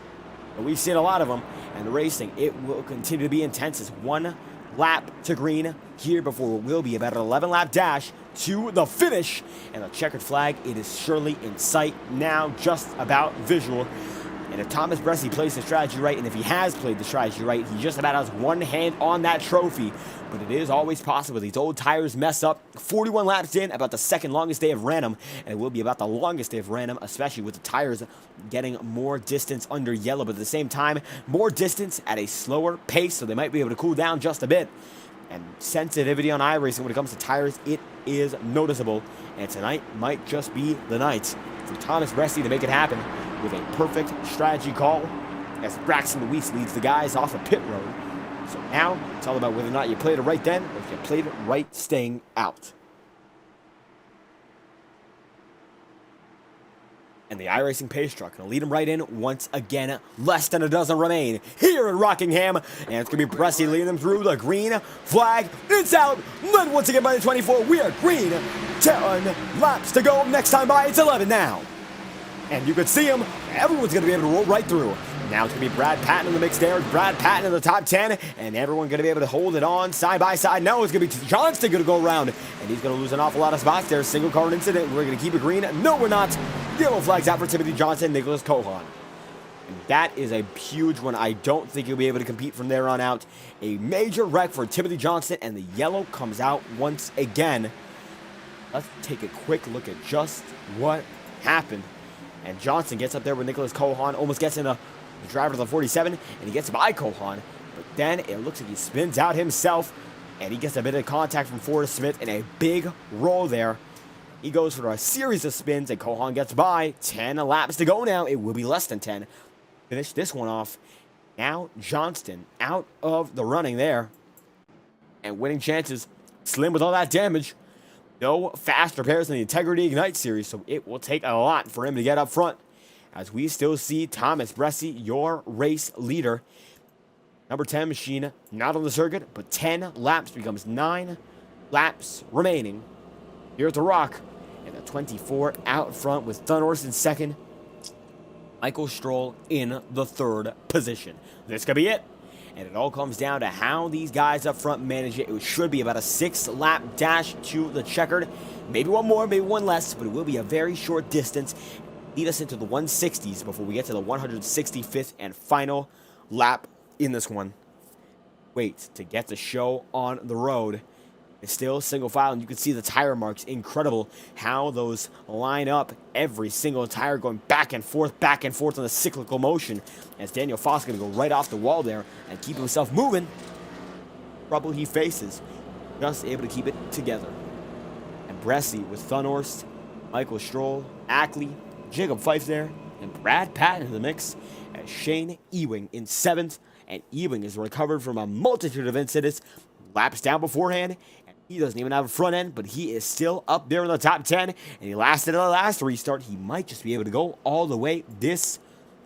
but we've seen a lot of them. And the racing, it will continue to be intense as one lap to green here before what will be about an 11 lap dash to the finish. And the checkered flag, it is surely in sight now, just about visual. And if Thomas Bressi plays the strategy right, and if he has played the strategy right, he just about has one hand on that trophy. But it is always possible. These old tires mess up. 41 laps in, about the second longest day of random, and it will be about the longest day of random, especially with the tires getting more distance under yellow, but at the same time, more distance at a slower pace, so they might be able to cool down just a bit. And sensitivity on iRacing when it comes to tires, it is noticeable. And tonight might just be the night for Thomas Bressi to make it happen with a perfect strategy call as Braxton Luis leads the guys off of pit road. So now it's all about whether or not you played it right then or if you played it right staying out. And the iRacing pace truck going to lead him right in once again. Less than a dozen remain here in Rockingham. And it's going to be Bresci leading them through the green flag. It's out. Led once again by the 24. We are green. 10 laps to go. Next time by, it's 11 now. And you can see him. Everyone's going to be able to roll right through. Now it's going to be Brad Patton in the mix there. Brad Patton in the top 10. And everyone going to be able to hold it on side by side. Now it's going to be Johnston going to go around. And he's going to lose an awful lot of spots there. Single car incident. We're going to keep it green. No, we're not. Yellow flags out for Timothy Johnson, Nicholas Cohan. And that is a huge one. I don't think he'll be able to compete from there on out. A major wreck for Timothy Johnson. And the yellow comes out once again. Let's take a quick look at just what happened. And Johnson gets up there with Nicholas Cohan. Almost gets in the driver of the 47, and he gets by Cohan, but then it looks like he spins out himself, and he gets a bit of contact from Forrest Smith, and a big roll there. He goes for a series of spins, and Cohan gets by. 10 laps to go now. It will be less than 10. Finish this one off. Now Johnston out of the running there, and winning chances slim with all that damage. No fast repairs in the Integrity Ignite series, so it will take a lot for him to get up front. As we still see Thomas Bresci, your race leader. Number 10 machine, not on the circuit, but 10 laps becomes 9 laps remaining. Here at the Rock, and the 24 out front with Thunhorse in second. Michael Stroll in the third position. This could be it. And it all comes down to how these guys up front manage it. It should be about a 6-lap dash to the checkered. Maybe one more, maybe one less, but it will be a very short distance. Lead us into the 160s before we get to the 165th and final lap in this one. Wait to get the show on the road. It's still single file, and you can see the tire marks. Incredible how those line up. Every single tire going back and forth on a cyclical motion. As Daniel Foss is going to go right off the wall there and keep himself moving. Trouble he faces, just able to keep it together. And Bresci with Thunhorst, Michael Stroll, Ackley, Jacob Fife there, and Brad Patton in the mix, as Shane Ewing in 7th, and Ewing is recovered from a multitude of incidents, laps down beforehand, and he doesn't even have a front end, but he is still up there in the top 10, and he lasted in the last restart. He might just be able to go all the way. This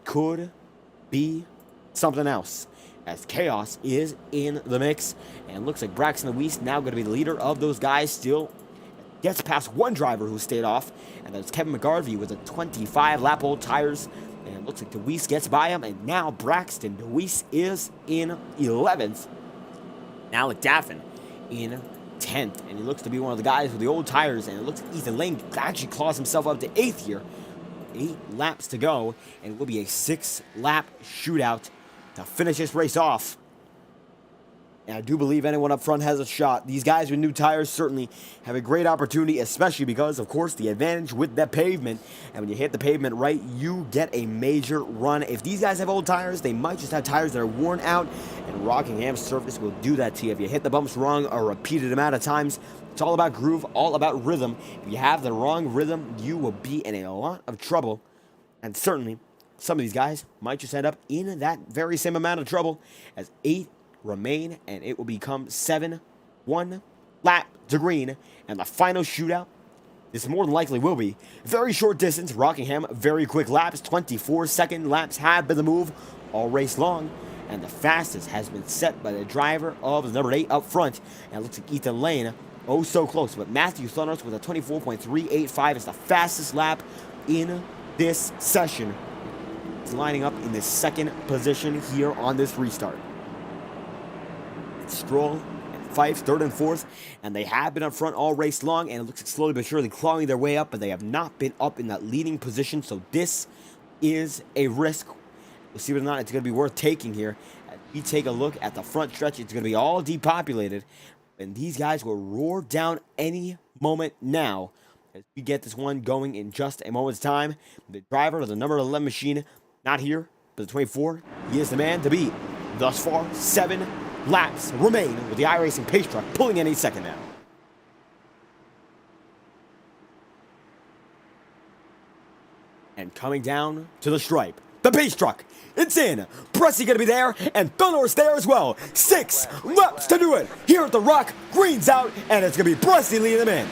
could be something else, as Chaos is in the mix, and looks like Braxton Weiss now going to be the leader of those guys. Still gets past one driver who stayed off, and that's Kevin McGarvey with a 25-lap old tires. And it looks like DeWeese gets by him, and now Braxton DeWeese is in 11th. Now Alec Daffin in 10th, and he looks to be one of the guys with the old tires, and it looks like Ethan Lane actually claws himself up to 8th here. 8 laps to go, and it will be a 6-lap shootout to finish this race off. And I do believe anyone up front has a shot. These guys with new tires certainly have a great opportunity, especially because, of course, the advantage with that pavement. And when you hit the pavement right, you get a major run. If these guys have old tires, they might just have tires that are worn out. And Rockingham's surface will do that to you. If you hit the bumps wrong a repeated amount of times, it's all about groove, all about rhythm. If you have the wrong rhythm, you will be in a lot of trouble. And certainly, some of these guys might just end up in that very same amount of trouble as 8 remain, and it will become 7, 1 lap to green, and the final shootout, this more than likely will be very short distance. Rockingham, very quick laps, 24-second laps have been the move all race long, and the fastest has been set by the driver of the number 8 up front, and it looks like Ethan Lane, oh so close, but Matthew Thunhorst with a 24.385 is the fastest lap in this session. He's lining up in the 2nd position here on this restart. Stroll and Fife 3rd and 4th, and they have been up front all race long, and it looks like slowly but surely clawing their way up, but they have not been up in that leading position, so this is a risk. We'll see whether or not it's going to be worth taking here. As we take a look at the front stretch, it's going to be all depopulated, and these guys will roar down any moment now as we get this one going in just a moment's time. The driver of the number 11 machine, not here, but the 24, he is the man to beat. Thus far, 7 laps remain with the iRacing pace truck pulling any second now. And coming down to the stripe, the pace truck. It's in. Pressy gonna be there, and Thunder's there as well. 6 laps to do it. Here at the Rock, green's out, and it's gonna be Pressy leading them in.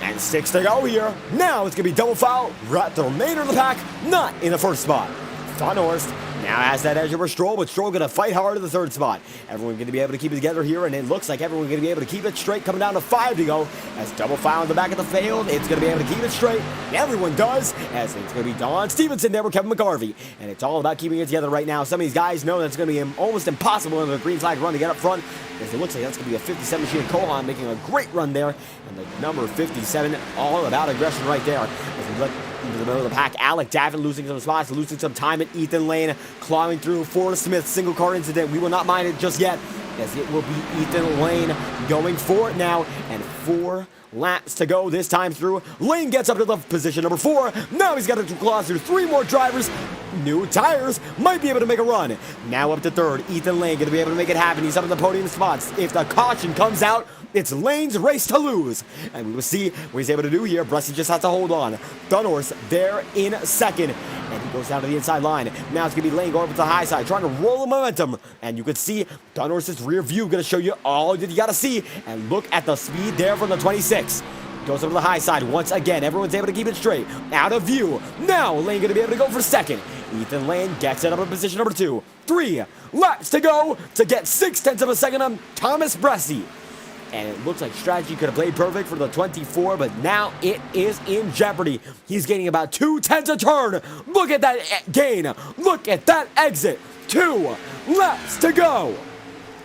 And 6 to go here. Now it's gonna be double foul. The remainder of the pack not in the first spot. Thunder's now has that edge over Stroll, but Stroll gonna fight hard in the third spot. Everyone gonna be able to keep it together here, and it looks like everyone gonna be able to keep it straight, coming down to 5 to go. As double foul in the back of the field, it's gonna be able to keep it straight. Everyone does, as it's gonna be Don Stevenson there with Kevin McGarvey. And it's all about keeping it together right now. Some of these guys know that's gonna be almost impossible in the green flag run to get up front, as it looks like that's gonna be a 57 machine. Kohan making a great run there, and the number 57, all about aggression right there. As we look into the middle of the pack, Alec Davin losing some spots, losing some time, and Ethan Lane clawing through. Forrest Smith single car incident. We will not mind it just yet, as it will be Ethan Lane going for it now, and 4 laps to go this time through. Lane gets up to the position number 4. Now he's got to claw through 3 more drivers. New tires, might be able to make a run. Now up to 3rd, Ethan Lane gonna be able to make it happen. He's up in the podium spots. If the caution comes out, it's Lane's race to lose. And we will see what he's able to do here. Bressy just has to hold on. Dunhorse there in 2nd. And he goes down to the inside line. Now it's going to be Lane going over to the high side, trying to roll the momentum. And you can see Dunhorse's rear view going to show you all that you got to see. And look at the speed there from the 26. Goes over to the high side once again. Everyone's able to keep it straight. Out of view. Now Lane going to be able to go for 2nd. Ethan Lane gets it up in position number 2. 3 laps to go to get 0.6 of a second on Thomas Bressy. And it looks like strategy could have played perfect for the 24, but now it is in jeopardy. He's gaining about 0.2 a turn. Look at that gain. Look at that exit. 2 laps to go.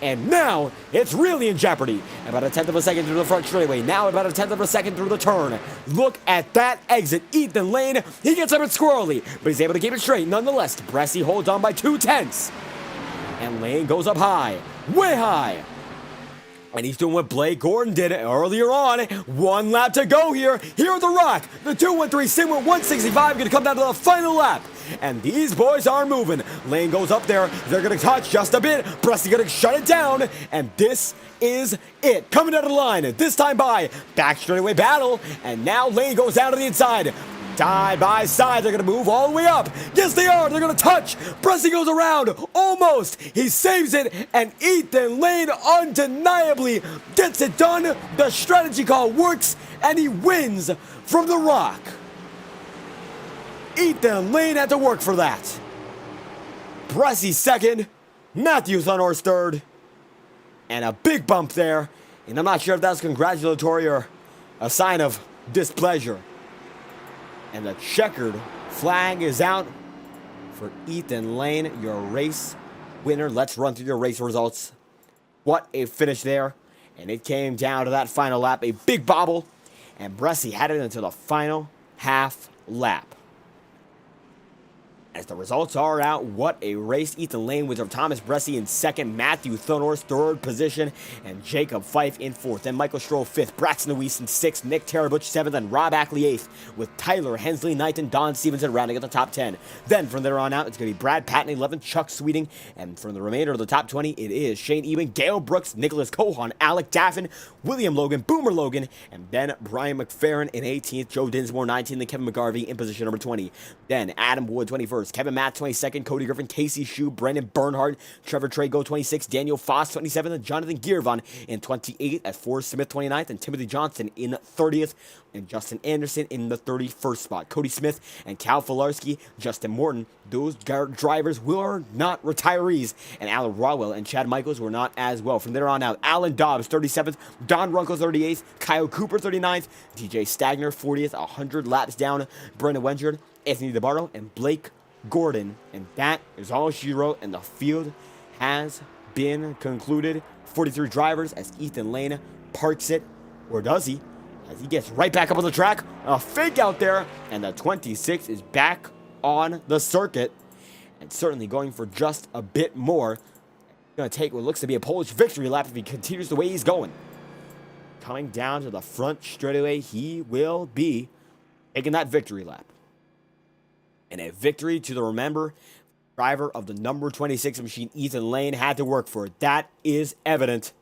And now it's really in jeopardy. About 1/10 of a second through the front straightaway. Now about 1/10 of a second through the turn. Look at that exit. Ethan Lane, he gets up it squirrely, but he's able to keep it straight nonetheless. Bressy holds on by 0.2. And Lane goes up high, way high. And he's doing what Blake Gordon did earlier on. 1 lap to go here. Here at the Rock. The 213 sim with 165 going to come down to the final lap. And these boys are moving. Lane goes up there. They're going to touch just a bit. Bressy going to shut it down. And this is it. Coming down the line. This time by back straightaway battle. And now Lane goes down to the inside. Side by side, they're going to move all the way up. Yes, they are. They're going to touch. Bressy goes around. Almost. He saves it. And Ethan Lane undeniably gets it done. The strategy call works. And he wins from the Rock. Ethan Lane had to work for that. Bressy 2nd. Matthew Thunhorse 3rd. And a big bump there. And I'm not sure if that's congratulatory or a sign of displeasure. And the checkered flag is out for Ethan Lane, your race winner. Let's run through your race results. What a finish there. And it came down to that final lap. A big bobble. And Bressy had it into the final half lap. As the results are out, what a race. Ethan Lane with Thomas Bressy in 2nd, Matthew Thunhorse 3rd position, and Jacob Fife in 4th. Then Michael Stroll 5th, Braxton Louise in 6th, Nick Tarabuch 7th, and Rob Ackley 8th, with Tyler Hensley 9th and Don Stevenson rounding at the top 10. Then from there on out, it's going to be Brad Patton 11th, Chuck Sweeting, and from the remainder of the top 20, it is Shane Ewan, Gale Brooks, Nicholas Kohan, Alec Daffin, William Logan, Boomer Logan, and then Brian McFerrin in 18th, Joe Dinsmore 19th, and Kevin McGarvey in position number 20. Then Adam Wood 21st, Kevin Matt 22nd, Cody Griffin, Casey Shue, Brandon Bernhardt, Trevor Trago 26th, Daniel Foss 27th, and Jonathan Girvan in 28th, at Forrest Smith 29th, and Timothy Johnson in 30th, and Justin Anderson in the 31st spot. Cody Smith and Cal Filarski, Justin Morton, those drivers were not retirees, and Alan Rawell and Chad Michaels were not as well. From there on out, Alan Dobbs 37th, Don Runkle 38th, Kyle Cooper 39th, DJ Stagner 40th, 100 laps down, Brendan Wenchard, Anthony DeBardo, and Blake Gordon. And that is all she wrote, and the field has been concluded. 43 drivers as Ethan Lane parks it, or does he? As he gets right back up on the track, a fake out there, and the 26 is back on the circuit, and certainly going for just a bit more. Going to take what looks to be a Polish victory lap if he continues the way he's going. Coming down to the front straightaway, he will be taking that victory lap. And a victory to the driver of the number 26 machine, Ethan Lane, had to work for it. That is evident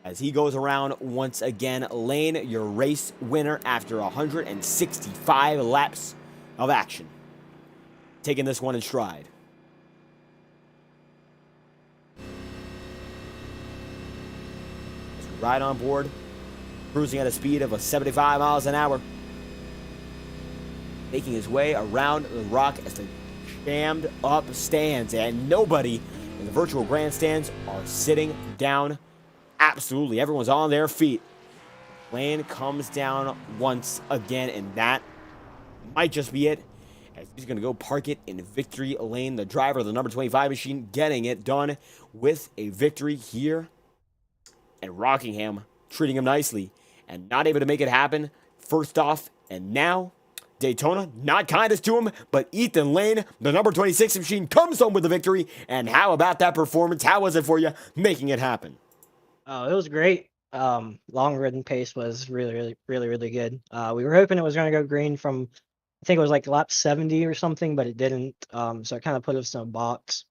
as he goes around once again. Lane, your race winner after 165 laps of action. taking this one in stride. Right on board, cruising at a speed of 75 miles an hour, making his way around the rock as the jammed up stands, and nobody in the virtual grandstands are sitting down. Absolutely, everyone's on their feet. Lane comes down once again, and that might just be it, as he's going to go park it in victory lane. The driver of the number 25 machine getting it done with a victory here. And Rockingham treating him nicely and not able to make it happen first off. And now Daytona not kindest to him, but Ethan Lane, the number 26 machine, comes home with the victory. And how about that performance? How was it for you making it happen? Oh, it was great. Long ridden pace was really good. We were hoping it was going to go green from, I think it was like lap 70 or something, but it didn't. So it kind of put us in a box.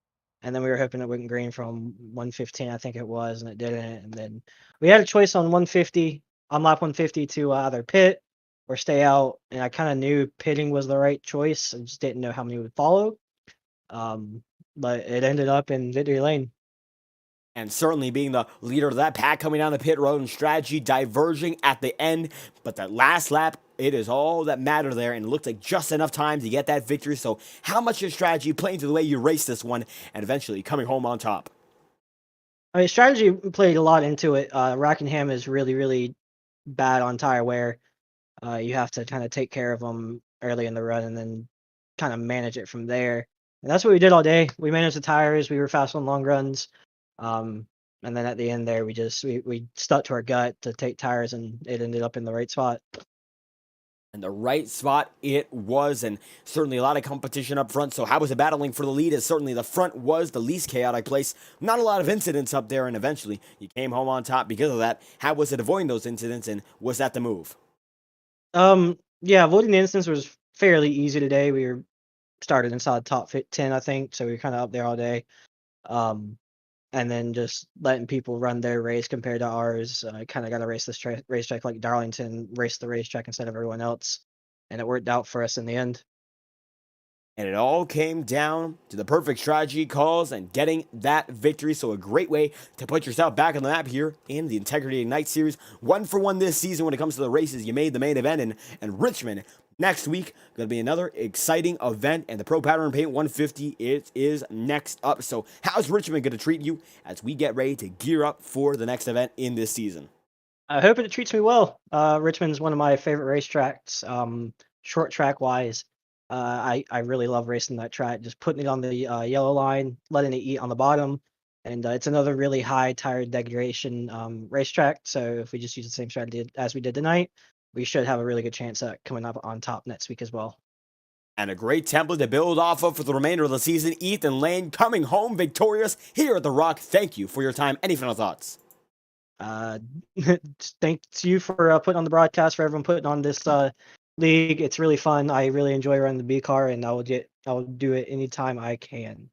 And then we were hoping it wouldn't green from 115, I think it was, and it didn't. And then we had a choice on lap 150 to either pit or stay out. And I kind of knew pitting was the right choice. I just didn't know how many would follow. But it ended up in victory lane. And certainly being the leader of that pack, coming down the pit road and strategy diverging at the end. But that last lap, it is all that mattered there, and it looked like just enough time to get that victory. So how much of strategy playing to the way you raced this one and eventually coming home on top? I mean, strategy played a lot into it. Rockingham is really bad on tire wear. You have to kind of take care of them early in the run and then kind of manage it from there. And that's what we did all day. We managed the tires. We were fast on long runs. And then at the end there, we stuck to our gut to take tires, and it ended up in the right spot. And the right spot it was, and certainly a lot of competition up front. So how was it battling for the lead? As certainly the front was the least chaotic place. Not a lot of incidents up there, and eventually you came home on top because of that. How was it avoiding those incidents, and was that the move? Yeah, avoiding the incidents was fairly easy today. We were started inside top 10, I think, so we were kind of up there all day. And then just letting people run their race compared to ours. I kind of got to race this racetrack like Darlington, race the racetrack instead of everyone else. And it worked out for us in the end. And it all came down to the perfect strategy calls and getting that victory. So a great way to put yourself back on the map here in the Integrity Ignite Series. 1-for-1 this season when it comes to the races. You made the main event, and Richmond next week going to be another exciting event. And the Pro Pattern Paint 150 it is next up. So how's Richmond going to treat you as we get ready to gear up for the next event in this season? I hope it treats me well. Richmond's one of my favorite racetracks, short track wise. I really love racing that track, just putting it on the yellow line, letting it eat on the bottom. And it's another really high tire degradation racetrack. So if we just use the same strategy as we did tonight, we should have a really good chance at coming up on top next week as well. And a great template to build off of for the remainder of the season. Ethan Lane coming home victorious here at The Rock. Thank you for your time. Any final thoughts? Thanks you for putting on the broadcast, for everyone putting on this league. It's really fun. I really enjoy running the B car, and I'll do it anytime I can.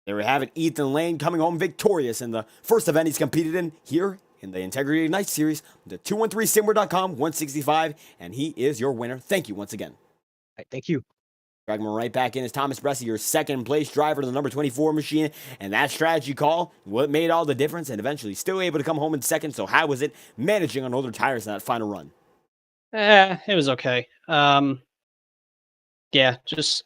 There we have it. Ethan Lane coming home victorious in the first event he's competed in here in the Integrity Ignite Series, the 213simmer.com 165, and he is your winner. Thank you once again. All right, thank you. Dragging him right back in is Thomas Bressi, your second place driver to the number 24 machine, and that strategy call, what made all the difference, and eventually still able to come home in second. So how was it managing on older tires in that final run? It was okay. Yeah, just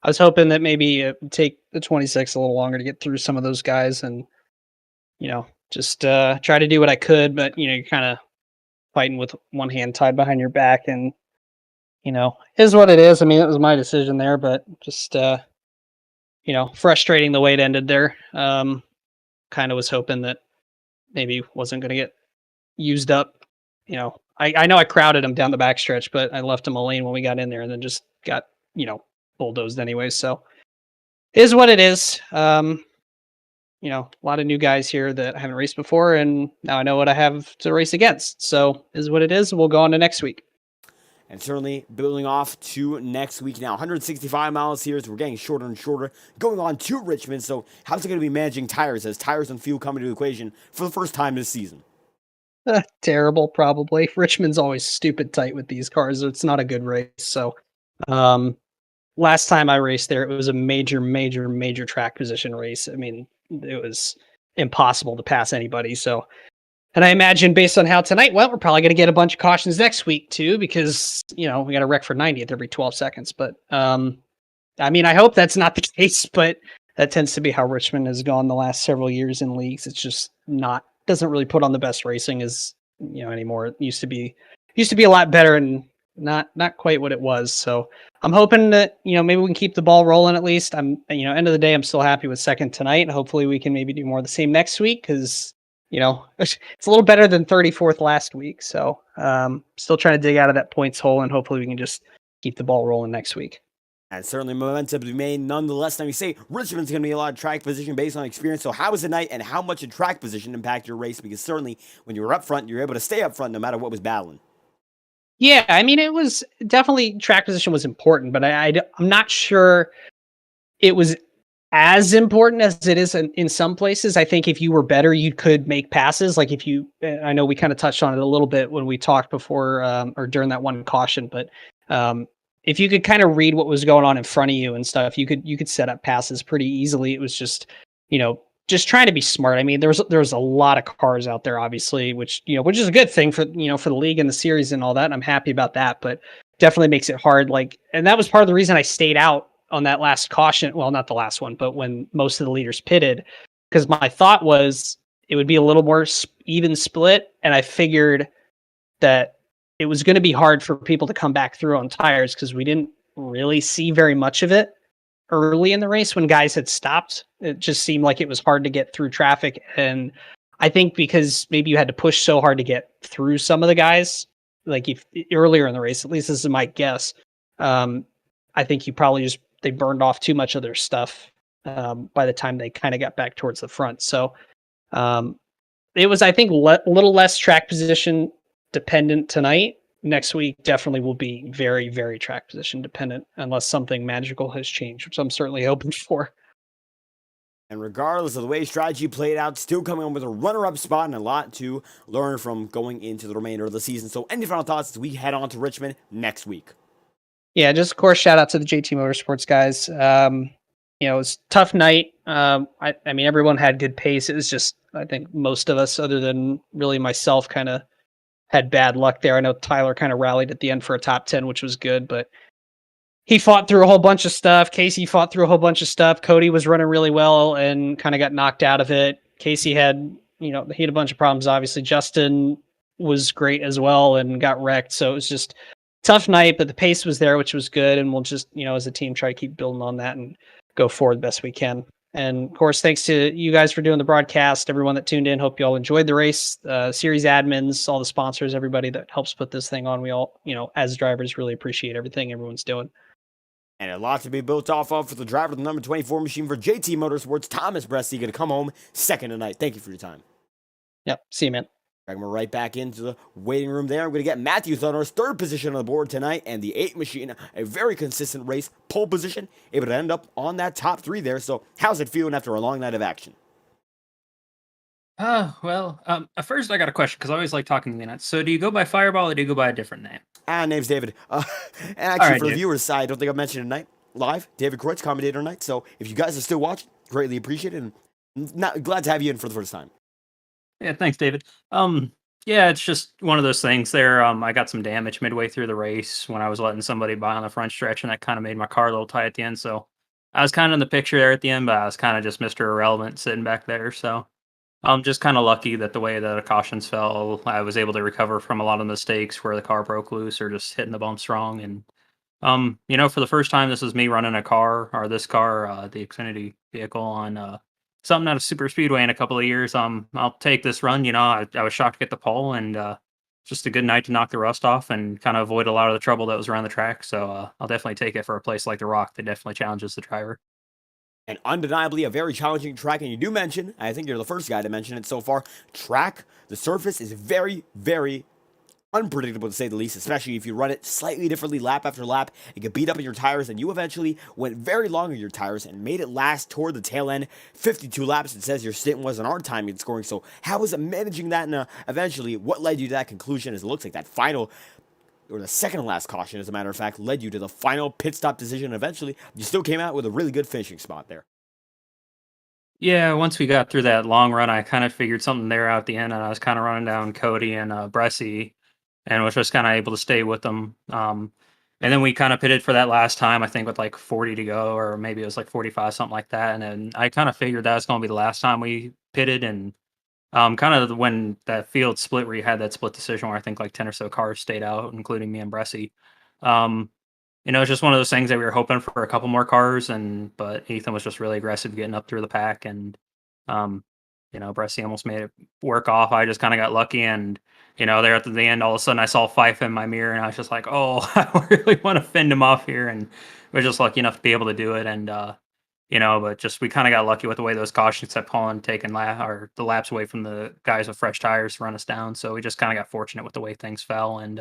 I was hoping that maybe it would take the 26 a little longer to get through some of those guys, and just try to do what I could. But you're kind of fighting with one hand tied behind your back, and is what it is. I mean, it was my decision there, but just frustrating the way it ended there. Kind of was hoping that maybe wasn't going to get used up. I know I crowded him down the backstretch, but I left him a lane when we got in there, and then just got bulldozed anyway. So is what it is. A lot of new guys here that I haven't raced before, and now I know what I have to race against. So is what it is. We'll go on to next week. And certainly building off to next week now. 165 miles here, so we're getting shorter and shorter. Going on to Richmond. So how's it going to be managing tires as tires and fuel come into the equation for the first time this season? Terrible, probably. Richmond's always stupid tight with these cars. It's not a good race. So last time I raced there, it was a major track position race. I mean, it was impossible to pass anybody. So, and I imagine based on how tonight went, we're probably going to get a bunch of cautions next week too, because, you know, we got a wreck for 90th every 12 seconds. But, I mean, I hope that's not the case, but that tends to be how Richmond has gone the last several years in leagues. It's just doesn't really put on the best racing as, you know, anymore. It used to be a lot better and not quite what it was. So I'm hoping that, you know, maybe we can keep the ball rolling at least. End of the day, I'm still happy with second tonight, and hopefully we can maybe do more of the same next week, because, you know, it's a little better than 34th last week. So still trying to dig out of that points hole, and hopefully we can just keep the ball rolling next week. And certainly momentum to be made nonetheless. Now, we say Richmond's going to be a lot of track position based on experience. So how was the night, and how much did track position impact your race? Because certainly when you were up front, you were able to stay up front no matter what was battling. Yeah, I mean, it was definitely, track position was important, but I'm not sure it was as important as it is in some places. I think if you were better, you could make passes. Like I know we kind of touched on it a little bit when we talked before or during that one caution, but if you could kind of read what was going on in front of you and stuff, you could set up passes pretty easily. It was just, you know, just trying to be smart. I mean, there was a lot of cars out there, obviously, which is a good thing for the league and the series and all that. And I'm happy about that, but definitely makes it hard. And that was part of the reason I stayed out on that last caution. Well, not the last one, but when most of the leaders pitted, because my thought was it would be a little more even split. And I figured that it was going to be hard for people to come back through on tires, because we didn't really see very much of it early in the race when guys had stopped. It just seemed like it was hard to get through traffic. And I think because maybe you had to push so hard to get through some of the guys, like if earlier in the race, at least this is my guess. I think they burned off too much of their stuff by the time they kind of got back towards the front. So it was, I think, a little less track position dependent tonight. Next week definitely will be very, very track position dependent, unless something magical has changed, which I'm certainly hoping for. And regardless of the way strategy played out, still coming on with a runner-up spot and a lot to learn from going into the remainder of the season. So any final thoughts as we head on to Richmond next week? Yeah, just of course, shout out to the JT Motorsports guys. It was a tough night. I mean, everyone had good pace. It was just, I think most of us, other than really myself, kind of had bad luck there. I know Tyler kind of rallied at the end for a top 10, which was good, but he fought through a whole bunch of stuff. Casey fought through a whole bunch of stuff. Cody was running really well and kind of got knocked out of it. Casey had a bunch of problems, obviously. Justin was great as well and got wrecked. So it was just tough night, but the pace was there, which was good. And we'll just, as a team, try to keep building on that and go forward the best we can. And of course, thanks to you guys for doing the broadcast, everyone that tuned in. Hope you all enjoyed the race, series admins, all the sponsors, everybody that helps put this thing on. We all, as drivers, really appreciate everything everyone's doing. And a lot to be built off of for the driver of the number 24 machine for JT Motorsports, Thomas Bresty, going to come home second tonight. Thank you for your time. Yep. See you, man. We're right back into the waiting room there. I'm going to get Matthew Thunder's third position on the board tonight, and the 8 machine, a very consistent race, pole position, able to end up on that top 3 there. So how's it feeling after a long night of action? At first I got a question, because I always like talking to the net. So do you go by Fireball or do you go by a different name? Name's David. And actually, right, for the dude. viewers' side, I don't think I've mentioned tonight, live, David Kreutz, commentator tonight. So if you guys are still watching, greatly appreciate it, and glad to have you in for the first time. Yeah, thanks, David. Yeah, it's just one of those things there. I got some damage midway through the race when I was letting somebody by on the front stretch, and that kind of made my car a little tight at the end. So I was kind of in the picture there at the end, but I was kind of just Mr. Irrelevant sitting back there. So I'm just kind of lucky that the way that the cautions fell, I was able to recover from a lot of mistakes where the car broke loose or just hitting the bumps wrong. And, for the first time, this is me running the Xfinity vehicle on something out of SuperSpeedway in a couple of years. I'll take this run. I was shocked to get the pole, and just a good night to knock the rust off and kind of avoid a lot of the trouble that was around the track. So I'll definitely take it for a place like the Rock that definitely challenges the driver. And undeniably a very challenging track, and you do mention, I think you're the first guy to mention it so far, the surface is very, very unpredictable to say the least, especially if you run it slightly differently lap after lap. It could beat up in your tires, and you eventually went very long on your tires and made it last toward the tail end. 52 laps, it says your stint was an art time in scoring. So how was it managing that, and eventually what led you to that conclusion, as it looks like that final or the second to last caution, as a matter of fact, led you to the final pit stop decision. Eventually, you still came out with a really good finishing spot there. Yeah, once we got through that long run, I kind of figured something there out at the end, and I was kind of running down Cody and Bressie, and was just kind of able to stay with them. And then we kind of pitted for that last time, I think with like 40 to go, or maybe it was like 45, something like that. And then I kind of figured that was going to be the last time we pitted. And kind of when that field split, where you had that split decision, where I think like 10 or so cars stayed out, including me and Bressie. It's just one of those things that we were hoping for a couple more cars, but Ethan was just really aggressive getting up through the pack, and Bressie almost made it work off. I just kind of got lucky, and there at the end, all of a sudden I saw Fife in my mirror, and I was just like, oh, I really want to fend him off here, and we're just lucky enough to be able to do it, and but just we kind of got lucky with the way those cautions kept pulling, taking the laps away from the guys with fresh tires to run us down. So we just kind of got fortunate with the way things fell, and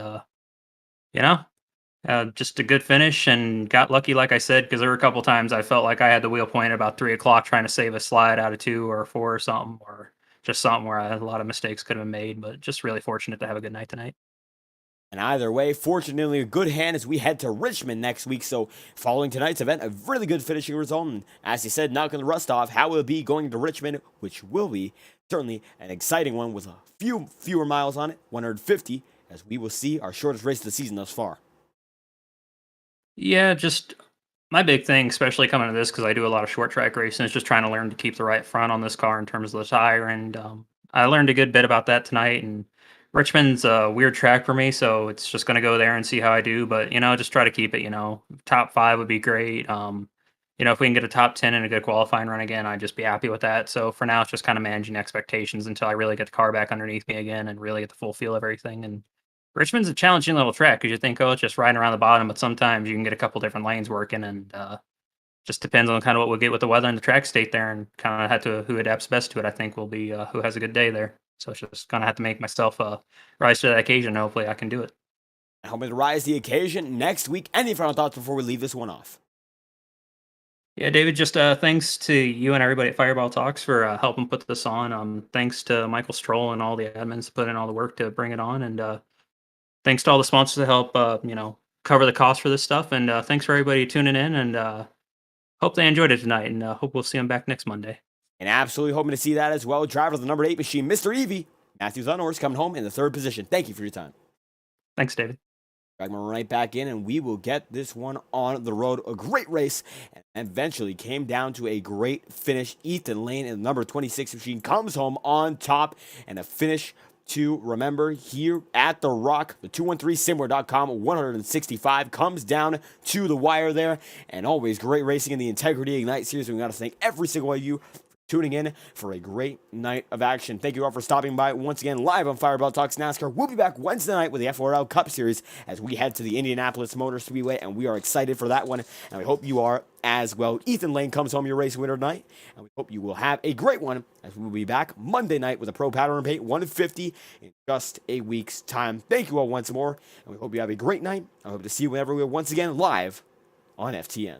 just a good finish, and got lucky, like I said, because there were a couple times I felt like I had the wheel pointed about 3 o'clock trying to save a slide out of 2 or 4 or something, or just something where I had a lot of mistakes could have been made, but just really fortunate to have a good night tonight. And either way, fortunately, a good hand as we head to Richmond next week. So following tonight's event, a really good finishing result. And as you said, knocking the rust off, how will it be going to Richmond, which will be certainly an exciting one with a few fewer miles on it, 150, as we will see our shortest race of the season thus far. Yeah, just my big thing, especially coming to this, because I do a lot of short track racing, is just trying to learn to keep the right front on this car in terms of the tire. And I learned a good bit about that tonight. And Richmond's a weird track for me, so it's just going to go there and see how I do. But, just try to keep it, top 5 would be great. If we can get a top 10 and a good qualifying run again, I'd just be happy with that. So for now, it's just kind of managing expectations until I really get the car back underneath me again and really get the full feel of everything. And Richmond's a challenging little track because you think, oh, it's just riding around the bottom, but sometimes you can get a couple different lanes working, and just depends on kind of what we'll get with the weather and the track state there, and kind of who adapts best to it, I think, will be who has a good day there. So it's just going to have to make myself rise to that occasion. Hopefully I can do it. Help me to rise to the occasion next week. Any final thoughts before we leave this one off? Yeah, David, just thanks to you and everybody at Fireball Talks for helping put this on. Thanks to Michael Stroll and all the admins that put in all the work to bring it on, and thanks to all the sponsors to help, cover the cost for this stuff. And thanks for everybody tuning in, and hope they enjoyed it tonight, and hope we'll see them back next Monday. And absolutely hoping to see that as well. Driver of the number 8 machine, Mr. Evie, Matthew Zunhorst, coming home in the 3rd position. Thank you for your time. Thanks, David. Drag me right back in, and we will get this one on the road. A great race, and eventually came down to a great finish. Ethan Lane in the number 26 machine comes home on top, and a finish to remember here at the Rock. The 213simware.com 165 comes down to the wire there, and always great racing in the Integrity Ignite series. We got to thank every single one of you for tuning in for a great night of action. Thank you all for stopping by once again live on Fireball Talks NASCAR. We'll be back Wednesday night with the FORL Cup Series as we head to the Indianapolis Motor Speedway, and we are excited for that one, and we hope you are as well. Ethan Lane comes home your race winner tonight, and we hope you will have a great one as we will be back Monday night with a Pro Pattern Paint 150 in just a week's time. Thank you all once more, and we hope you have a great night. I hope to see you whenever we're once again live on FTN.